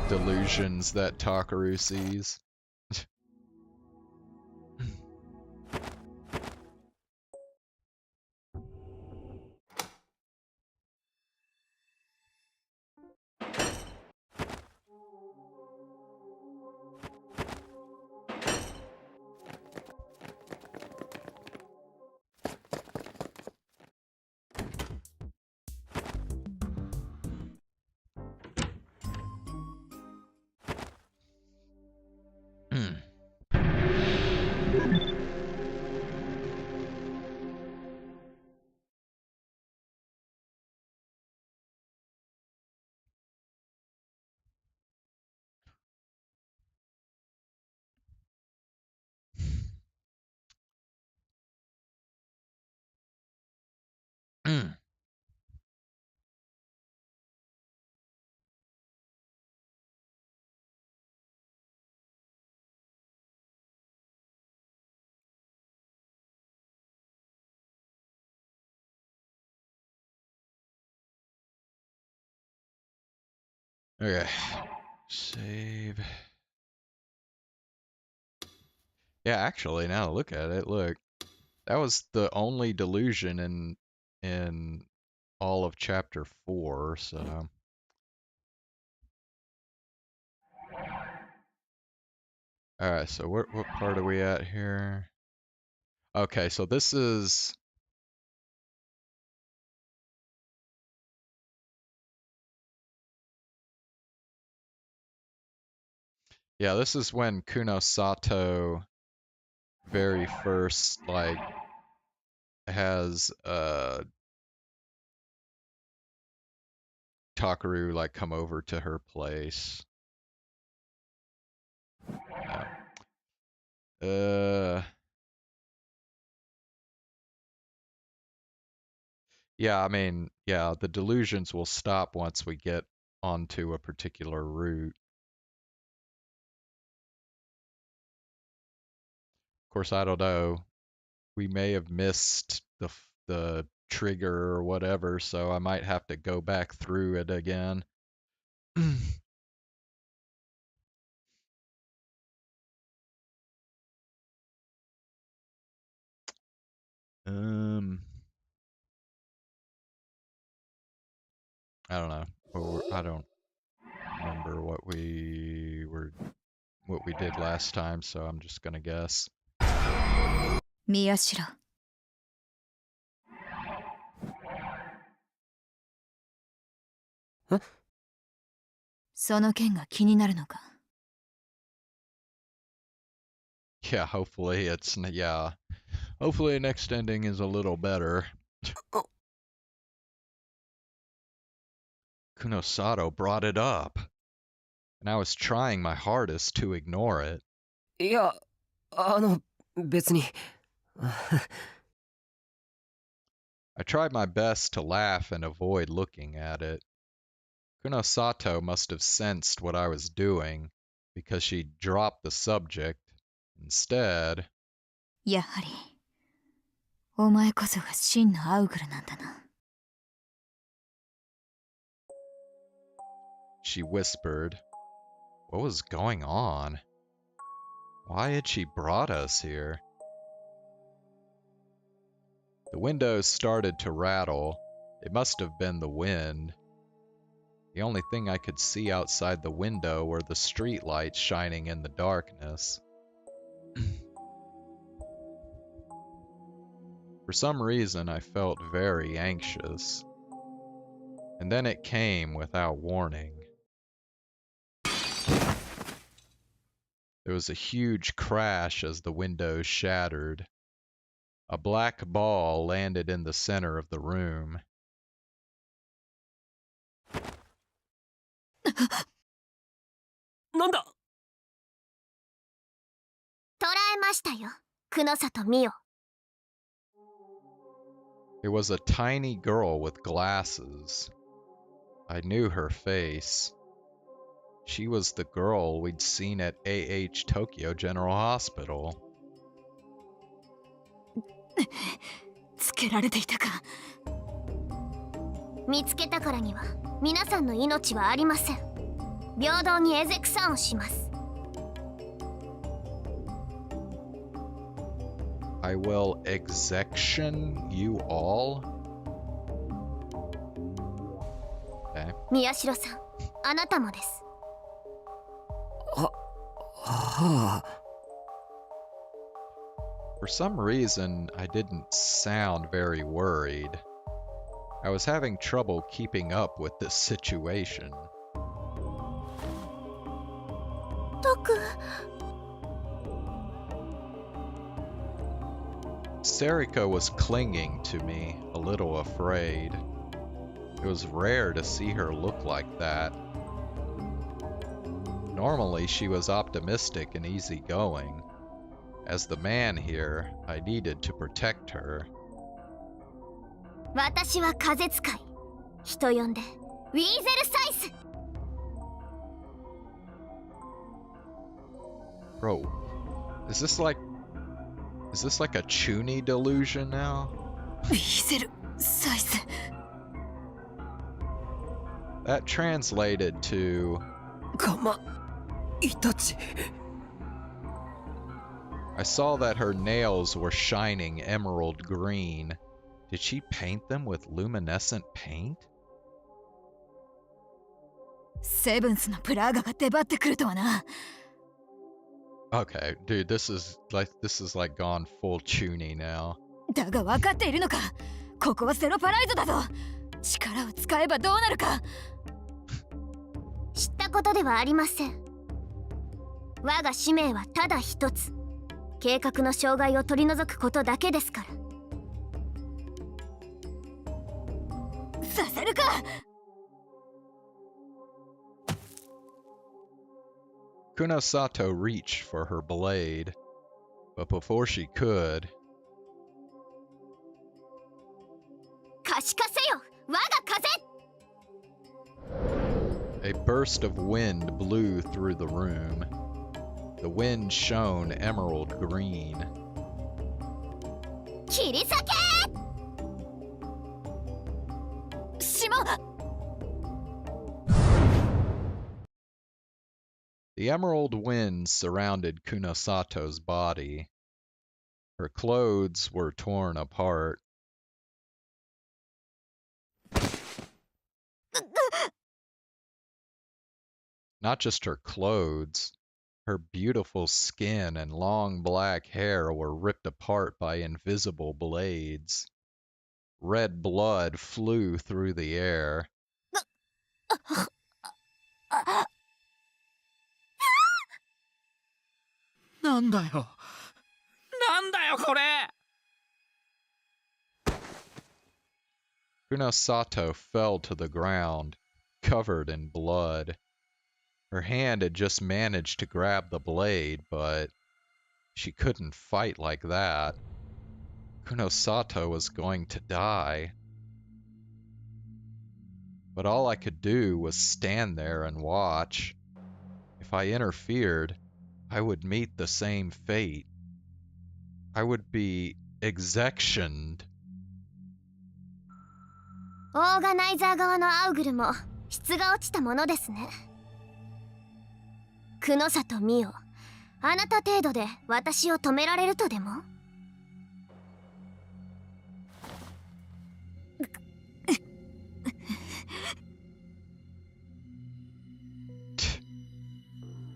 delusions that Takaru sees. Okay, save. Yeah, actually, now to look at it, look, that was the only delusion in all of chapter 4, so. Alright, so what part are we at here? Okay, so this is... Yeah, this is when Kuno Sato very first, like, has, Takaru, like, come over to her place. Yeah, I mean, yeah, the delusions will stop once we get onto a particular route. Of course, I don't know. We may have missed the trigger or whatever, so I might have to go back through it again. I don't know. I don't remember what we did last time, so I'm just gonna guess. 宮代。その件が気になるのか。Yeah, hopefully it's yeah. Hopefully next ending is a little better. Kunosato brought it up, and I was trying my hardest to ignore it. いや、別に。I tried my best to laugh and avoid looking at it. Kunosato must have sensed what I was doing, because she dropped the subject. Instead, やはり、お前こそが真のアウグルなんだな。she whispered. What was going on? Why had she brought us here? The windows started to rattle. It must have been the wind. The only thing I could see outside the window were the street lights shining in the darkness. For some reason, I felt very anxious. And then it came without warning. There was a huge crash as the windows shattered. A black ball landed in the center of the room. Nanda? 捕らえましたよ、久野里美代。 It was a tiny girl with glasses. I knew her face. She was the girl we'd seen at AH Tokyo General Hospital. つけられていたか。見つけたからには皆さんの命はありません。平等にエゼクサンをします。 I will execution you all? Okay. 宮代さん、あなたもです。For some reason, I didn't sound very worried. I was having trouble keeping up with this situation. トク。 Sarika was clinging to me, a little afraid. It was rare to see her look like that. Normally, she was optimistic and easygoing. As the man here, I needed to protect her. 私は風使い。人呼んでウィーゼルサイス。 Bro, is this like a Chuny delusion now? ウィーゼルサイス。 That translated to... かまいたち。 I saw that her nails were shining emerald green. Did she paint them with luminescent paint? セブンスのプラーガが出張ってくるとはな。 Okay, dude, this is like gone full Chuny now. だが分かっているのか。ここはセロパライズだぞ。力を使えばどうなるか。知ったことではありません。我が使命はただ一つ。計画の障害を取り除くことだけですから。させるか。 Kunosato reached for her blade, but before she could... 可視化せよ、我が風。 A burst of wind blew through the room. The wind shone emerald green. 切り裂け。島。 The emerald wind surrounded Kunosato's body. Her clothes were torn apart. Not just her clothes. Her beautiful skin and long black hair were ripped apart by invisible blades. Red blood flew through the air. なんだよ。なんだよこれ。 Kunosato fell to the ground, covered in blood. Her hand had just managed to grab the blade, but she couldn't fight like that. Kunosato was going to die. But all I could do was stand there and watch. If I interfered, I would meet the same fate. I would be executioned. オーガナイザー側のアウグルも質が落ちたものですね。久野里美代、あなた程度で私を止められるとでも？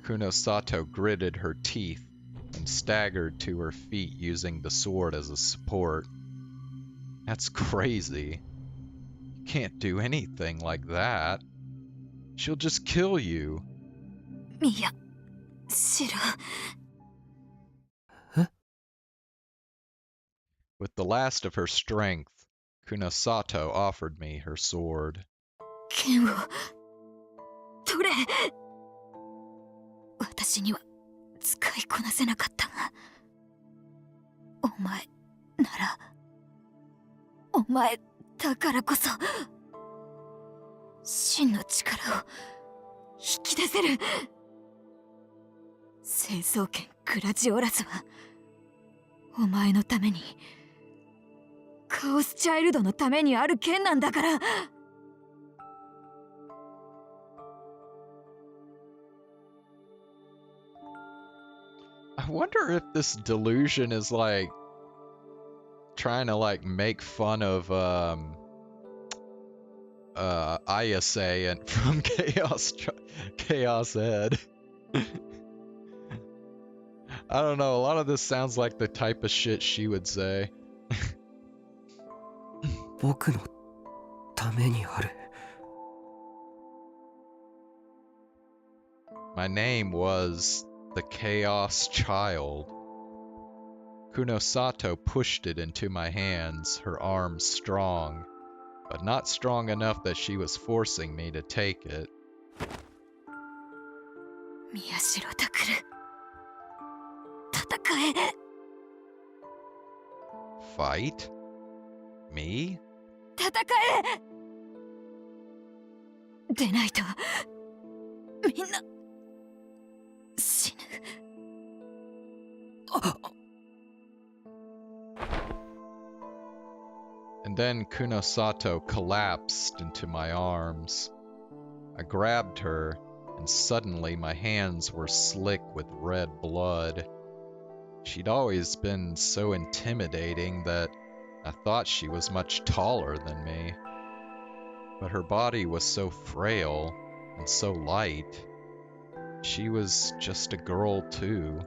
Kunosato gritted her teeth and staggered to her feet using the sword as a support. That's crazy. You can't do anything like that. She'll just kill you. いや、知らん。 With the last of her strength, Kunosato offered me her sword. 剣を取れ。私には使いこなせなかったが、お前なら、お前だからこそ真の力を引き出せる。成層圏グラジオラスはお前のために、カオスチャイルドのためにある剣なんだから。 I wonder if this delusion is like trying to like make fun of ISA and from Chaos Ed. I don't know, a lot of this sounds like the type of shit she would say. 僕のためにある。 My name was the Chaos Child. Kunosato pushed it into my hands, her arms strong, but not strong enough that she was forcing me to take it. 宮代拓戦え。 Fight? Me? 戦え。でないとみんな死ぬ。 And then Kunosato collapsed into my arms. I grabbed her, and suddenly my hands were slick with red blood. She'd always been so intimidating that I thought she was much taller than me. But her body was so frail and so light. She was just a girl too.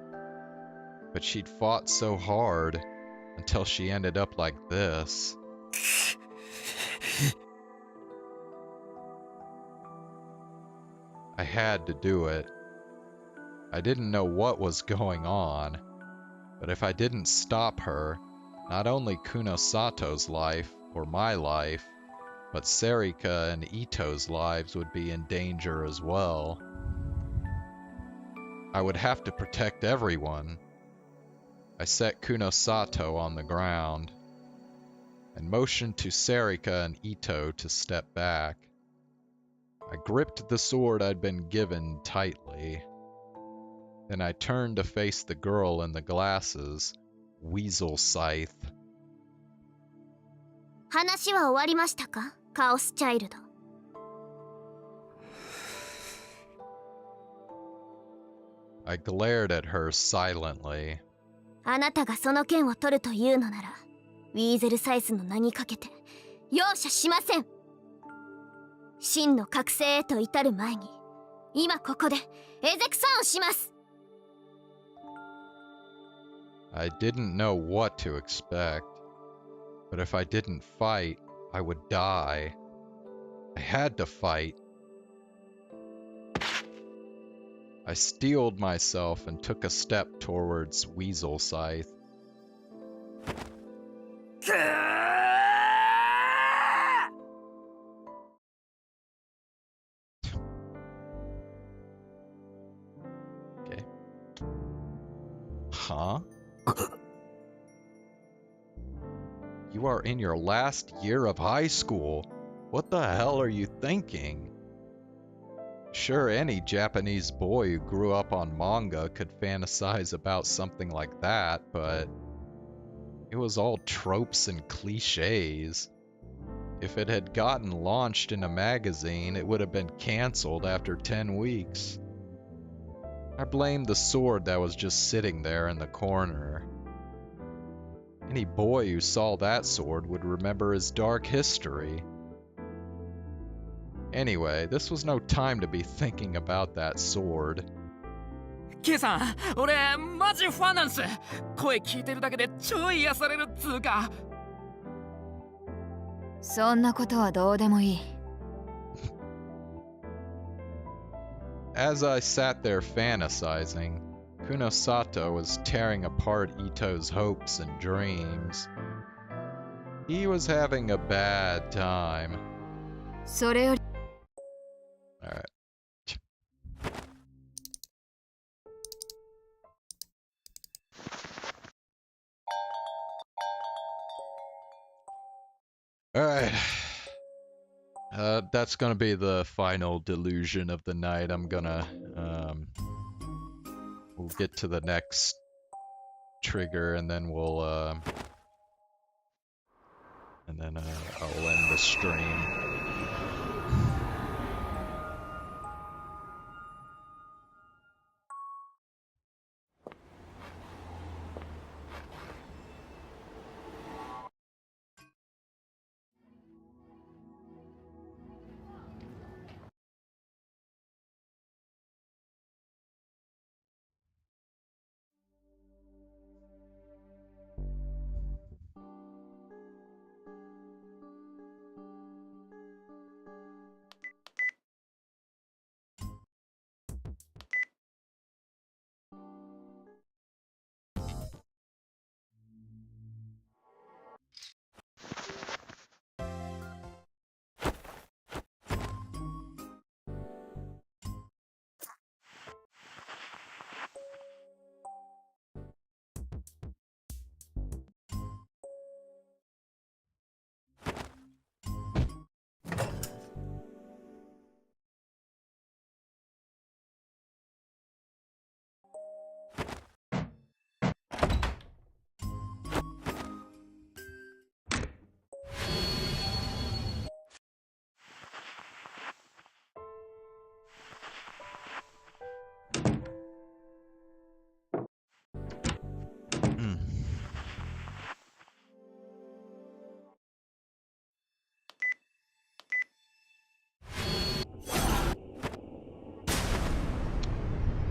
But she'd fought so hard until she ended up like this. I had to do it. I didn't know what was going on, but if I didn't stop her, not only Kunosato's life, or my life, but Serika and Ito's lives would be in danger as well. I would have to protect everyone. I set Kunosato on the ground, and motioned to Serika and Ito to step back. I gripped the sword I'd been given tightly. Then I turned to face the girl in the glasses, Weasel Scythe. 話は終わりましたか、カオスチャイルド。I glared at her silently. あなたがその剣を取るというのなら、ウィーゼルサイズの名にかけて容赦しません。真の覚醒へと至る前に、今ここでエゼクソンをします。 I didn't know what to expect, but if I didn't fight, I would die. I had to fight. I steeled myself and took a step towards Weasel Scythe. Okay. Huh? You are in your last year of high school. What the hell are you thinking? Sure, any Japanese boy who grew up on manga could fantasize about something like that, but it was all tropes and cliches. If it had gotten launched in a magazine, it would have been cancelled after 10 weeks. I blamed the sword that was just sitting there in the corner. Any boy who saw that sword would remember his dark history. Anyway, this was no time to be thinking about that sword. ケイさん、俺マジファンなんす。声聞いてるだけで超癒されるっつうか。そんなことはどうでもいい。As I sat there fantasizing, Kunosato was tearing apart Ito's hopes and dreams. He was having a bad time. それより Alright. Alright. That's gonna be the final delusion of the night. I'm gonna, we'll get to the next trigger and then we'll, I'll end the stream.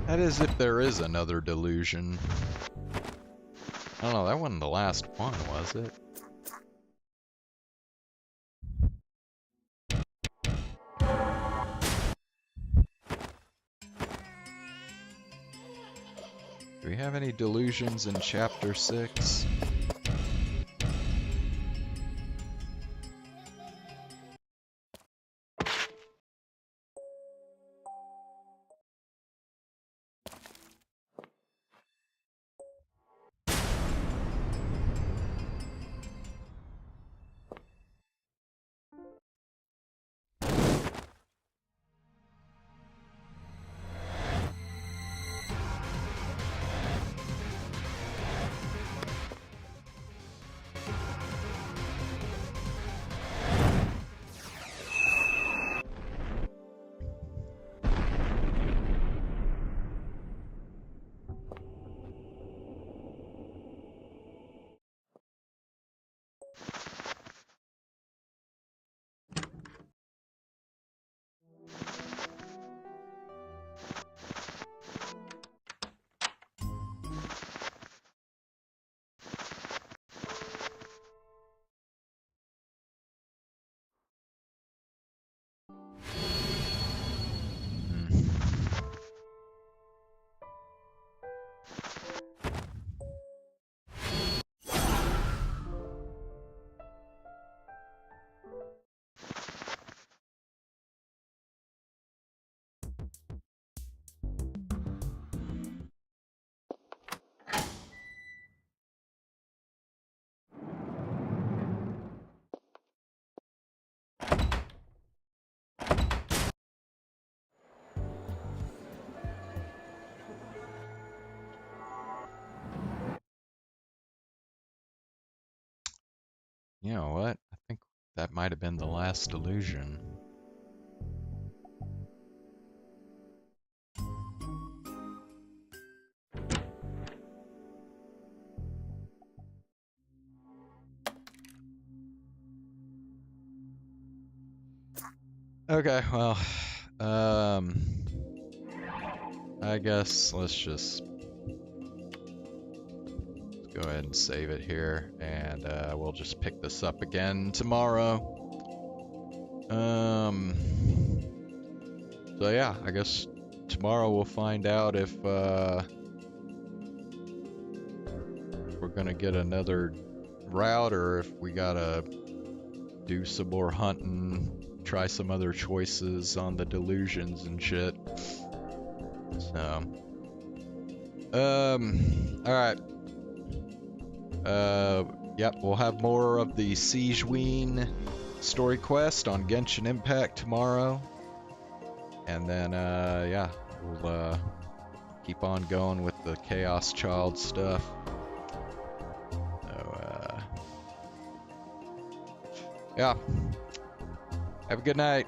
That is if there is another delusion. I don't know, that wasn't the last one, was it? Do we have any delusions in Chapter 6? You know what? I think that might have been the last delusion. Okay, well, I guess let's just go ahead and save it here, and we'll just pick this up again tomorrow. So yeah, I guess tomorrow we'll find out if we're gonna get another route or if we gotta do some more hunting, try some other choices on the delusions and shit. So, alright. Yep, we'll have more of the Sigewinne story quest on Genshin Impact tomorrow. And then, yeah, we'll, keep on going with the Chaos Child stuff. So, yeah. Have a good night.